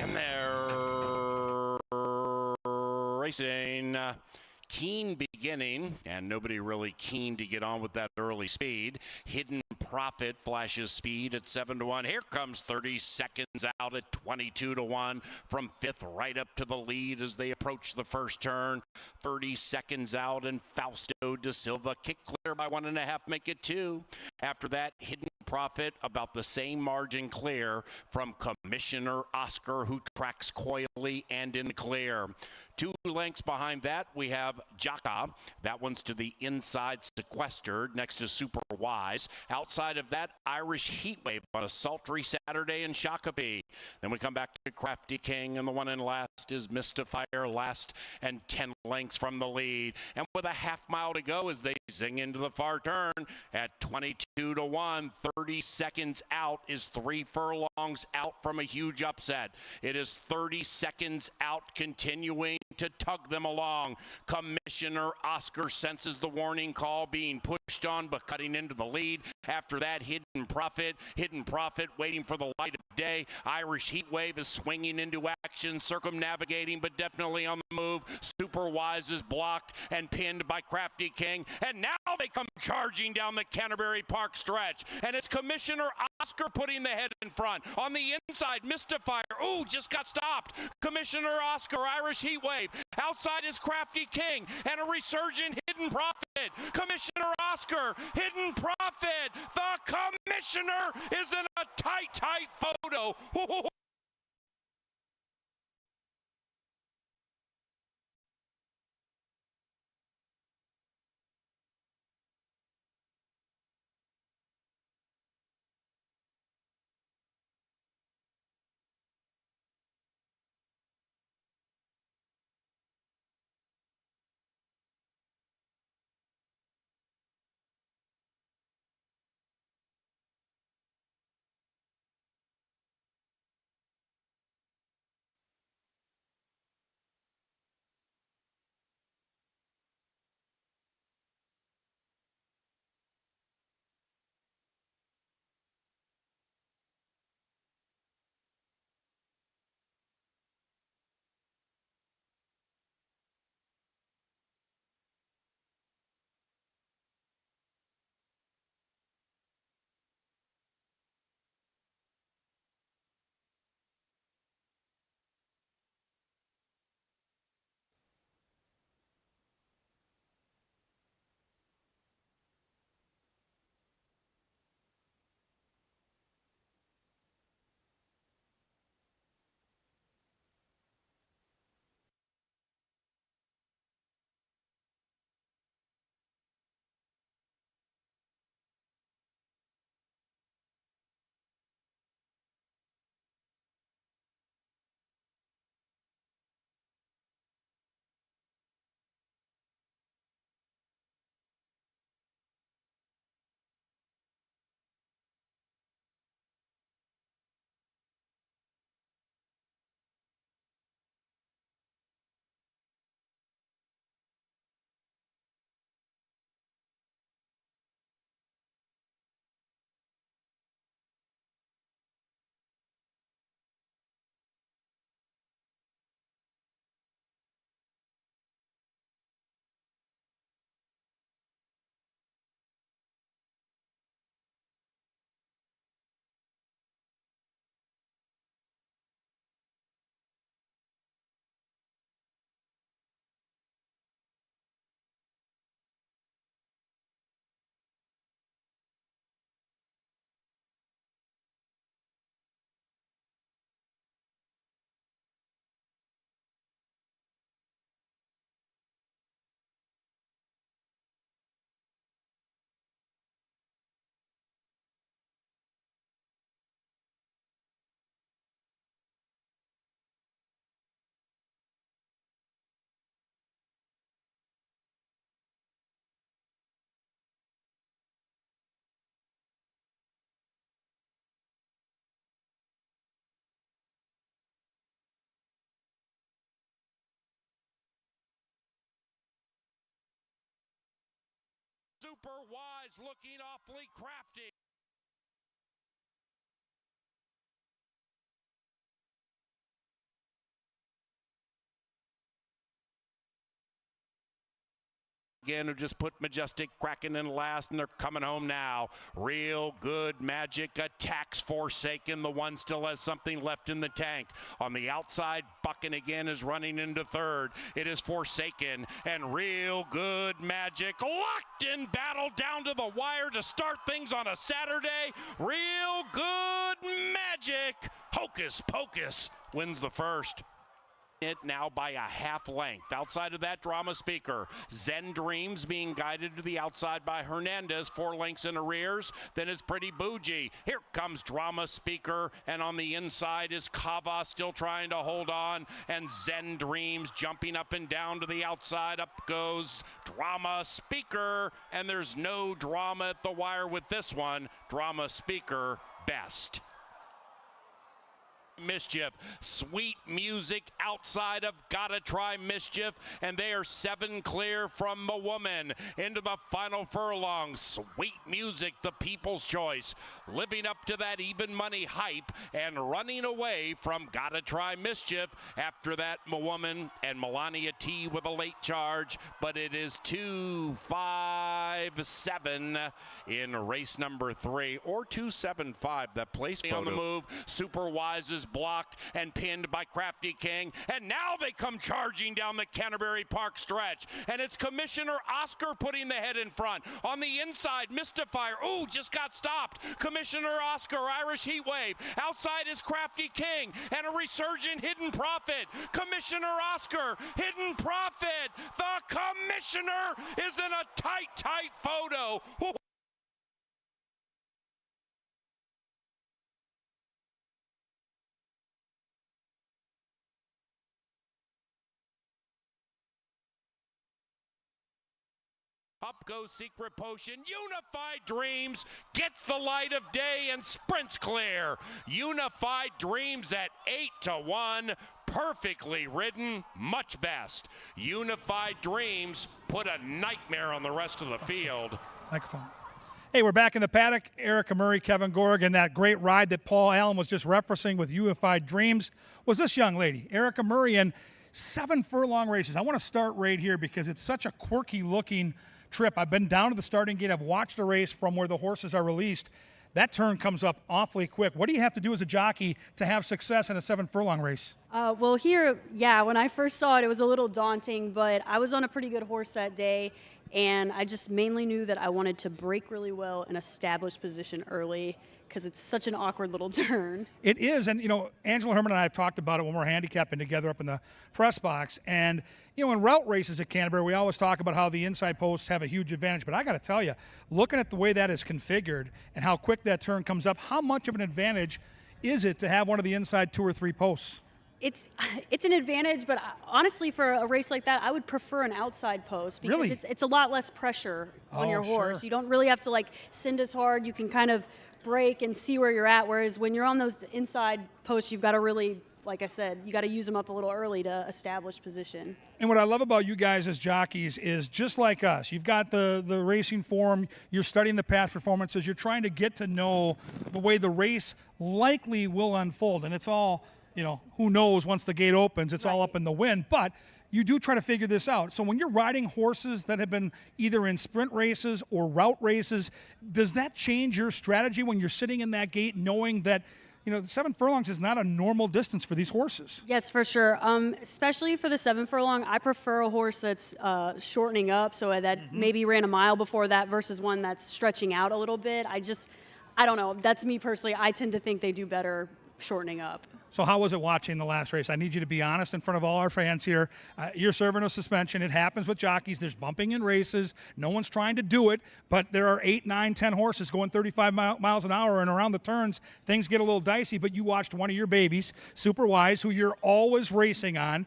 And they're racing. Keen beginning, and nobody really keen to get on with that early speed. Hidden Profit flashes speed at 7-1. Here comes 30 seconds out at 22-1 from 5th right up to the lead as they approach the first turn. 30 seconds out, and Fausto da Silva kick clear by 1.5, make it 2. After that, Hidden Profit about the same margin clear from Commissioner Oscar, who tracks coyly and in the clear. 2 lengths behind that, we have Jockey. That one's to the inside, sequestered next to Super Wise. Outside of that, Irish Heatwave on a sultry Saturday in Shakopee. Then we come back to Crafty King, and the one in last is Mystifier, last and 10 lengths from the lead. And with a half mile to go as they zing into the far turn at 22-1, 30 seconds out is 3 furlongs out from a huge upset. It is 30 seconds out, continuing to tug them along. Commissioner Oscar senses the warning call, being pushed on but cutting into the lead. After that, Hidden Profit waiting for the light of day. Irish Heatwave is swinging into action, circumnavigating but definitely on the move. Super Wise is blocked and pinned by Crafty King, and now they come charging down the Canterbury Park stretch, and it's Commissioner Oscar putting the head in front. On the inside, Mystifier, ooh, just got stopped. Commissioner Oscar, Irish Heatwave. Outside is Crafty King and a resurgent Hidden Profit. Commissioner Oscar, Hidden Profit. The Commissioner is in a tight photo. Super Wise looking awfully crafty. Again, who just put Majestic Kraken in last, and they're coming home now. Real Good Magic attacks Forsaken. The one still has something left in the tank. On the outside, Bucking again is running into third. It is Forsaken and Real Good Magic locked in battle down to the wire to start things on a Saturday. Real Good Magic, Hocus Pocus, wins the first. It now by a half length. Outside of that, Drama Speaker. Zen Dreams being guided to the outside by Hernandez, 4 lengths in arrears. Then it's Pretty Bougie. Here comes Drama Speaker, and on the inside is Kava still trying to hold on, and Zen Dreams jumping up and down to the outside. Up goes Drama Speaker, and there's no drama at the wire with this one. Drama Speaker best. Mischief, Sweet Music outside of Gotta Try Mischief, and they are 7 clear from a woman into the final furlong. Sweet Music, the people's choice, living up to that even money hype and running away from Gotta Try Mischief. After that, Woman and Melania T with a late charge, but it is 2-5-7 in race number 3, or 2-7-5. That place on the move. Super Wise is blocked and pinned by Crafty King, and now they come charging down the Canterbury Park stretch, and it's Commissioner Oscar putting the head in front. On the inside, Mystifier, ooh, just got stopped. Commissioner Oscar, Irish Heat Wave. Outside is Crafty King and a resurgent Hidden Prophet. Commissioner Oscar, Hidden Prophet. The Commissioner is in a tight photo. Ooh. Up goes Secret Potion. Unified Dreams gets the light of day and sprints clear. Unified Dreams at 8-1. Perfectly ridden, much best. Unified Dreams put a nightmare on the rest of the field. Microphone. Hey, we're back in the paddock. Erica Murray, Kevin Gorg, and that great ride that Paul Allen was just referencing with Unified Dreams was this young lady, Erica Murray, and 7 furlong races. I want to start right here because it's such a quirky looking trip. I've been down to the starting gate. I've watched the race from where the horses are released. That turn comes up awfully quick. What do you have to do as a jockey to have success in a 7 furlong race? Well, here, when I first saw it, it was a little daunting, but I was on a pretty good horse that day, and I just mainly knew that I wanted to break really well and establish position early because it's such an awkward little turn. It is, and Angela Herman and I have talked about it when we're handicapping together up in the press box, and in route races at Canterbury, we always talk about how the inside posts have a huge advantage, but I got to tell you, looking at the way that is configured and how quick that turn comes up, how much of an advantage is it to have one of the inside 2 or 3 posts? It's an advantage, but honestly, for a race like that, I would prefer an outside post because really? it's a lot less pressure on your horse. Sure. You don't really have to send as hard. You can kind of break and see where you're at, whereas when you're on those inside posts, you've got to really, like I said, you got to use them up a little early to establish position. And what I love about you guys as jockeys is just like us. You've got the racing form. You're studying the past performances. You're trying to get to know the way the race likely will unfold. And it's all, who knows once the gate opens, it's all up in the wind. But you do try to figure this out. So when you're riding horses that have been either in sprint races or route races, does that change your strategy when you're sitting in that gate knowing that the 7 furlongs is not a normal distance for these horses? Yes, for sure. Especially for the 7 furlong, I prefer a horse that's shortening up, so that maybe ran a mile before that versus one that's stretching out a little bit. I don't know. That's me personally. I tend to think they do better shortening up. So how was it watching the last race? I need you to be honest in front of all our fans here. You're serving a suspension. It happens with jockeys. There's bumping in races. No one's trying to do it, but there are 8, 9, 10 horses going 35 miles an hour, and around the turns, things get a little dicey, but you watched one of your babies, Super Wise, who you're always racing on,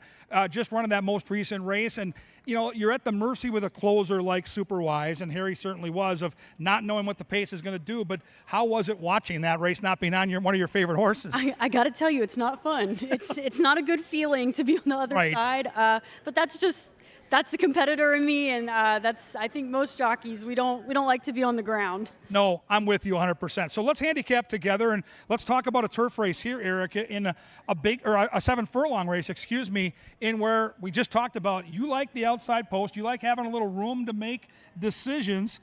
just running that most recent race, and you're at the mercy with a closer like Super Wise, and Harry certainly was, of not knowing what the pace is going to do. But how was it watching that race not being on one of your favorite horses? I got to tell you, it's not fun. It's not a good feeling to be on the other side. But that's just that's the competitor in me, and that's, I think, most jockeys, we don't like to be on the ground. No, I'm with you 100%. So let's handicap together, and let's talk about a turf race here, Erica, in a 7 furlong race, excuse me, in where we just talked about you like the outside post, you like having a little room to make decisions.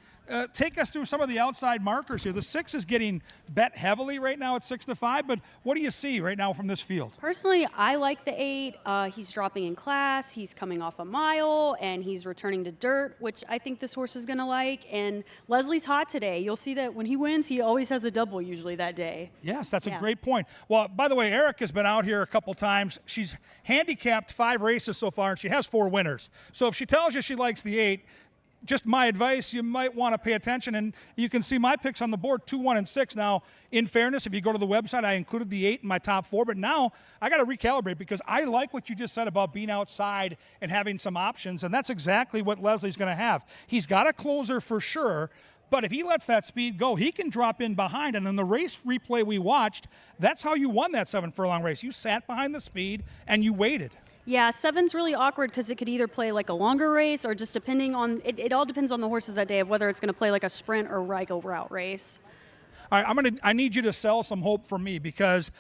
Take us through some of the outside markers here. The 6 is getting bet heavily right now at 6-5, but what do you see right now from this field? Personally, I like the 8. He's dropping in class, he's coming off a mile, and he's returning to dirt, which I think this horse is going to like. And Leslie's hot today. You'll see that when he wins, he always has a double usually that day. Yes, that's a great point. Well, by the way, Erica's been out here a couple times. She's handicapped 5 races so far, and she has 4 winners. So if she tells you she likes the 8, just my advice, you might want to pay attention, and you can see my picks on the board, 2, 1, and 6. Now, in fairness, if you go to the website, I included the 8 in my top 4, but now I got to recalibrate because I like what you just said about being outside and having some options, and that's exactly what Leslie's going to have. He's got a closer for sure, but if he lets that speed go, he can drop in behind, and in the race replay we watched, that's how you won that 7 furlong race. You sat behind the speed, and you waited. Yeah, 7's really awkward because it could either play like a longer race or just depending on, it all depends on the horses that day of whether it's going to play like a sprint or like a route race. All right, I need you to sell some hope for me because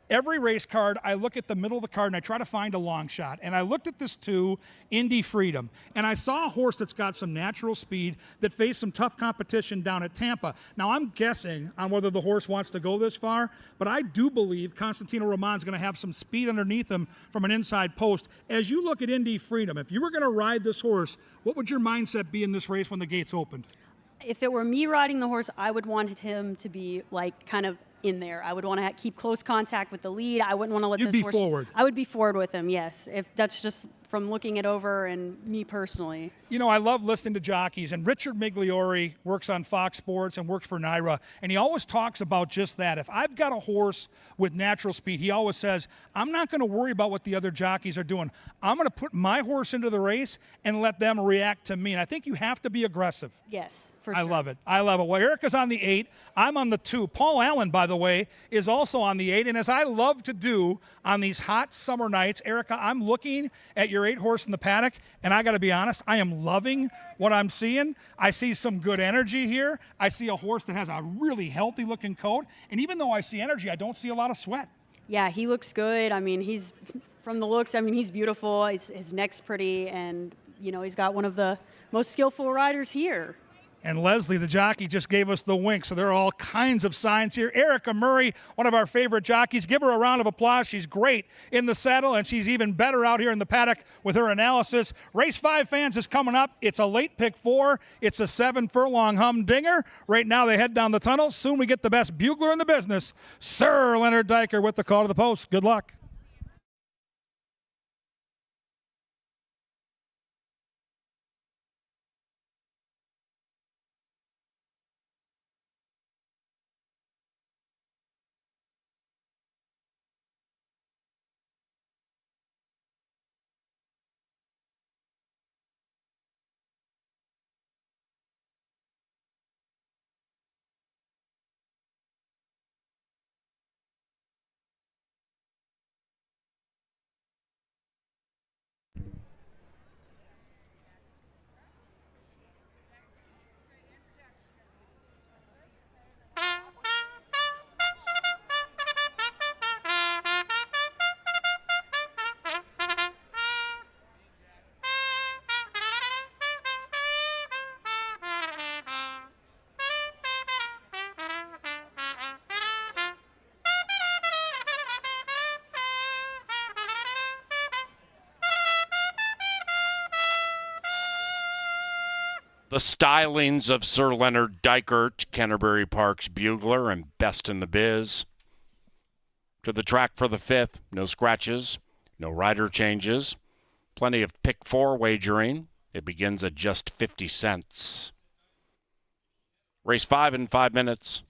every race card, I look at the middle of the card and I try to find a long shot. And I looked at this too, Indy Freedom, and I saw a horse that's got some natural speed that faced some tough competition down at Tampa. Now, I'm guessing on whether the horse wants to go this far, but I do believe Constantino Roman's going to have some speed underneath him from an inside post. As you look at Indy Freedom, if you were going to ride this horse, what would your mindset be in this race when the gates opened? If it were me riding the horse, I would want him to be like kind of in there. I would want to keep close contact with the lead. I wouldn't want to let You'd this be horse. forward. I would be forward with him, yes. If that's just from looking it over and me personally. You know, I love listening to jockeys, and Richard Migliore works on Fox Sports and works for NYRA, and he always talks about just that. If I've got a horse with natural speed, he always says, I'm not going to worry about what the other jockeys are doing. I'm going to put my horse into the race and let them react to me, and I think you have to be aggressive. Yes, for sure. I love it. I love it. Well, Erica's on the 8. I'm on the 2. Paul Allen, by the way, is also on the 8. And as I love to do on these hot summer nights, Erica, I'm looking at your 8 horse in the paddock, and I got to be honest, I am loving what I'm seeing. I see some good energy here. I see a horse that has a really healthy-looking coat. And even though I see energy, I don't see a lot of sweat. Yeah, he looks good. I mean, he's, from the looks, I mean, he's beautiful. His neck's pretty, and, you know, he's got one of the most skillful riders here. And Leslie, the jockey, just gave us the wink, so there are all kinds of signs here. Erica Murray, one of our favorite jockeys. Give her a round of applause. She's great in the saddle, and she's even better out here in the paddock with her analysis. Race 5, fans, is coming up. It's a late pick 4. It's a 7 furlong humdinger. Right now they head down the tunnel. Soon we get the best bugler in the business, Sir Leonard Diker, with the call to the post. Good luck. The stylings of Sir Leonard Diker, Canterbury Park's bugler and best in the biz. To the track for the 5th, no scratches, no rider changes, plenty of pick 4 wagering. It begins at just 50 cents. Race 5 in 5 minutes.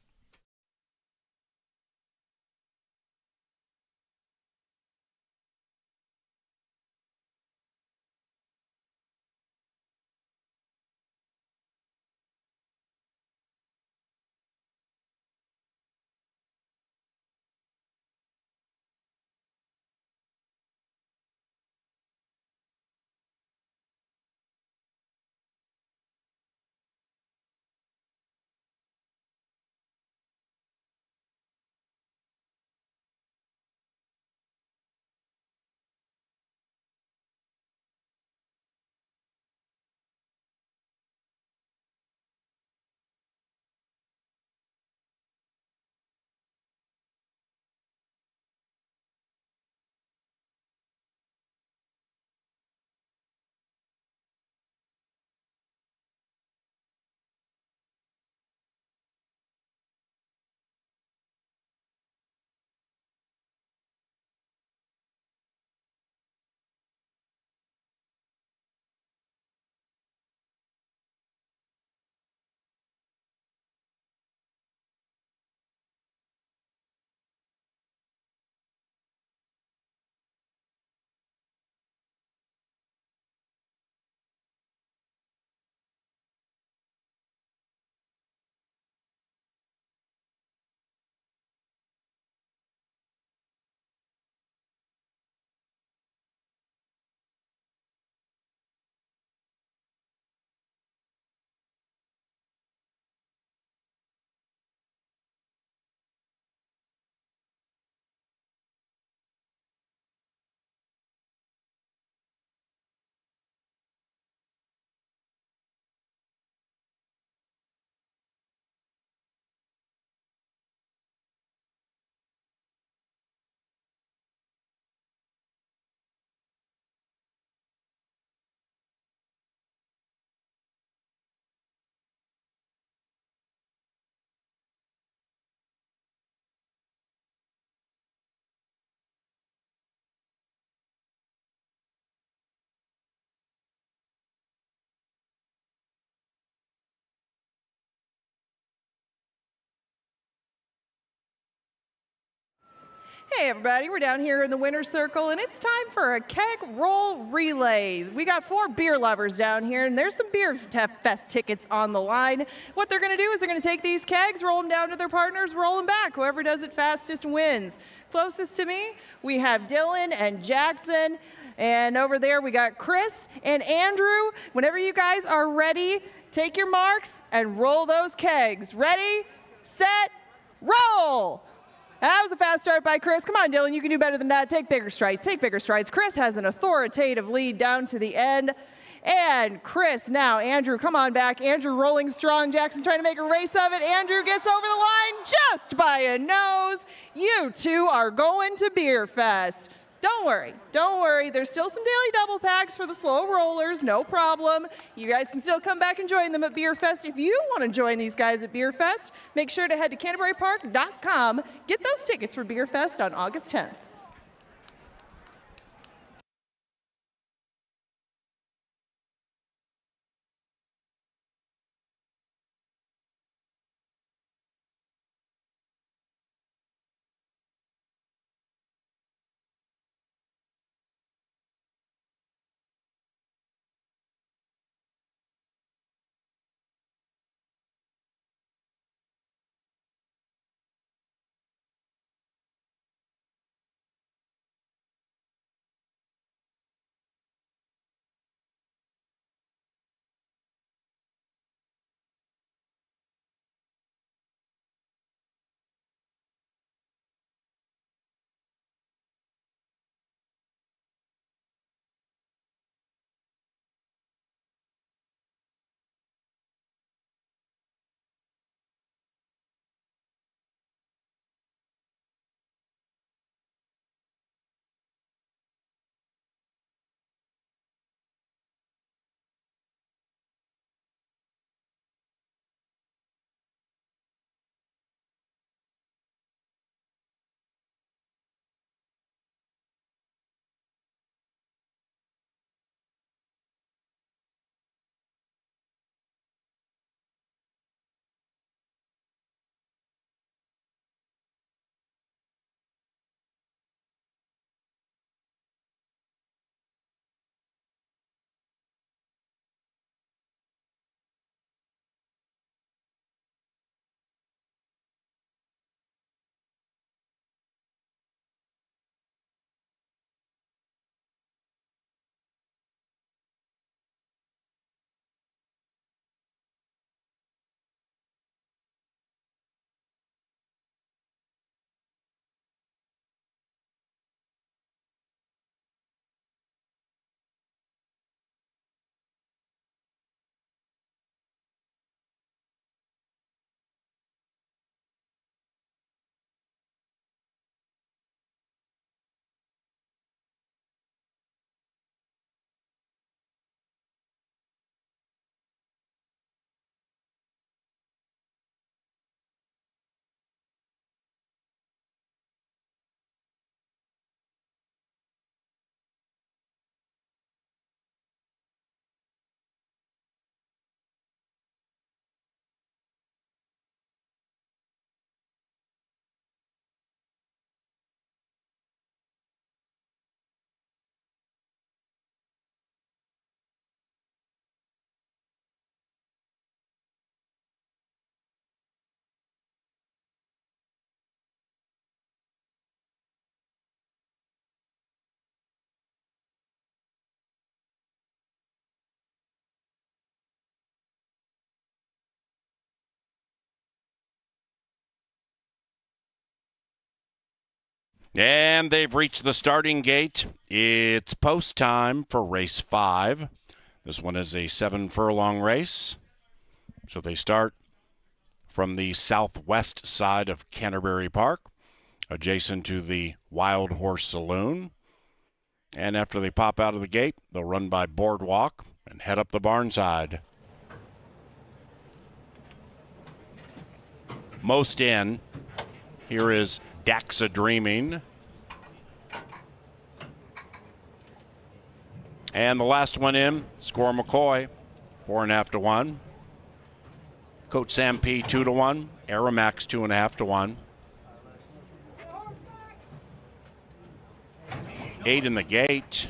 Hey everybody, we're down here in the winner's circle and it's time for a keg roll relay. We got 4 beer lovers down here and there's some beer fest tickets on the line. What they're gonna do is they're gonna take these kegs, roll them down to their partners, roll them back. Whoever does it fastest wins. Closest to me, we have Dylan and Jackson, and over there we got Chris and Andrew. Whenever you guys are ready, take your marks and roll those kegs. Ready, set, roll! That was a fast start by Chris. Come on, Dylan, you can do better than that. Take bigger strides, take bigger strides. Chris has an authoritative lead down to the end. And Chris, now Andrew, come on back. Andrew rolling strong. Jackson trying to make a race of it. Andrew gets over the line just by a nose. You two are going to Beer Fest. Don't worry. There's still some daily double packs for the slow rollers, no problem. You guys can still come back and join them at Beer Fest. If you want to join these guys at Beer Fest, make sure to head to CanterburyPark.com. Get those tickets for Beer Fest on August 10th. And they've reached the starting gate. It's post time for race 5. This one is a 7-furlong race. So they start from the southwest side of Canterbury Park, adjacent to the Wild Horse Saloon. And after they pop out of the gate, they'll run by Boardwalk and head up the barn side. Most in. Here is Daxa Dreaming. And the last one in, Score McCoy, 4.5 to 1. Coach Sam P, 2 to 1. Aramax, 2.5 to 1. 8 in the gate.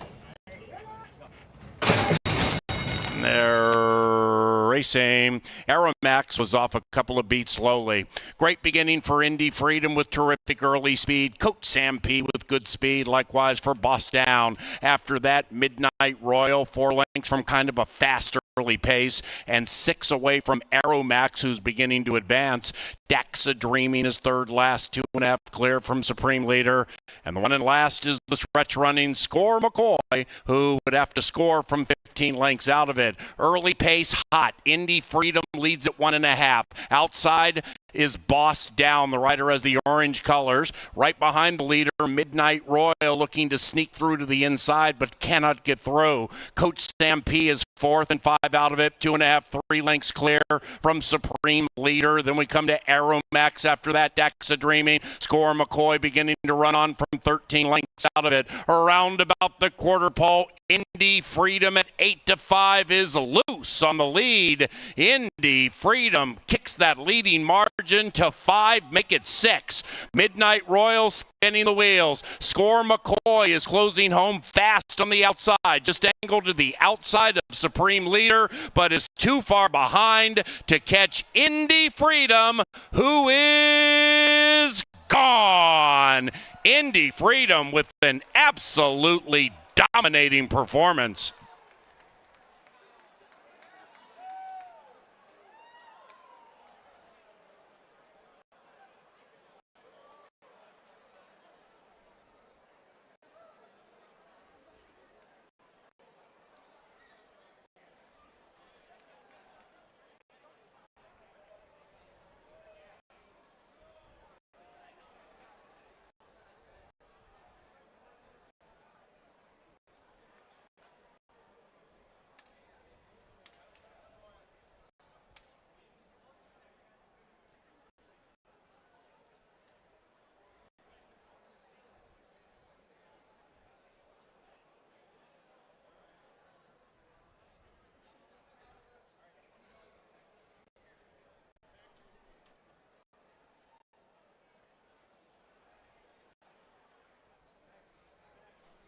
They're racing. Aeromax was off a couple of beats slowly. Great beginning for Indy Freedom with terrific early speed. Coach Sam P with good speed. Likewise for Boss Down. After that, Midnight Royal, 4 lengths from kind of a faster early pace, and 6 away from Aeromax, who's beginning to advance. Daxa Dreaming is third last, 2.5 clear from Supreme Leader. And the one in last is the stretch running Score McCoy, who would have to score from 15 lengths out of it. Early pace hot. Indy Freedom leads at 1.5. Outside is Boss Down. The rider has the orange colors. Right behind the leader, Midnight Royal, looking to sneak through to the inside but cannot get through. Coach Sam P is fourth and 5 out of it. 2.5, 3 lengths clear from Supreme Leader. Then we come to Aeromax after that. Daxa Dreaming. Score McCoy beginning to run on from 13 lengths out of it. Around about the quarter pole, Indy Freedom at 8-5 is loose on the lead. Indy Freedom kicks that leading margin to 5, make it 6. Midnight Royal spinning the wheels. Score McCoy is closing home fast on the outside, just angled to the outside of Supreme Leader, but is too far behind to catch Indy Freedom, who is gone. Indy Freedom with an absolutely dominating performance.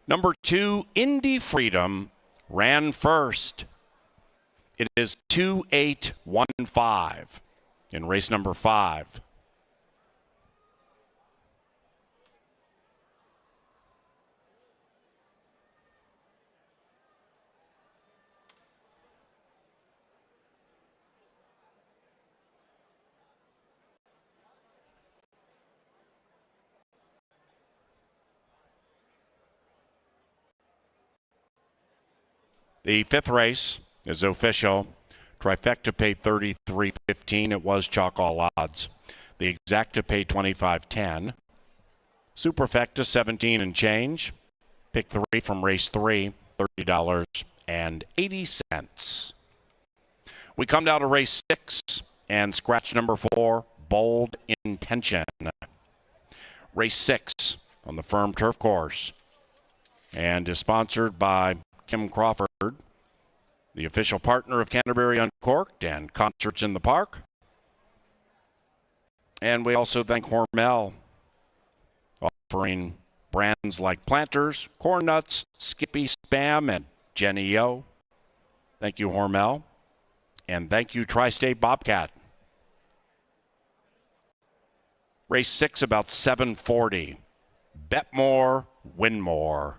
Number 2, Indy Freedom, ran first. It is 2-8-1-5 in race number 5. The 5th race is official. Trifecta paid $33.15. It was chalk all odds. The exacta paid $25.10. Superfecta 17 and change. Pick 3 from race 3, $30.80. We come down to race 6 and scratch number 4, Bold Intention. Race 6 on the firm turf course and is sponsored by Kim Crawford, the official partner of Canterbury Uncorked and Concerts in the Park. And we also thank Hormel, offering brands like Planters, Corn Nuts, Skippy Spam, and Jenny O. Thank you, Hormel. And thank you, Tri-State Bobcat. Race 6 about 7:40. Bet more, win more.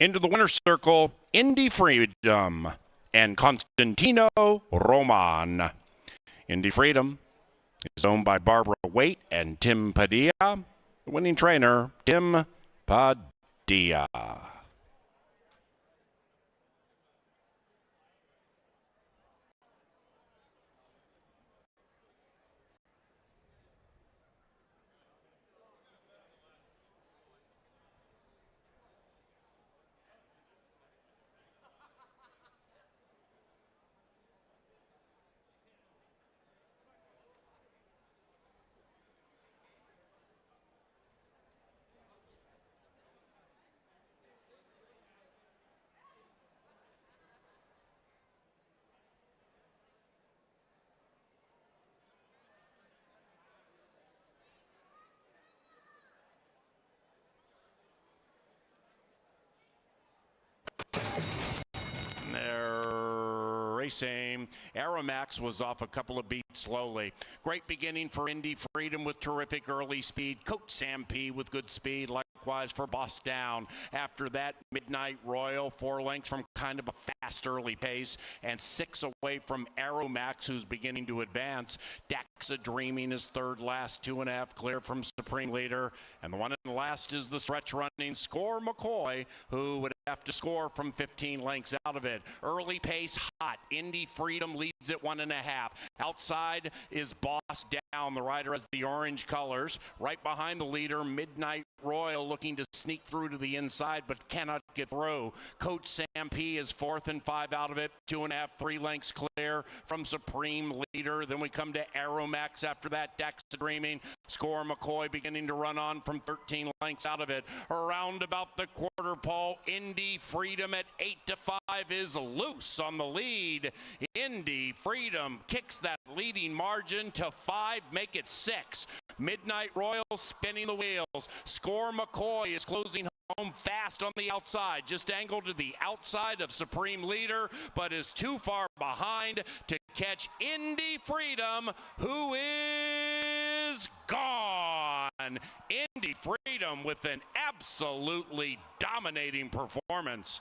Into the winner's circle, Indy Freedom and Constantino Roman. Indy Freedom is owned by Barbara Waite and Tim Padilla. The winning trainer, Tim Padilla. racing. Aeromax was off a couple of beats slowly. Great beginning for Indy Freedom with terrific early speed. Coach Sam P with good speed. Likewise for Boss Down. After that, Midnight Royal, 4 lengths from kind of a fast early pace, and 6 away from Aeromax, who's beginning to advance. Daxa Dreaming is third last, 2.5 clear from Supreme Leader. And the one in last is the stretch running Score McCoy, who would have to score from 15 lengths out of it. Early pace hot. Indy Freedom leads at 1.5. Outside is Boss Down. The rider has the orange colors. Right behind the leader, Midnight Royal, looking to sneak through to the inside but cannot get through. Coach Sam P is 4th and 5 out of it. 2.5, 3 lengths clear from Supreme Leader. Then we come to Aeromax after that. Daxa Dreaming. Score McCoy beginning to run on from 13 lengths out of it. Around about the quarter pole, Indy Freedom at 8-5 is loose on the lead. Indy Freedom kicks that leading margin to 5, make it 6. Midnight Royal spinning the wheels. Score McCoy is closing home fast on the outside, just angled to the outside of Supreme Leader, but is too far behind to catch Indy Freedom, who is gone. Indy Freedom with an absolutely dominating performance.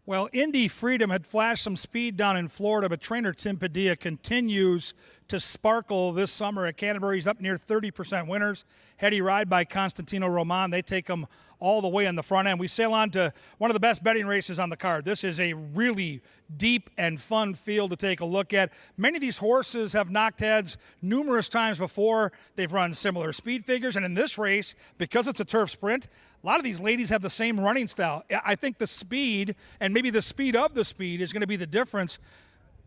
Well, Indy Freedom had flashed some speed down in Florida, but trainer Tim Padilla continues to sparkle this summer at Canterbury. He's up near 30% winners. Heady ride by Constantino Roman. They take him all the way on the front end. We sail on to one of the best betting races on the card. This is a really deep and fun field to take a look at. Many of these horses have knocked heads numerous times before. They've run similar speed figures, and in this race, because it's a turf sprint, a lot of these ladies have the same running style. I think the speed, and maybe the speed of the speed, is going to be the difference.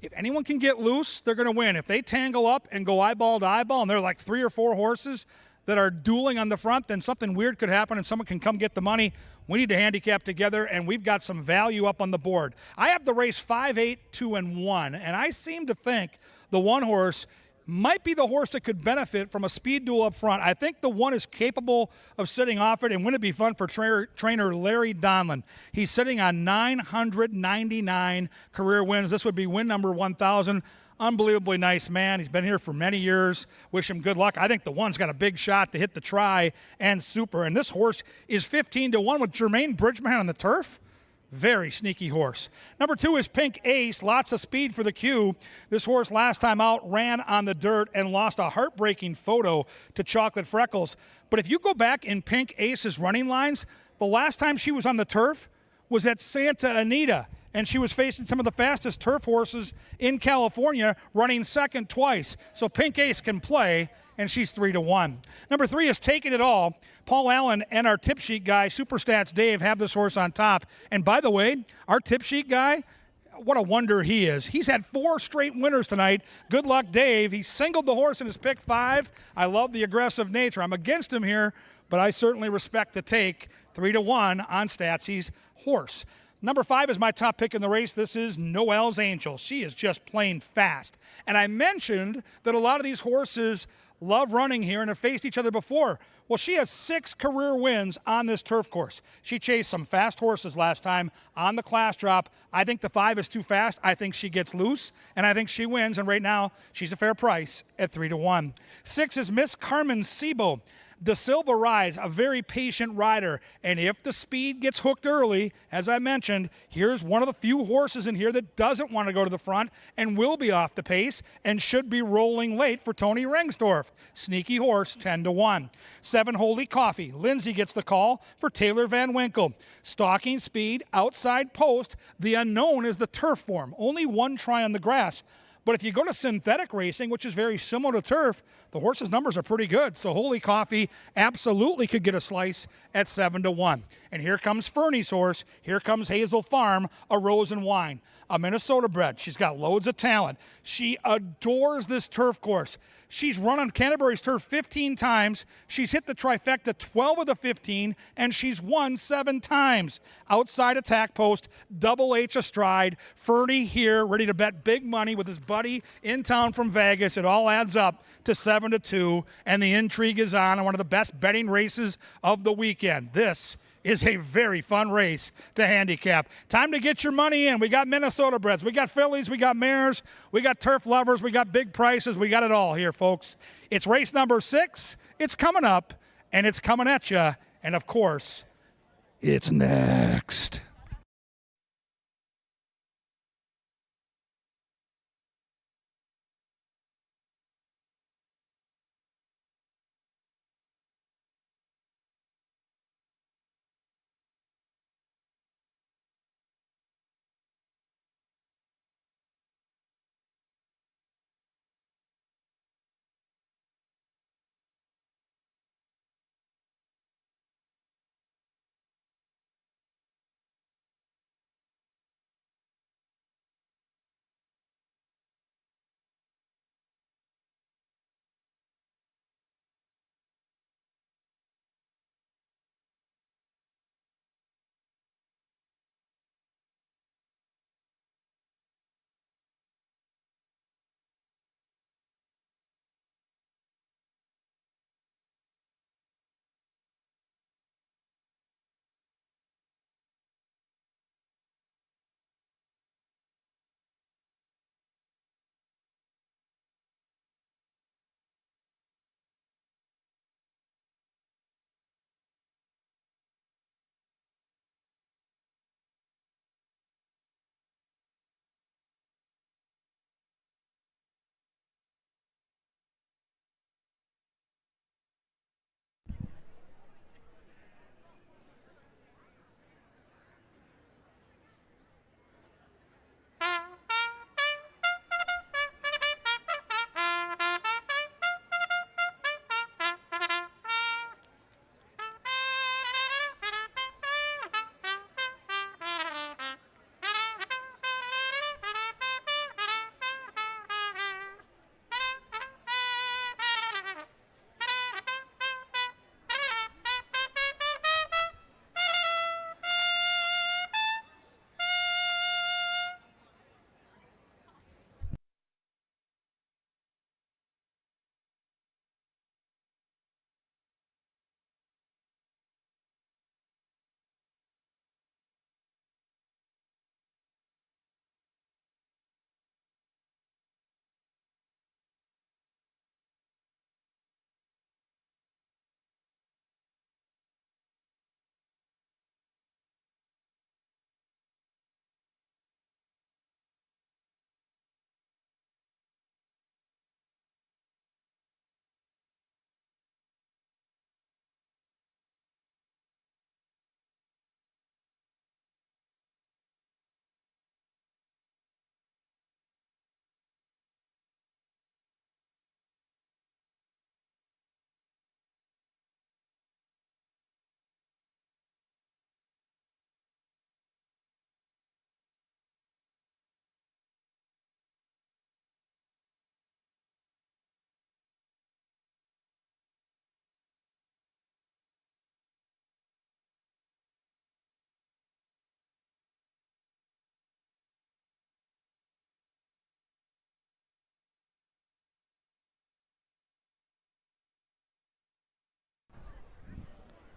If anyone can get loose, they're going to win. If they tangle up and go eyeball to eyeball, and they're like 3 or 4 horses that are dueling on the front, then something weird could happen and someone can come get the money. We need to handicap together, and we've got some value up on the board. I have the race 5, 8, 2, and 1, and I seem to think the one horse might be the horse that could benefit from a speed duel up front. I think the one is capable of sitting off it, and wouldn't it be fun for trainer Larry Donlan? He's sitting on 999 career wins. This would be win number 1,000. Unbelievably nice man. He's been here for many years. Wish him good luck. I think the one's got a big shot to hit the try and super, and this horse is 15-1 with Jermaine Bridgman on the turf. Very sneaky horse. Number 2 is Pink Ace. Lots of speed for the Q. This horse last time out ran on the dirt and lost a heartbreaking photo to Chocolate Freckles. But if you go back in Pink Ace's running lines, the last time she was on the turf was at Santa Anita, and she was facing some of the fastest turf horses in California, running second twice. So Pink Ace can play, and she's 3-1. Number 3 is Taking It All. Paul Allen and our tip sheet guy, Superstats Dave, have this horse on top. And by the way, our tip sheet guy, what a wonder he is. He's had 4 straight winners tonight. Good luck, Dave. He singled the horse in his pick 5. I love the aggressive nature. I'm against him here, but I certainly respect the take. 3-1 on Statsy's horse. Number 5 is my top pick in the race. This is Noelle's Angel. She is just plain fast. And I mentioned that a lot of these horses love running here and have faced each other before. Well, she has 6 career wins on this turf course. She chased some fast horses last time on the class drop. I think the 5 is too fast. I think she gets loose, and I think she wins. And right now, she's a fair price at 3-1. 6 is Miss Carmen Sebo. Da Silva rides, a very patient rider, and if the speed gets hooked early, as I mentioned, here's one of the few horses in here that doesn't want to go to the front and will be off the pace and should be rolling late for Tony Rengsdorf. Sneaky horse, 10-1. 7 Holy Coffee. Lindsay gets the call for Taylor Van Winkle. Stalking speed, outside post. The unknown is the turf form. Only 1 try on the grass. But if you go to synthetic racing, which is very similar to turf, the horse's numbers are pretty good. So Holy Coffee absolutely could get a slice at 7-1. And here comes Fernie's horse. Here comes Hazel Farm, a Rose and Wine, a Minnesota bred. She's got loads of talent. She adores this turf course. She's run on Canterbury's turf 15 times. She's hit the trifecta 12 of the 15, and she's won 7 times. Outside attack post, Double H astride. Fernie here, ready to bet big money with his buddy in town from Vegas. It all adds up to 7-2, and the intrigue is on one of the best betting races of the weekend. This is a very fun race to handicap. Time to get your money in. We got Minnesota breds, we got fillies, we got mares, we got turf lovers, we got big prices, we got it all here, folks. It's race number 6. It's coming up, and it's coming at you, and of course, it's next.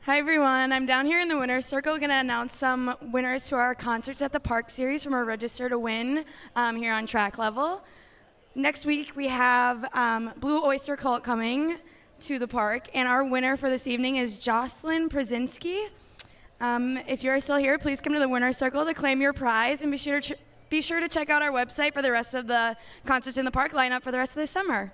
Hi everyone, I'm down here in the winner's circle going to announce some winners to our Concerts at the Park series from our Register to Win here on track level. Next week we have Blue Oyster Cult coming to the park, and our winner for this evening is Jocelyn Przinski. If you're still here, please come to the winner's circle to claim your prize, and be sure to check out our website for the rest of the Concerts in the Park lineup for the rest of the summer.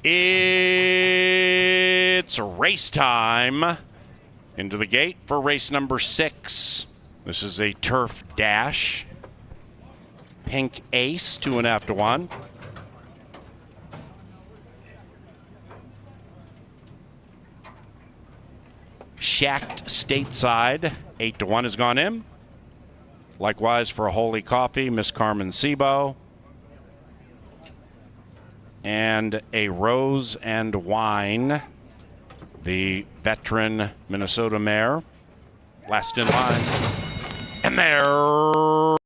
It's race time. Into the gate for race number 6. This is a turf dash. Pink Ace, 2.5 to 1. Shacked Stateside, 8 to 1 has gone in. Likewise for Holy Coffee, Miss Carmen Sebo. And a Rose and Wine, the veteran Minnesota mare, last in line. And they're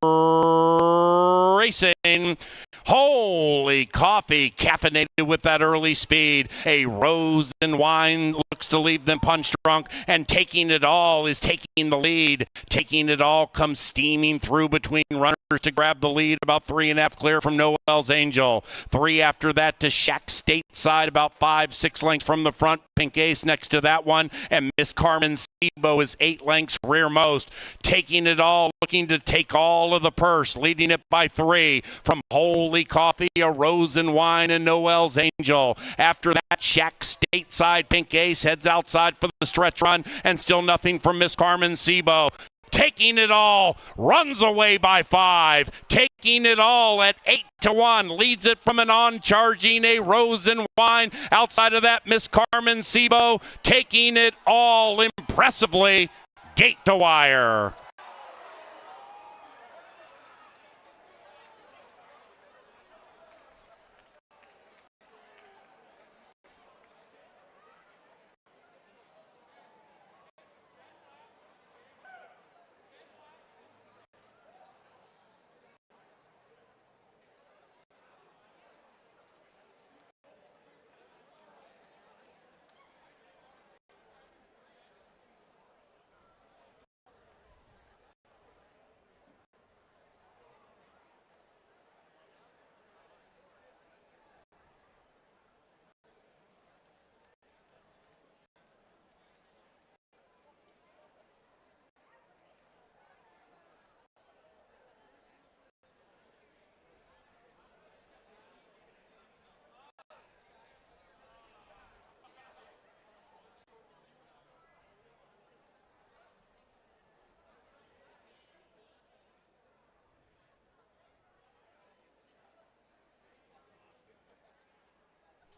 racing. Holy Coffee, caffeinated with that early speed. A Rose and Wine looks to leave them punch drunk, and Taking It All is taking the lead. Taking It All comes steaming through between runners to grab the lead, about 3.5 clear from Noel's Angel. 3 after that to Shack Stateside, about 5-6 lengths from the front. Pink Ace next to that one, and Miss Carmen Sebo is 8 lengths rearmost. Taking It All looking to take all of the purse, leading it by 3 from Holy Coffee, a Rose and Wine, and Noel's Angel. After that, Shack Stateside, Pink Ace heads outside for the stretch run, and still nothing from Miss Carmen Sebo. Taking It All runs away by 5. Taking It All at 8 to 1 leads it from an on-charging a Rose and Wine. Outside of that, Miss Carmen Sebo. Taking It All impressively, gate to wire.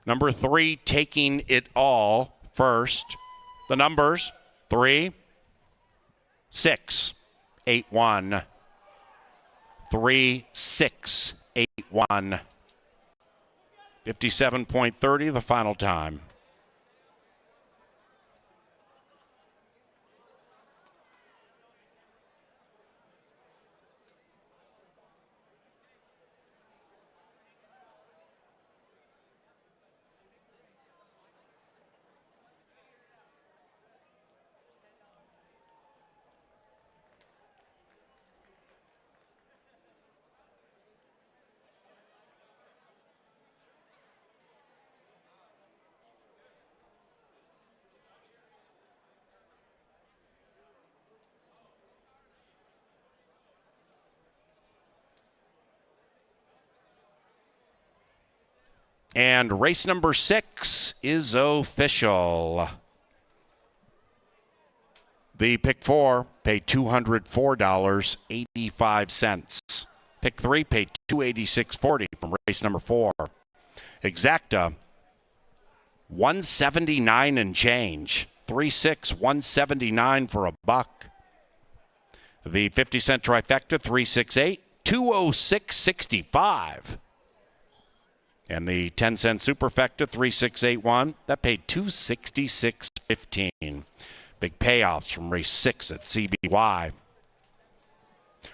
Number 3, Taking It All first. The numbers 3, 6, 8, 1. 3, 6, 8, 1. 57.30, the final time. And race number 6 is official. The pick 4 paid $204.85. Pick 3 paid $286.40 from race number 4. Exacta, $179 and change. 3-6, $179 for $1. The 50-cent trifecta, 368, $206.65. And the 10-cent superfecta, 3681, that paid $266.15. Big payoffs from race 6 at CBY.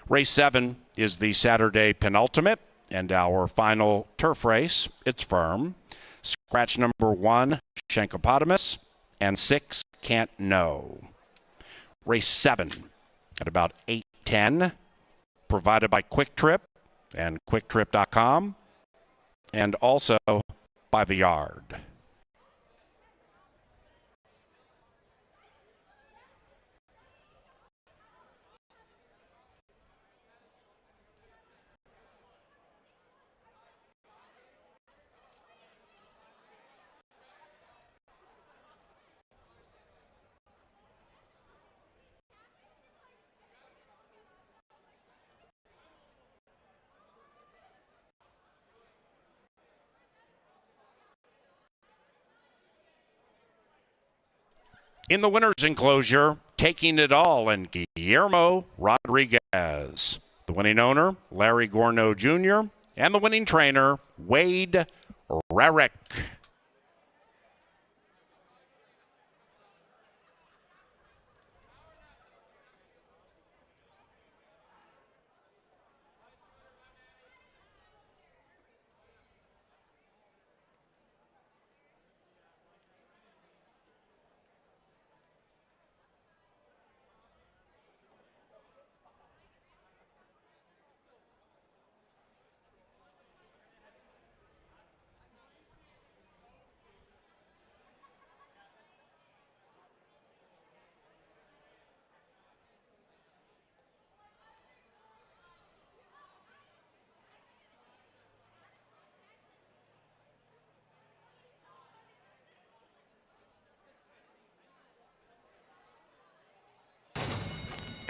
Race 7 is the Saturday penultimate and our final turf race. It's firm. Scratch number 1, Shankopotamus, and 6, Can't Know. Race 7 at about 8:10, provided by Quick Trip and QuickTrip.com. And also by the Yard. In the winner's enclosure, taking it all, and Guillermo Rodriguez. The winning owner, Larry Gorno Jr., and the winning trainer, Wade Rarick.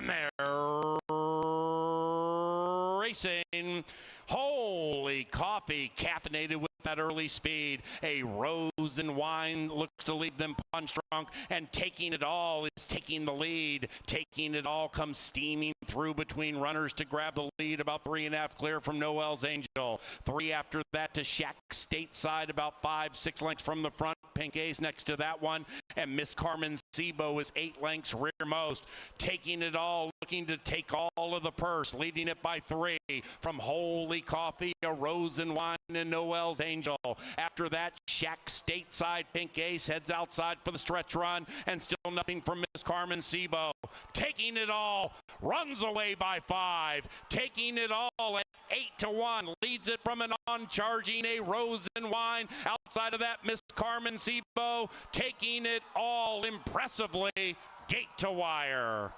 And they're racing. Holy coffee, caffeinated with that early speed. A rose and wine looks to leave them punch drunk, and taking it all is taking the lead. Taking it all comes steaming through between runners to grab the lead, about 3.5 clear from Noel's Angel. 3 after that to Shack Stateside, about 5-6 lengths from the front. Pink Ace next to that one, and Miss Carmen Sebo is 8 lengths rearmost. Taking it all, looking to take all of the purse, leading it by 3 from Holy Coffee, a Rose and Wine, and Noel's Angel. After that, Shack Stateside, Pink Ace heads outside for the stretch run, and still nothing from Miss Carmen Sebo. Taking it all, runs away by 5. Taking it all at 8-1, leads it from an on-charging a Rose and Wine. Outside of that, Miss Carmen Sebo taking it all impressively, gate to wire.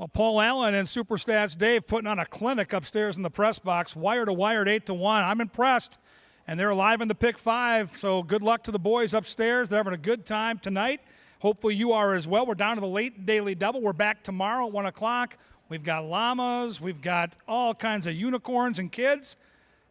Well, Paul Allen and Superstats Dave putting on a clinic upstairs in the press box, wire to wire at 8-1. I'm impressed. And they're alive in the pick 5, so good luck to the boys upstairs. They're having a good time tonight. Hopefully you are as well. We're down to the late daily double. We're back tomorrow at 1 o'clock. We've got llamas. We've got all kinds of unicorns and kids.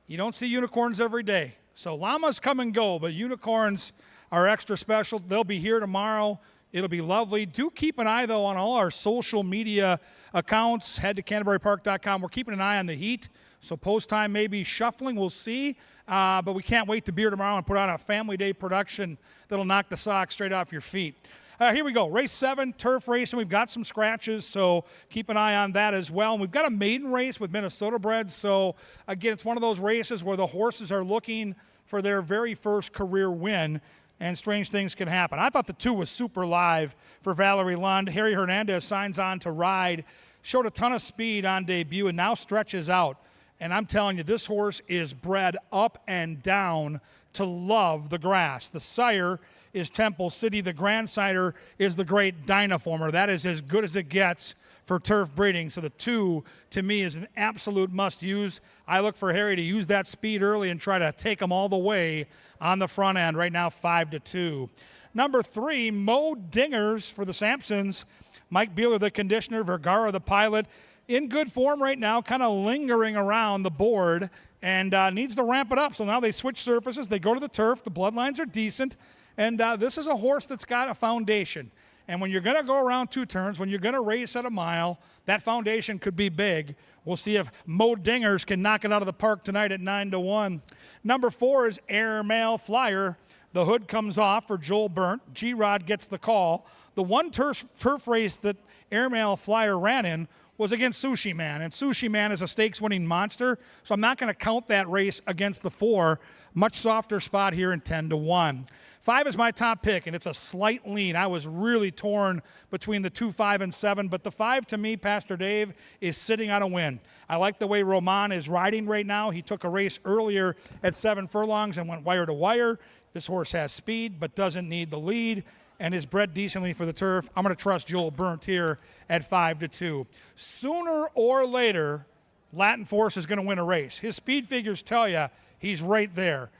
You don't see unicorns every day. So llamas come and go, but unicorns are extra special. They'll be here tomorrow. It'll be lovely. Do keep an eye, though, on all our social media accounts. Head to CanterburyPark.com. We're keeping an eye on the heat, so post time may be shuffling. We'll see. But we can't wait to be here tomorrow and put on a family day production that'll knock the socks straight off your feet. Here we go. Race 7, turf racing. We've got some scratches, so keep an eye on that as well. And we've got a maiden race with Minnesota breds. So, again, it's one of those races where the horses are looking for their very first career win, and strange things can happen. I thought the 2 was super live for Valerie Lund. Harry Hernandez signs on to ride, showed a ton of speed on debut, and now stretches out. And I'm telling you, this horse is bred up and down to love the grass. The sire is Temple City. The grandsire is the great Dynaformer. That is as good as it gets for turf breeding. So the 2, to me, is an absolute must-use. I look for Harry to use that speed early and try to take them all the way on the front end. Right now, 5-2. Number 3, Mo Dingers for the Sampsons. Mike Beeler, the conditioner. Vergara, the pilot. In good form right now, kind of lingering around the board, and needs to ramp it up. So now they switch surfaces. They go to the turf. The bloodlines are decent. And this is a horse that's got a foundation. And when you're going to go around 2 turns, when you're going to race at a mile, that foundation could be big. We'll see if Mo Dingers can knock it out of the park tonight at 9-1. Number 4 is Airmail Flyer. The hood comes off for Joel Burnt. G-Rod gets the call. The one turf race that Airmail Flyer ran in was against Sushi Man, and Sushi Man is a stakes-winning monster, so I'm not going to count that race against the 4. Much softer spot here in 10-1. 5 is my top pick, and it's a slight lean. I was really torn between the 2, 5, and 7, but the 5 to me, Pastor Dave, is sitting on a win. I like the way Roman is riding right now. He took a race earlier at 7 furlongs and went wire to wire. This horse has speed but doesn't need the lead and is bred decently for the turf. I'm going to trust Joel Burnt here at 5-2. Sooner or later, Latin Force is going to win a race. His speed figures tell you he's right there.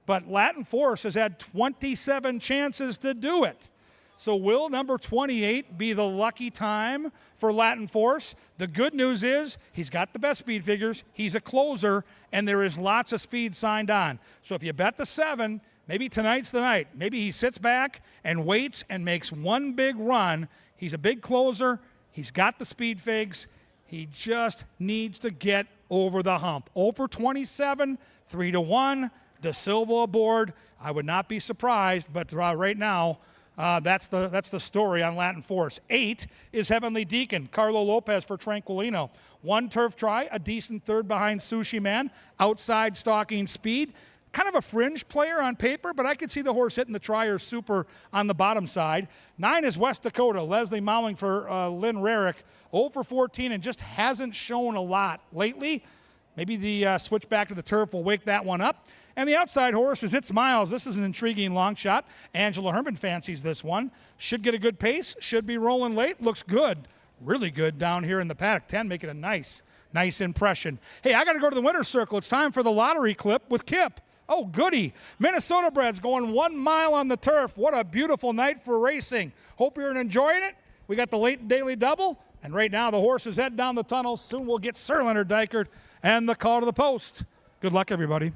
But Latin Force has had 27 chances to do it. So will number 28 be the lucky time for Latin Force? The good news is he's got the best speed figures, he's a closer, and there is lots of speed signed on. So if you bet the 7, maybe tonight's the night. Maybe he sits back and waits and makes one big run. He's a big closer. He's got the speed figs. He just needs to get over the hump. Over 27, 3-1. De Silva aboard. I would not be surprised, but right now, that's the story on Latin Force. 8 is Heavenly Deacon, Carlo Lopez for Tranquilino. 1 turf try, a decent third behind Sushi Man. Outside stalking speed. Kind of a fringe player on paper, but I could see the horse hitting the try or super on the bottom side. 9 is West Dakota, Leslie Mowing for Lynn Rarick. 0 for 14 and just hasn't shown a lot lately. Maybe the switch back to the turf will wake that one up. And the outside horse is It's Miles. This is an intriguing long shot. Angela Herman fancies this one. Should get a good pace. Should be rolling late. Looks good. Really good down here in the paddock 10, making a nice impression. Hey, I got to go to the winner's circle. It's time for the lottery clip with Kip. Oh, goody. Minnesota breds going 1 mile on the turf. What a beautiful night for racing. Hope you're enjoying it. We got the late daily double. And right now the horses head down the tunnel. Soon we'll get Sir Leonard Dykert and the call to the post. Good luck, everybody.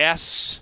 SLD.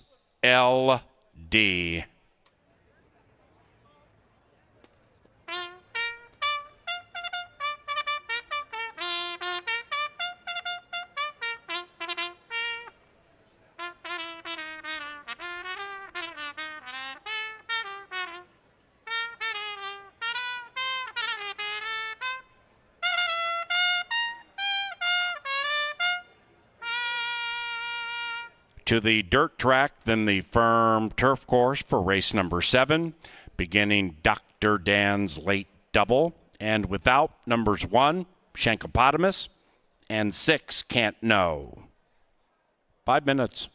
To the dirt track, then the firm turf course for race number 7, beginning Dr. Dan's late double, and without numbers 1, Shankopotamus, and 6, Can't Know. 5 minutes.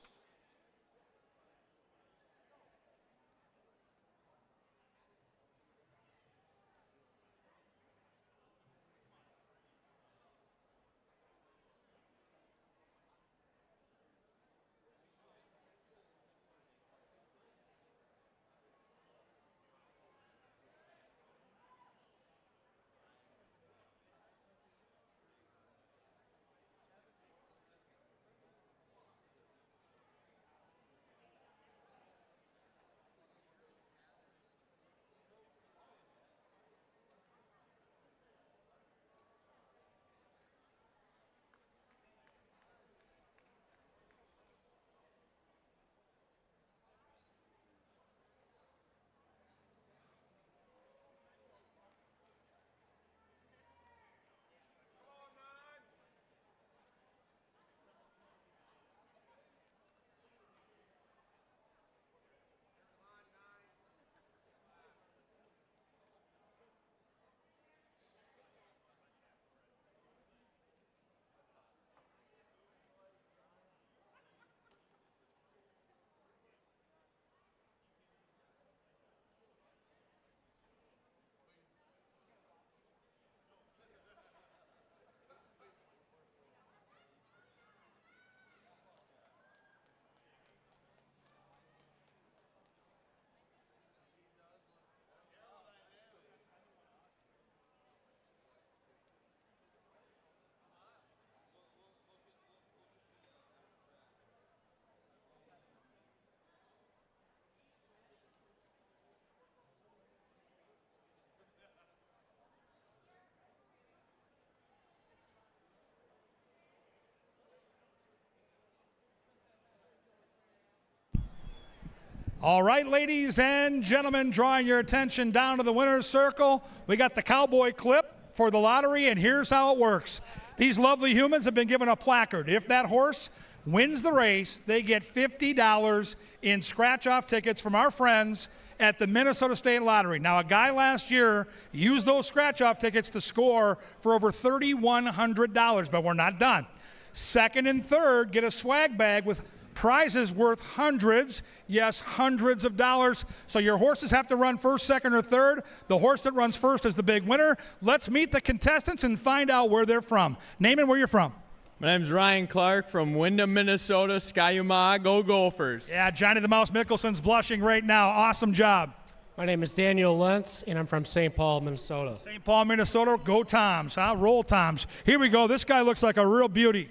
All right, ladies and gentlemen, drawing your attention down to the winner's circle. We got the cowboy clip for the lottery, and here's how it works. These lovely humans have been given a placard. If that horse wins the race, they get $50 in scratch-off tickets from our friends at the Minnesota State Lottery. Now, a guy last year used those scratch-off tickets to score for over $3,100, but we're not done. Second and third get a swag bag with prizes worth hundreds, yes, hundreds of dollars. So your horses have to run first, second, or third. The horse that runs first is the big winner. Let's meet the contestants and find out where they're from. Name and where you're from. My name's Ryan Clark from Wyndham, Minnesota. Skyuma, go Gophers. Yeah, Johnny the Mouse Mickelson's blushing right now. Awesome job. My name is Daniel Lentz, and I'm from St. Paul, Minnesota. St. Paul, Minnesota, go Toms, huh? Roll Toms. Here we go. This guy looks like a real beauty.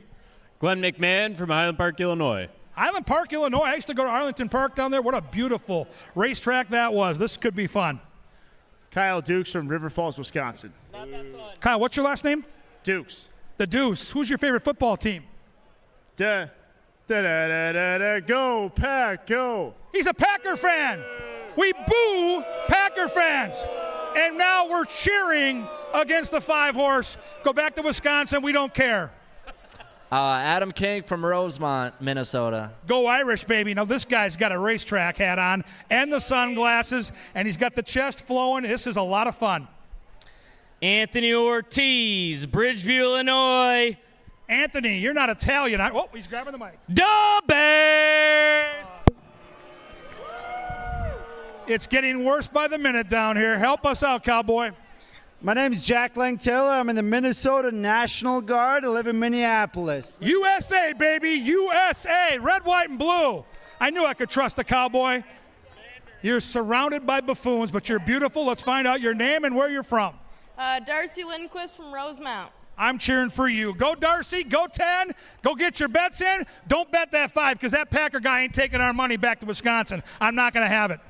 Glenn McMahon from Highland Park, Illinois. Highland Park, Illinois. I used to go to Arlington Park down there. What a beautiful racetrack that was. This could be fun. Kyle Dukes from River Falls, Wisconsin. Not that fun. Kyle, what's your last name? Dukes. The Deuce. Who's your favorite football team? Go, Pack, go. He's a Packer fan. We boo Packer fans. And now we're cheering against the 5-horse. Go back to Wisconsin. We don't care. Adam King from Rosemont, Minnesota. Go Irish, baby. Now, this guy's got a racetrack hat on and the sunglasses, and he's got the chest flowing. This is a lot of fun. Anthony Ortiz, Bridgeview, Illinois. Anthony, you're not Italian. Oh, he's grabbing the mic. Da Bears! It's getting worse by the minute down here. Help us out, cowboy. My name is Jack Lang Taylor. I'm in the Minnesota National Guard. I live in Minneapolis. USA, baby, USA. Red, white, and blue. I knew I could trust a cowboy. You're surrounded by buffoons, but you're beautiful. Let's find out your name and where you're from. Darcy Lindquist from Rosemount. I'm cheering for you. Go Darcy, go 10, go get your bets in. Don't bet that 5 because that Packer guy ain't taking our money back to Wisconsin. I'm not going to have it.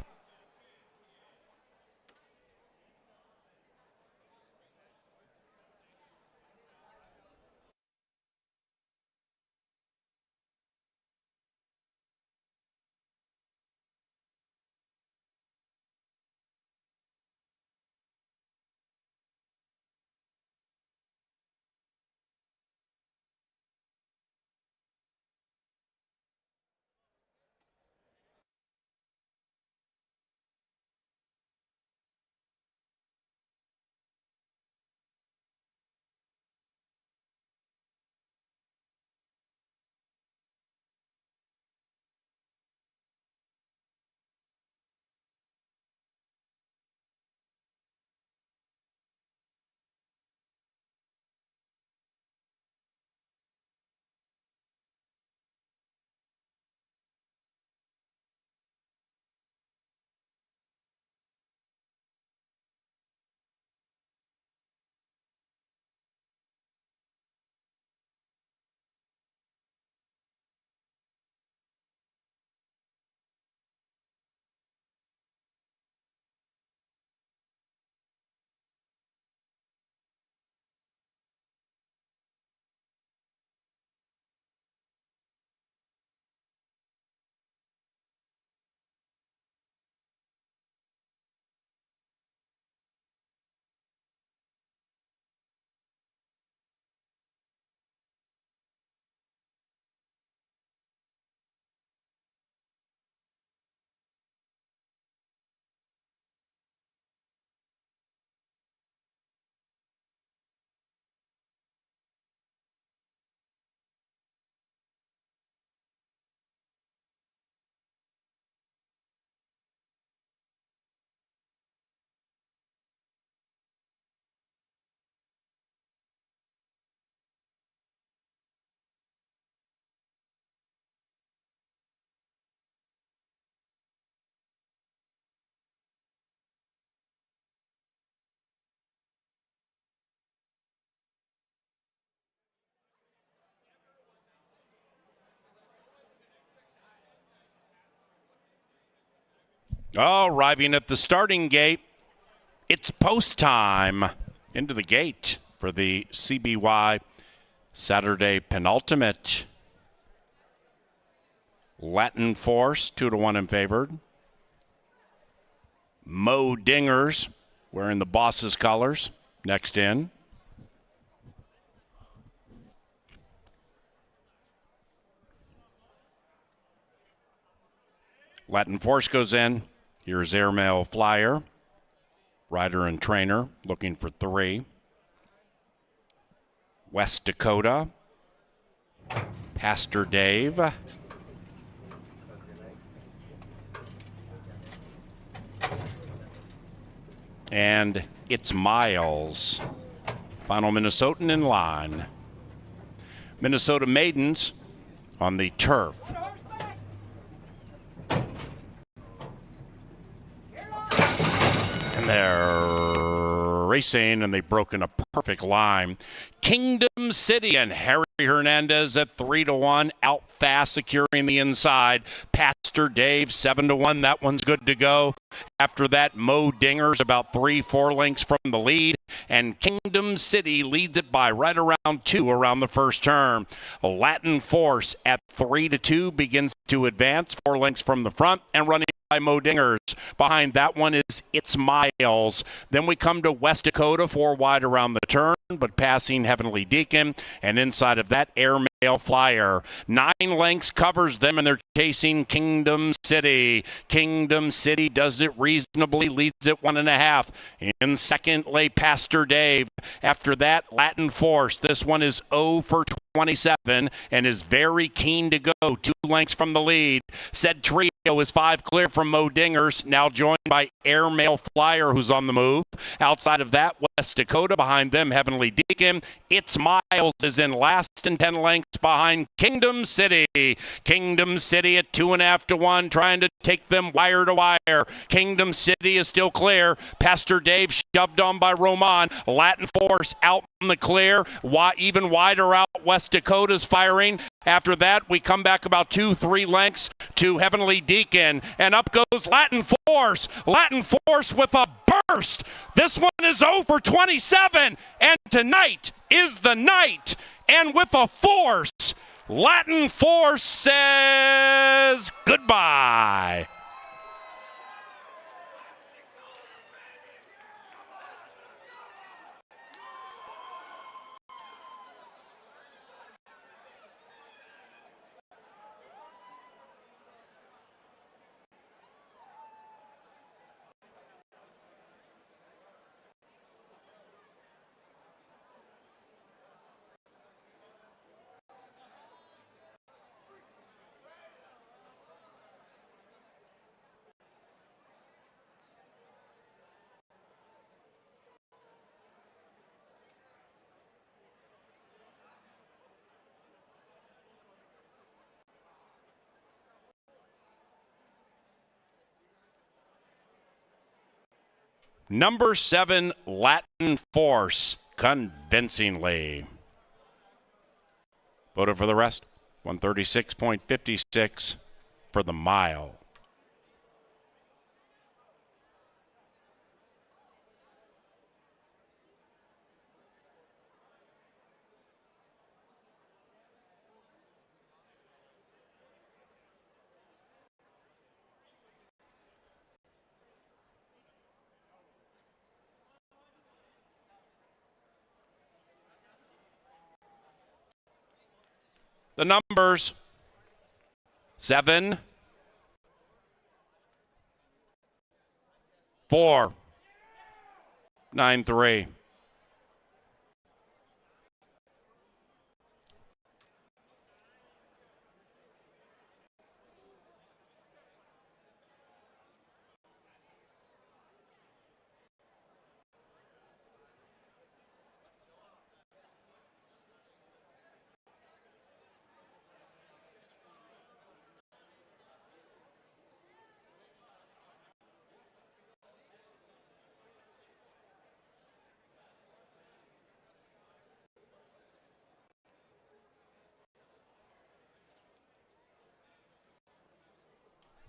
Arriving at the starting gate, it's post time. Into the gate for the CBY Saturday penultimate. Latin Force, 2-1 in favored. Mo Dingers wearing the Boss's colors. Next in. Latin Force goes in. Here's Airmail Flyer. Rider and trainer looking for 3. West Dakota. Pastor Dave. And it's Miles. Final Minnesotan in line. Minnesota Maidens on the turf. And they're racing, and they've broken a perfect line. Kingdom City and Harry Hernandez at 3-1, out fast, securing the inside. Pastor Dave 7-1. That one's good to go. After that, Mo Dingers about 3-4 lengths from the lead, and Kingdom City leads it by right around 2 around the first turn. Latin Force at 3-2 begins to advance 4 lengths from the front and running by Mo Dingers. Behind that one is It's Miles. Then we come to West Dakota, 4 wide around the turn, but passing Heavenly Deacon, and inside of that, Airmail Flyer. 9 lengths covers them, and they're chasing Kingdom City. Kingdom City does it reasonably, leads it 1.5. In second lay Pastor Dave. After that, Latin Force. This one is 0 for 27 and is very keen to go. 2 lengths from the lead. Said Trio is 5 clear from Mo Dingers, now joined by Airmail Flyer, who's on the move. Outside of that, West Dakota. Behind them, Heavenly Deacon. It's Miles is in last and 10 lengths behind Kingdom City. Kingdom City at 2.5 to 1, trying to take them wire to wire. Kingdom City is still clear. Pastor Dave shoved on by Roman. Latin Force out in the clear. Even wider out, West Dakota's firing. After that, we come back about 2-3 lengths to Heavenly Deacon, and up goes Latin Force. Latin Force with a burst. This one is over 27, and tonight is the night. And with a force, Latin Force says goodbye. Number 7, Latin Force, convincingly. Voted for the rest, 136.56 for the mile. The numbers 7, 4, 9, 3.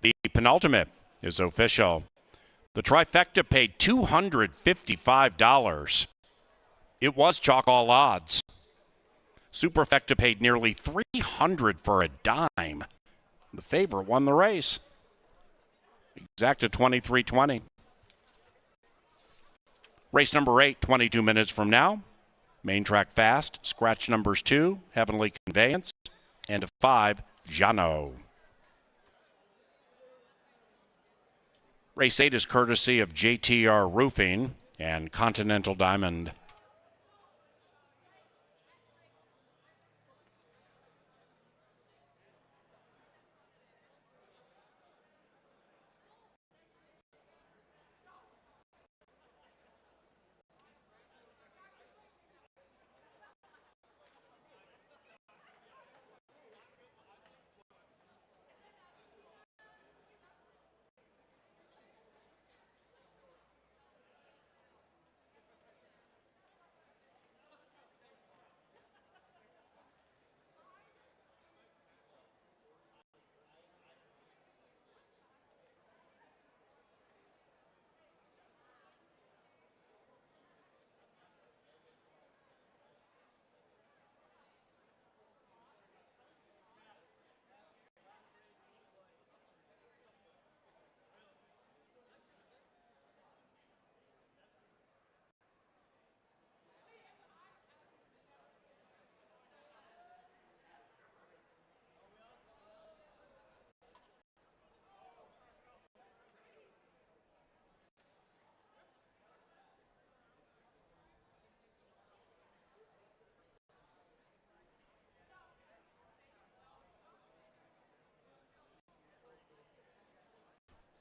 The penultimate is official. The trifecta paid $255. It was chalk all odds. Superfecta paid nearly $300 for a dime. The favorite won the race. Exacta 23.20. Race number 8, 22 minutes from now. Main track fast. Scratch numbers 2, Heavenly Conveyance, and 5, Jano. Race 8 is courtesy of JTR Roofing and Continental Diamond.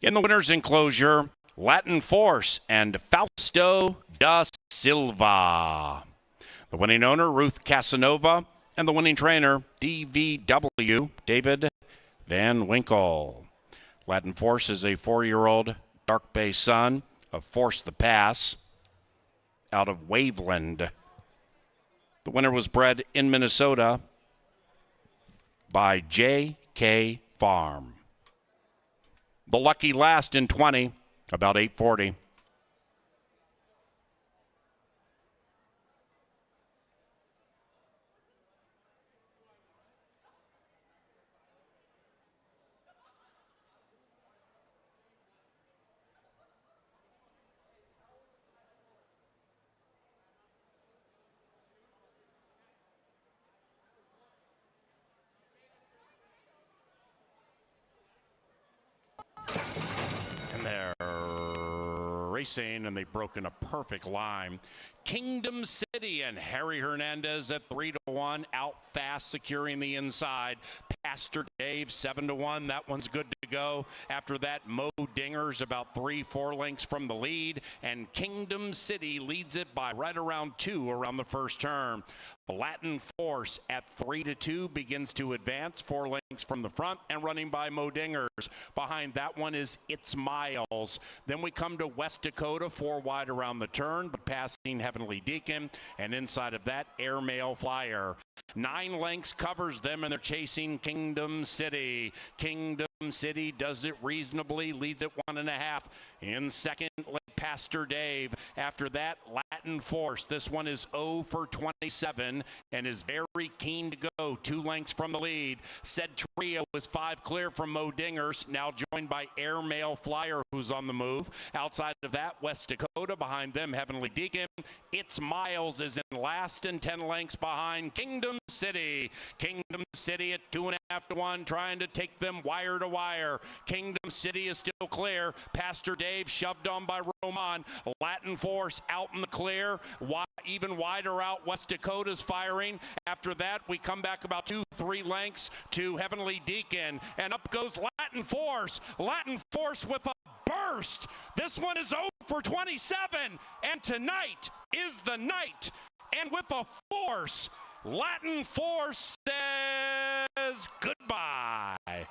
In the winner's enclosure, Latin Force and Fausto da Silva. The winning owner, Ruth Casanova, and the winning trainer, DVW, David Van Winkle. Latin Force is a 4-year-old Dark Bay son of Force the Pass out of Waveland. The winner was bred in Minnesota by J.K. Farm. The lucky last in 20, about 840. And they're racing, and they've broken a perfect line. Kingdom City and Harry Hernandez at 3-1, out fast, securing the inside. Pastor Dave 7-1. That one's good to go. After that, Mo Dinger's about 3-4 lengths from the lead, and Kingdom City leads it by right around 2 around the first turn. Latin Force at 3-2 begins to advance, 4 lengths from the front and running by Mo Dingers. Behind that one is It's Miles. Then we come to West Dakota, 4 wide around the turn, but passing Heavenly Deacon, and inside of that, Airmail Flyer. 9 lengths covers them, and they're chasing Kingdom City. Kingdom City does it reasonably, leads at 1.5. In second, Pastor Dave. After that, Latin Force. This one is 0 for 27 and is very keen to go. 2 lengths from the lead. Said Trio is 5 clear from Mo Dingers, now joined by Airmail Flyer, who's on the move. Outside of that, West Dakota. Behind them, Heavenly Deacon. It's Miles is in last and 10 lengths behind Kingdom City. Kingdom City at 2.5 to 1, trying to take them wire to wire. Kingdom City is still clear. Pastor Dave shoved on by Roman. Latin Force out in the clear. Even wider out, West Dakota's firing. After that, we come back about 2-3 lengths to Heavenly Deacon, and up goes Latin Force. Latin Force with a burst. This one is 0 for 27, and tonight is the night. And with a force, Latin Force says goodbye.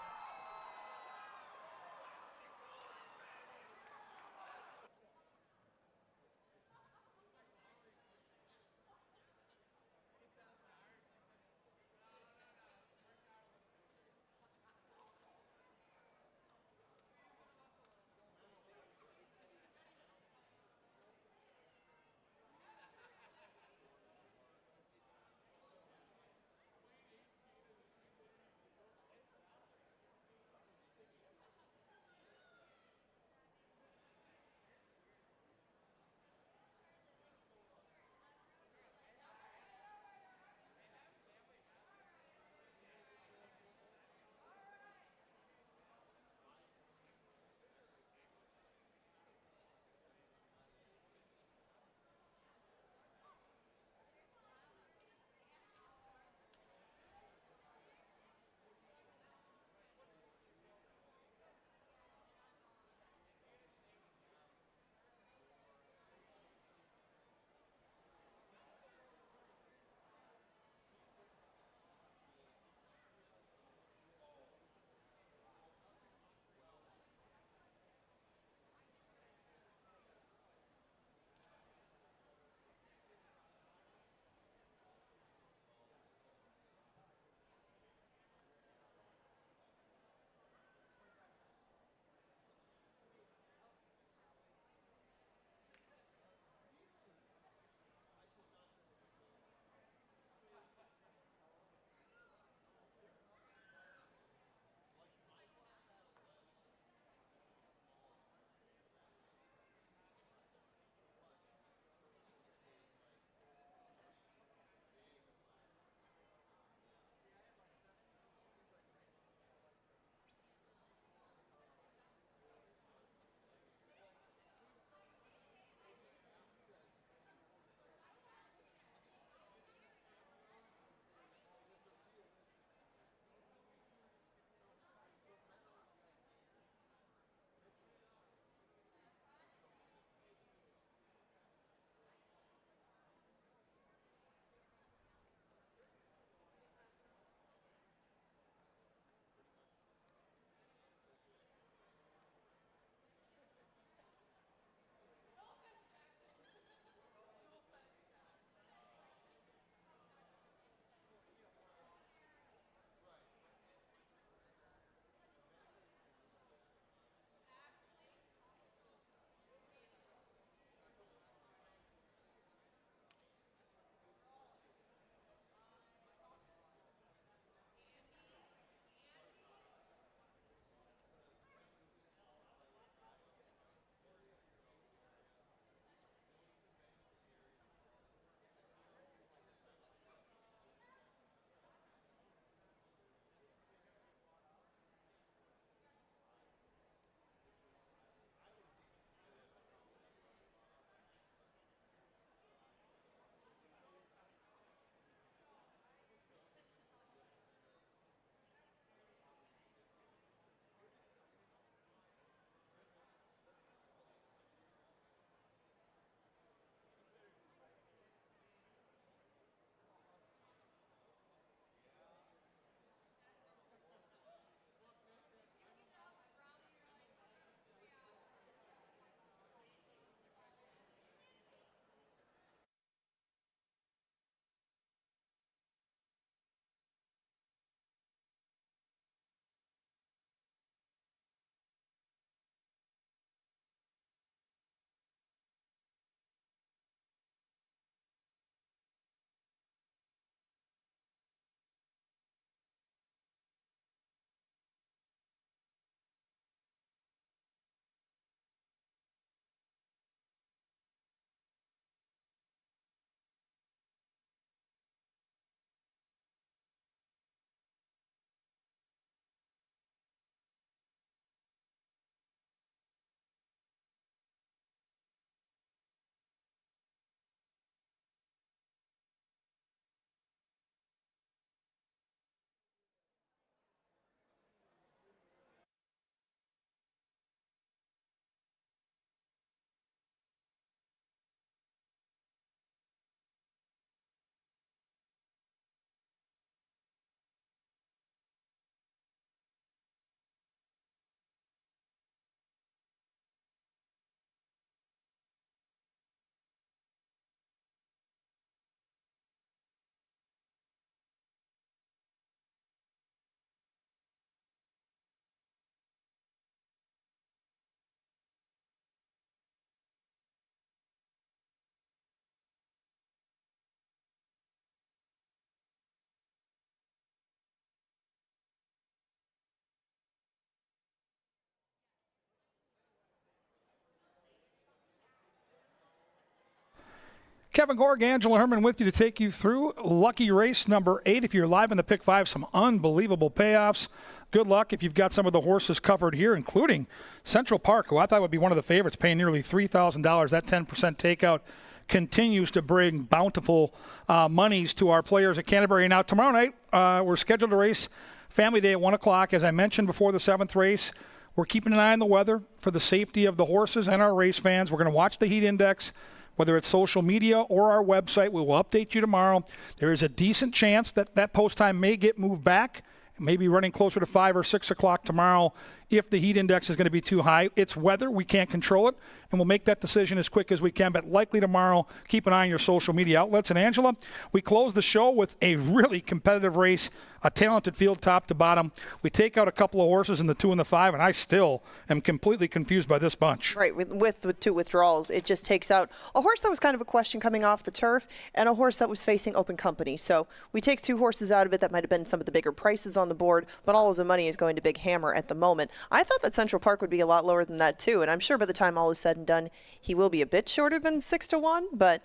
Kevin Gorg, Angela Herman with you to take you through lucky race number 8. If you're live in the Pick 5, some unbelievable payoffs. Good luck if you've got some of the horses covered here, including Central Park, who I thought would be one of the favorites, paying nearly $3,000. That 10% takeout continues to bring bountiful monies to our players at Canterbury. Now, tomorrow night, we're scheduled to race Family Day at 1 o'clock. As I mentioned before the 7th race, we're keeping an eye on the weather for the safety of the horses and our race fans. We're going to watch the heat index, whether it's social media or our website. We will update you tomorrow. There is a decent chance that that post time may get moved back, maybe running closer to 5 or 6 o'clock tomorrow if the heat index is going to be too high. It's weather. We can't control it, and we'll make that decision as quick as we can, but likely tomorrow. Keep an eye on your social media outlets. And, Angela, we close the show with a really competitive race, a talented field top to bottom. We take out a couple of horses in the 2 and the 5, and I still am completely confused by this bunch. Right, with 2 withdrawals, it just takes out a horse that was kind of a question coming off the turf and a horse that was facing open company. So we take 2 horses out of it that might have been some of the bigger prices on the board, but all of the money is going to Big Hammer at the moment. I thought that Central Park would be a lot lower than that too, and I'm sure by the time all is said and done, he will be a bit shorter than 6-1, but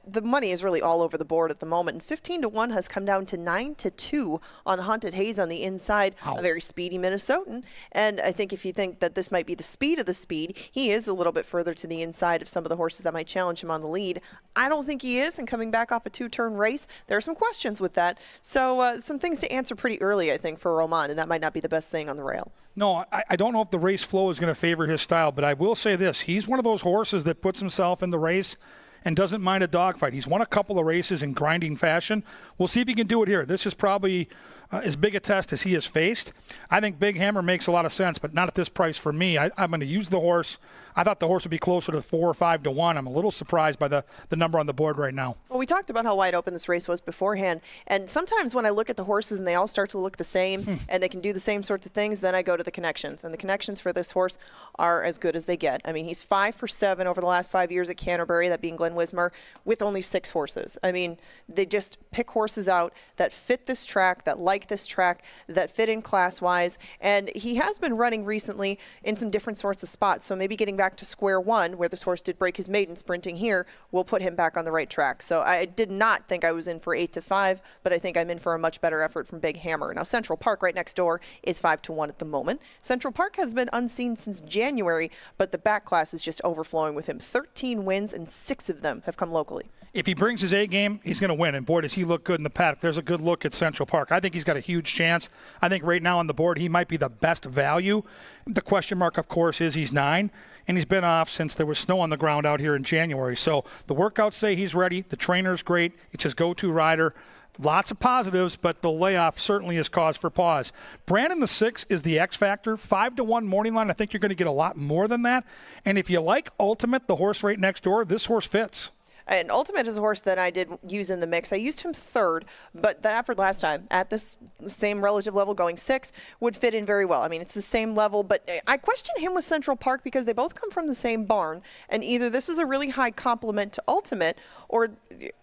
the money is really all over the board at the moment. And 15-1 has come down to 9-2 on Haunted Haze on the inside, a very speedy Minnesotan. And I think if you think that this might be the speed of the speed, he is a little bit further to the inside of some of the horses that might challenge him on the lead. I don't think he is, and coming back off a 2-turn race, there are some questions with that. So some things to answer pretty early, I think, for Roman, and that might not be the best thing on the rail. No, I don't know if the race flow is going to favor his style, but I will say this. He's one of those horses that puts himself in the race and doesn't mind a dogfight. He's won a couple of races in grinding fashion. We'll see if he can do it here. This is probably as big a test as he has faced. I think Big Hammer makes a lot of sense, but not at this price for me. I'm going to use the horse. I thought the horse would be closer to 4 or 5-1. I'm a little surprised by the number on the board right now. Well, we talked about how wide open this race was beforehand, and sometimes when I look at the horses and they all start to look the same and they can do the same sorts of things, then I go to the connections. And the connections for this horse are as good as they get. I mean, he's 5 for 7 over the last 5 years at Canterbury, that being Glen Wismer, with only 6 horses. I mean, they just pick horses out that fit this track, that like this track, that fit in class-wise. And he has been running recently in some different sorts of spots, so maybe getting back to square one, where this horse did break his maiden sprinting here, will put him back on the right track. So I did not think I was in for 8-5, but I think I'm in for a much better effort from Big Hammer. Now, Central Park right next door is 5-1 at the moment. Central Park has been unseen since January, but the back class is just overflowing with him. 13 wins, and 6 of them have come locally. If he brings his A game, he's going to win. And, boy, does he look good in the paddock. There's a good look at Central Park. I think he's got a huge chance. I think right now on the board he might be the best value. The question mark, of course, is he's 9, and he's been off since there was snow on the ground out here in January. So the workouts say he's ready. The trainer's great. It's his go-to rider. Lots of positives, but the layoff certainly is cause for pause. Brandon the 6 is the X factor. 5-1 morning line. I think you're going to get a lot more than that. And if you like Ultimate, the horse right next door, this horse fits. And Ultimate is a horse that I did use in the mix. I used him 3rd, but that effort last time at this same relative level, going 6, would fit in very well. I mean, it's the same level, but I question him with Central Park because they both come from the same barn, and either this is a really high compliment to Ultimate, or,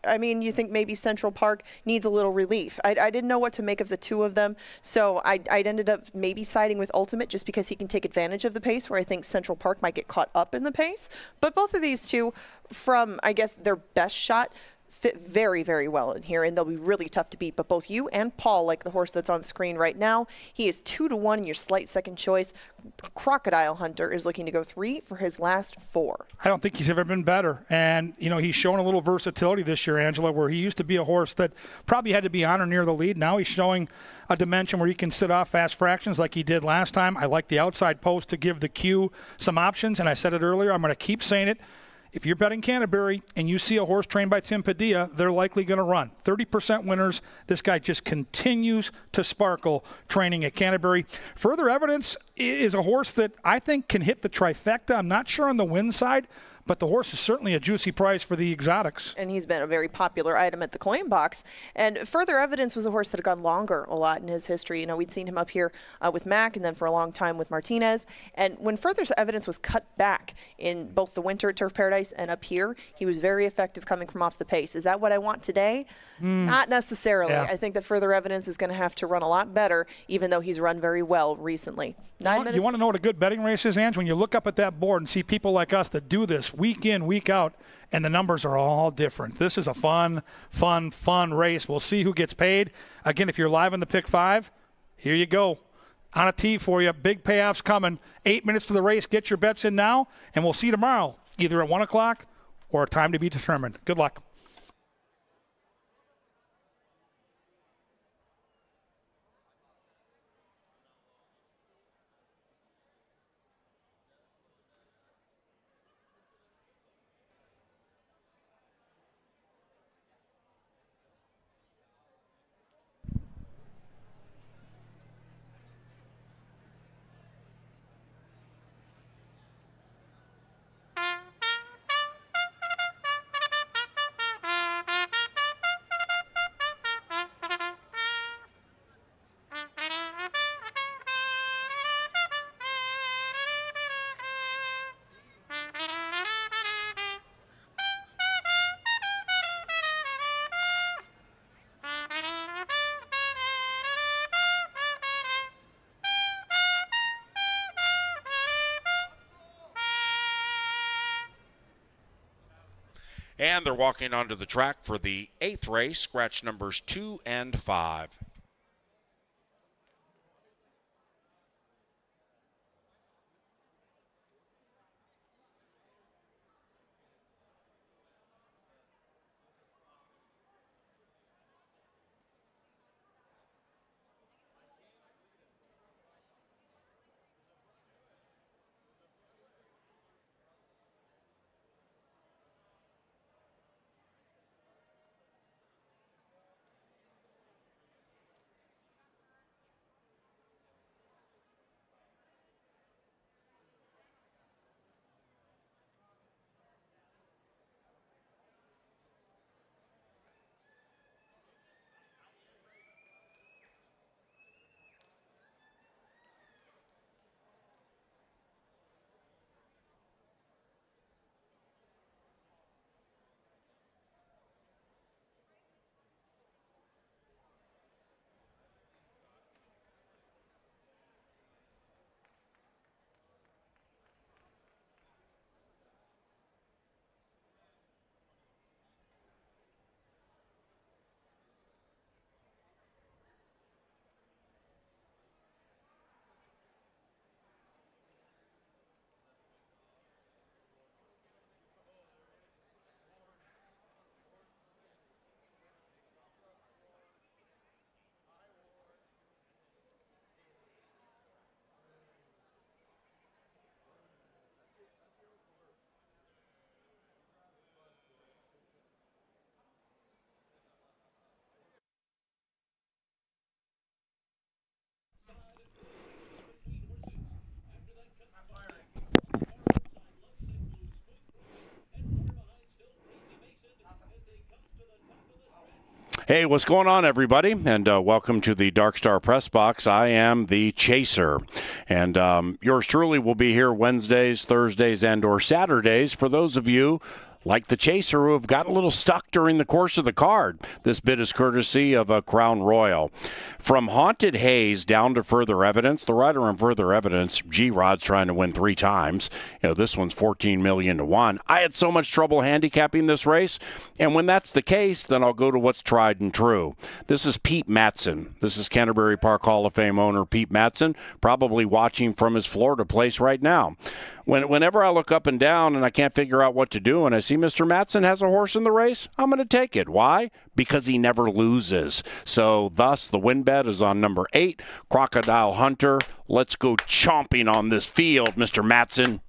I mean, you think maybe Central Park needs a little relief. I didn't know what to make of the 2 of them, so I ended up maybe siding with Ultimate just because he can take advantage of the pace, where I think Central Park might get caught up in the pace. But both of these 2, from, I guess, their best shot, fit very, very well in here, and they'll be really tough to beat. But both you and Paul like the horse that's on screen right now. He is 2-1 in your slight second choice. Crocodile Hunter is looking to go 3 for his last 4. I don't think he's ever been better. And, you know, he's shown a little versatility this year, Angela, where he used to be a horse that probably had to be on or near the lead. Now he's showing a dimension where he can sit off fast fractions like he did last time. I like the outside post to give the Q some options, and I said it earlier, I'm going to keep saying it. If you're betting Canterbury and you see a horse trained by Tim Padilla, they're likely going to run. 30% winners. This guy just continues to sparkle training at Canterbury. Further Evidence is a horse that I think can hit the trifecta. I'm not sure on the win side, but the horse is certainly a juicy price for the exotics. And he's been a very popular item at the claim box. And Further Evidence was a horse that had gone longer a lot in his history. You know, we'd seen him up here with Mack and then for a long time with Martinez. And when Further Evidence was cut back in both the winter at Turf Paradise and up here, he was very effective coming from off the pace. Is that what I want today? Not necessarily. Yeah. I think that Further Evidence is going to have to run a lot better, even though he's run very well recently. 9 minutes. You want to know what a good betting race is, Ange? When you look up at that board and see people like us that do this, week in, week out, and the numbers are all different. This is a fun race. We'll see who gets paid. Again, if you're live in the Pick 5, here you go. On a tee for you. Big payoffs coming. 8 minutes to the race. Get your bets in now, and we'll see you tomorrow, either at 1 o'clock or a time to be determined. Good luck. And they're walking onto the track for the 8th race, scratch numbers 2 and 5. Hey, what's going on, everybody? And welcome to the Dark Star Press Box. I am the Chaser. And yours truly will be here Wednesdays, Thursdays, and or Saturdays for those of you like the Chaser who have gotten a little stuck during the course of the card. This bit is courtesy of a Crown Royal. From Haunted Haze down to Further Evidence, the rider on Further Evidence, G-Rod's trying to win 3 times. You know, this one's 14 million to 1. I had so much trouble handicapping this race, and when that's the case, then I'll go to what's tried and true. This is Pete Matson. This is Canterbury Park Hall of Fame owner Pete Matson, probably watching from his Florida place right now. Whenever I look up and down and I can't figure out what to do and I see Mr. Matson has a horse in the race, I'm going to take it. Why? Because he never loses. So thus the win bet is on number 8, Crocodile Hunter. Let's go chomping on this field, Mr. Matson.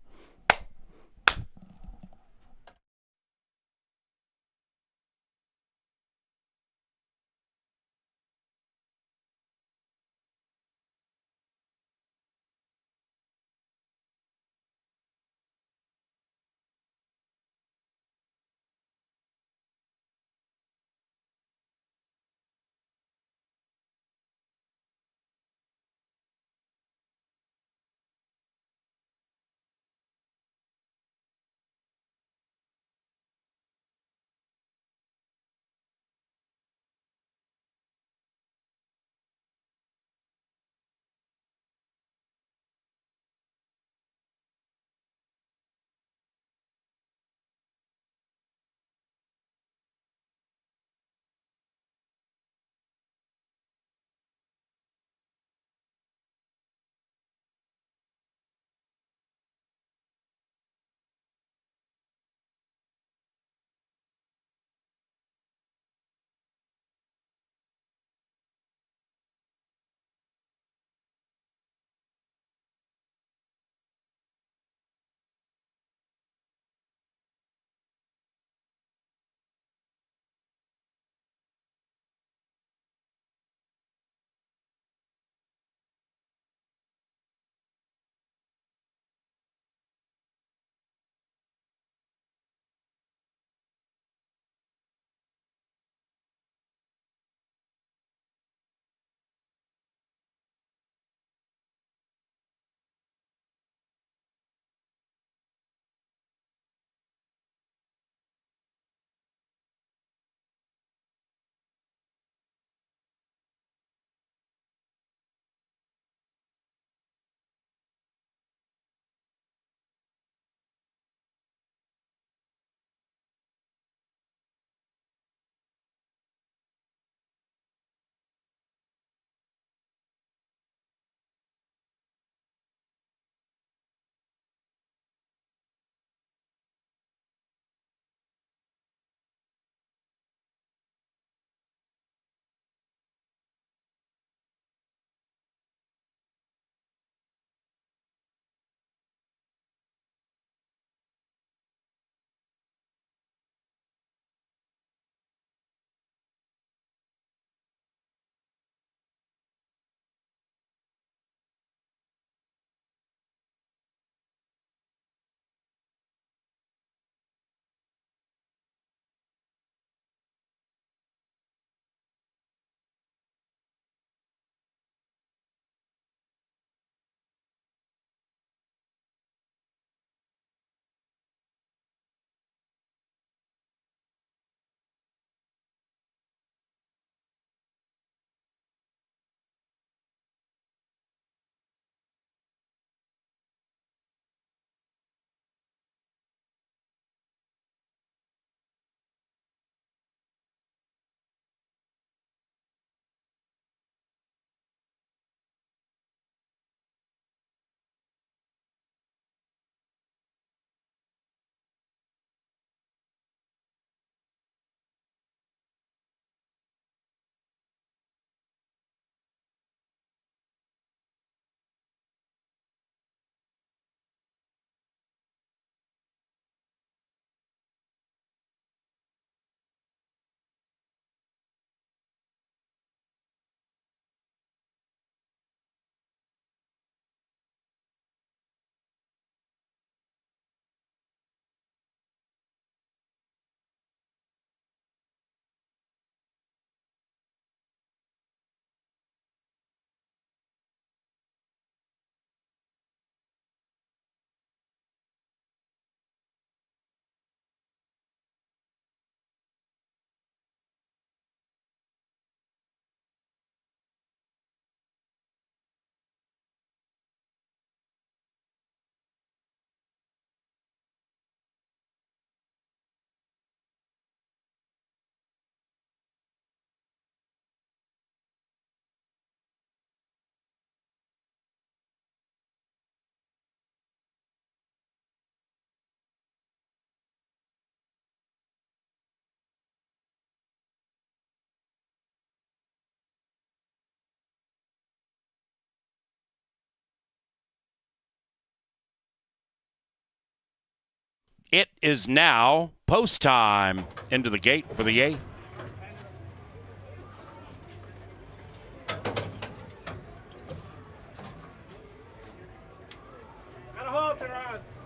It is now post time. Into the gate for the 8th.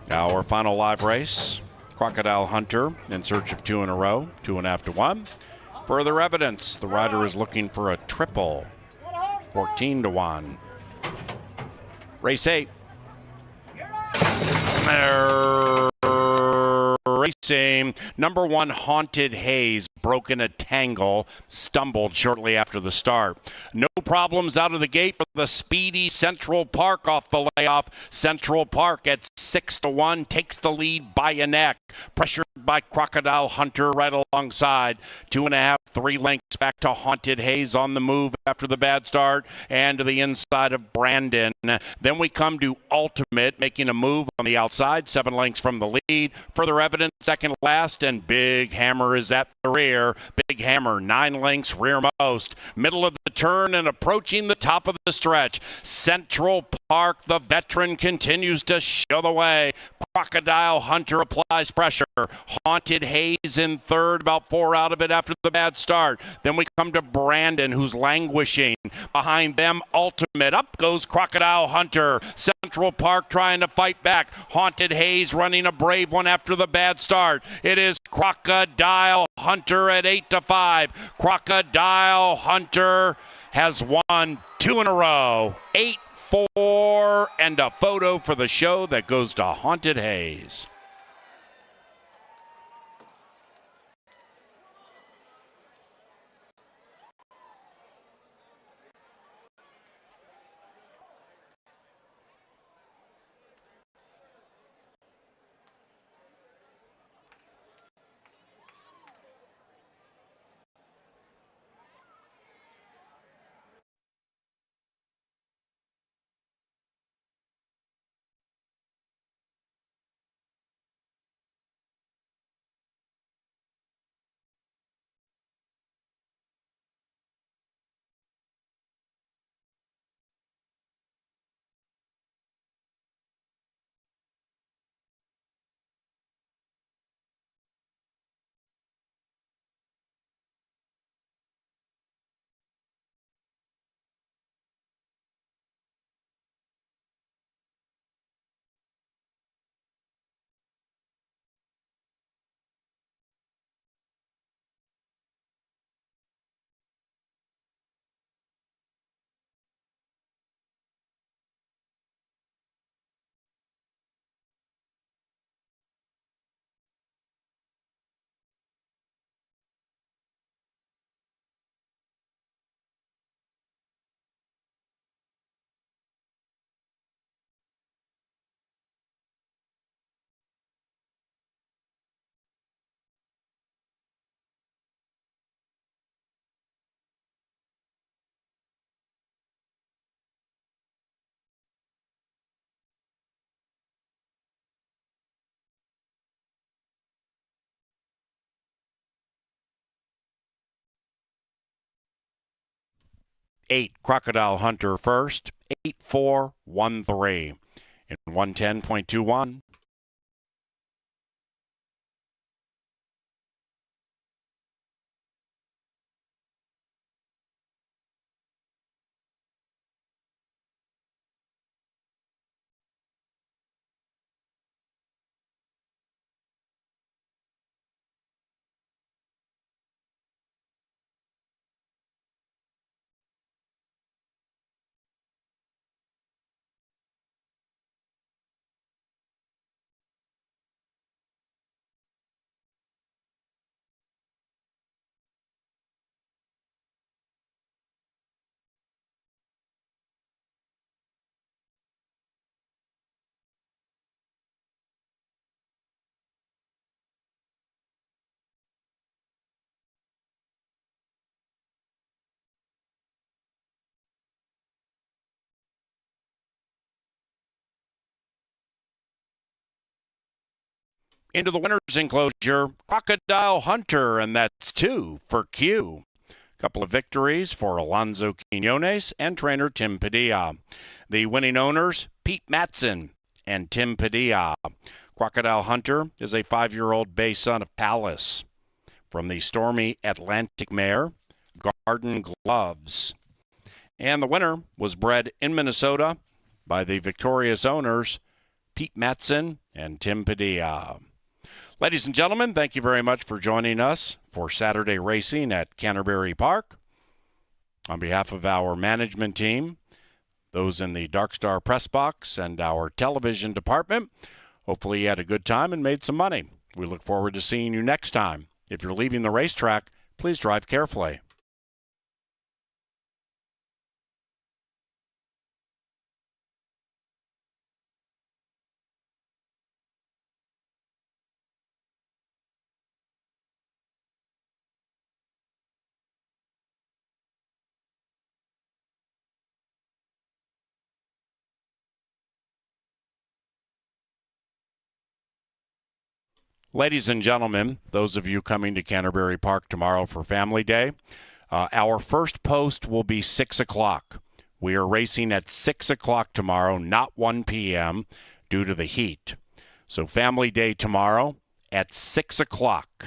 Our final live race, Crocodile Hunter in search of 2 in a row, 2.5 to 1. Further evidence, the rider is looking for a triple, 14 to 1. Race 8. Racing. Number 1, Haunted Haze, broken a tangle, stumbled shortly after the start. No problems out of the gate for the speedy Central Park off the layoff. Central Park at 6 to 1 takes the lead by a neck. Pressured by Crocodile Hunter right alongside. 2.5, 3 lengths back to Haunted Haze on the move after the bad start and to the inside of Brandon. Then we come to Ultimate making a move on the outside, 7 lengths from the lead. Further evidence, second last, and Big Hammer is at the rear. Big Hammer, 9 lengths rearmost. Middle of the turn and approaching the top of the stretch. Central Park, the veteran, continues to show the way. Crocodile Hunter applies pressure. Haunted Haze in third, about 4 out of it after the bad start. Then we come to Brandon, who's languishing. Behind them, Ultimate. Up goes Crocodile Hunter. Central Park trying to fight back. Haunted Haze running a brave one after the bad start. It is Crocodile Hunter at 8 to 5. Crocodile Hunter has won 2 in a row. 8-4, and a photo for the show that goes to Haunted Haze. Eight, Crocodile Hunter first, 8-4-1-3 in 110.21. Into the winner's enclosure, Crocodile Hunter, and that's 2 for Q. Couple of victories for Alonzo Quinones and trainer Tim Padilla. The winning owners, Pete Matson and Tim Padilla. Crocodile Hunter is a 5-year-old bay son of Palace. From the stormy Atlantic mare, Garden Gloves. And the winner was bred in Minnesota by the victorious owners, Pete Matson and Tim Padilla. Ladies and gentlemen, thank you very much for joining us for Saturday racing at Canterbury Park. On behalf of our management team, those in the Dark Star press box, and our television department, hopefully you had a good time and made some money. We look forward to seeing you next time. If you're leaving the racetrack, please drive carefully. Ladies and gentlemen, those of you coming to Canterbury Park tomorrow for Family Day, our first post will be 6 o'clock. We are racing at 6 o'clock tomorrow, not 1 p.m. due to the heat. So Family Day tomorrow at 6 o'clock.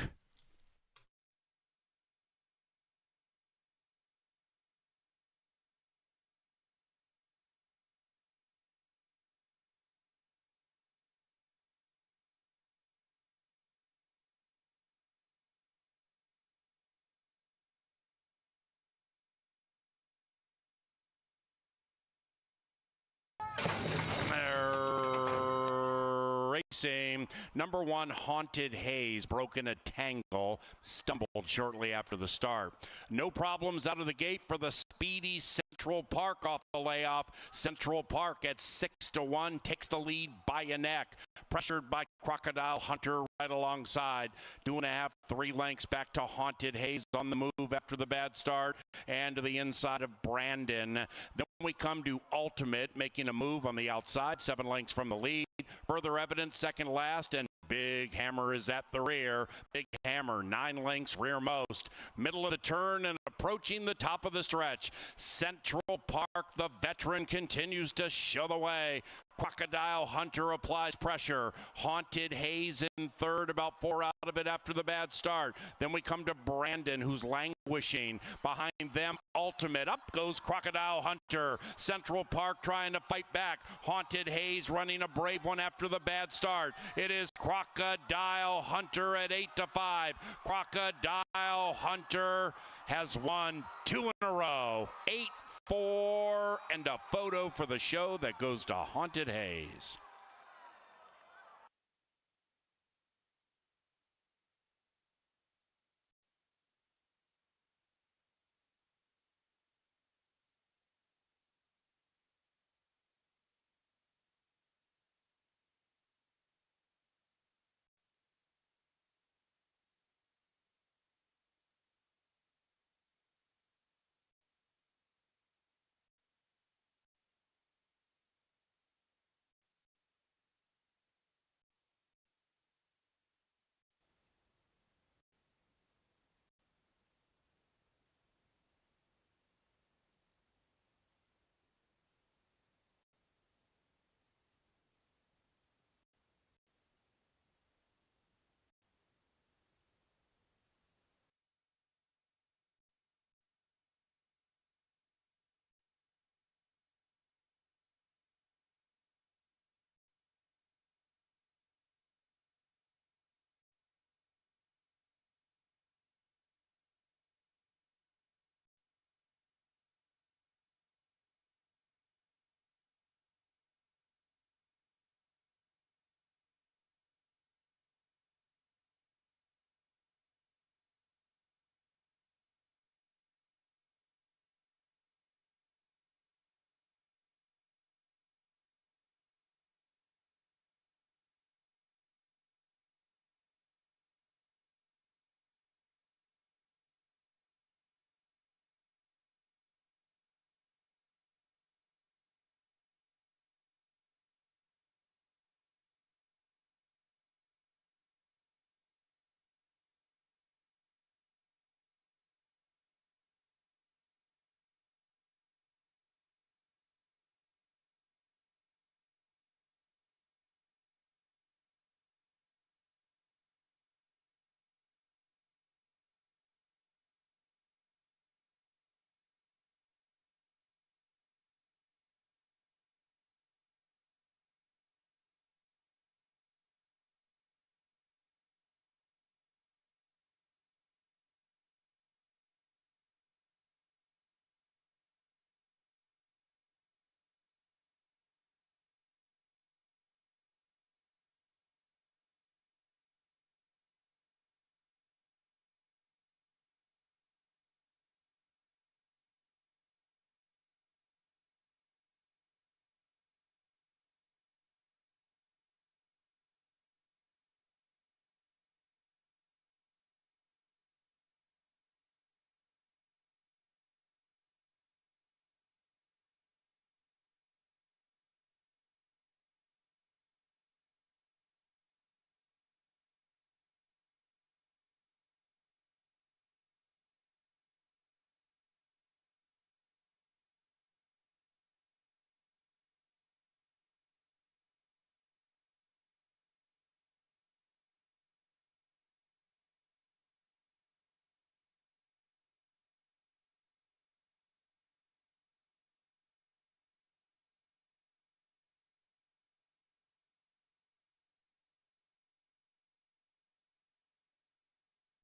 Racing. Number 1, Haunted Haze, broken a tangle, stumbled shortly after the start. No problems out of the gate for the speedy Central Park off the layoff. Central Park at 6-1 takes the lead by a neck. Pressured by Crocodile Hunter right alongside. 2.5, 3 lengths back to Haunted Haze on the move after the bad start and to the inside of Brandon. Then we come to Ultimate making a move on the outside, 7 lengths from the lead. Further evidence, second last, and Big Hammer is at the rear. Big Hammer, 9 lengths rearmost. Middle of the turn and approaching the top of the stretch. Central Park, the veteran, continues to show the way. Crocodile Hunter applies pressure. Haunted Haze in third, about 4 out of it after the bad start. Then we come to Brandon, who's languishing. Behind them, Ultimate. Up goes Crocodile Hunter. Central Park trying to fight back. Haunted Haze running a brave one after the bad start. It is Crocodile Hunter at 8-5. Crocodile Hunter has won 2 in a row. 8-4, and a photo for the show that goes to Haunted Haze.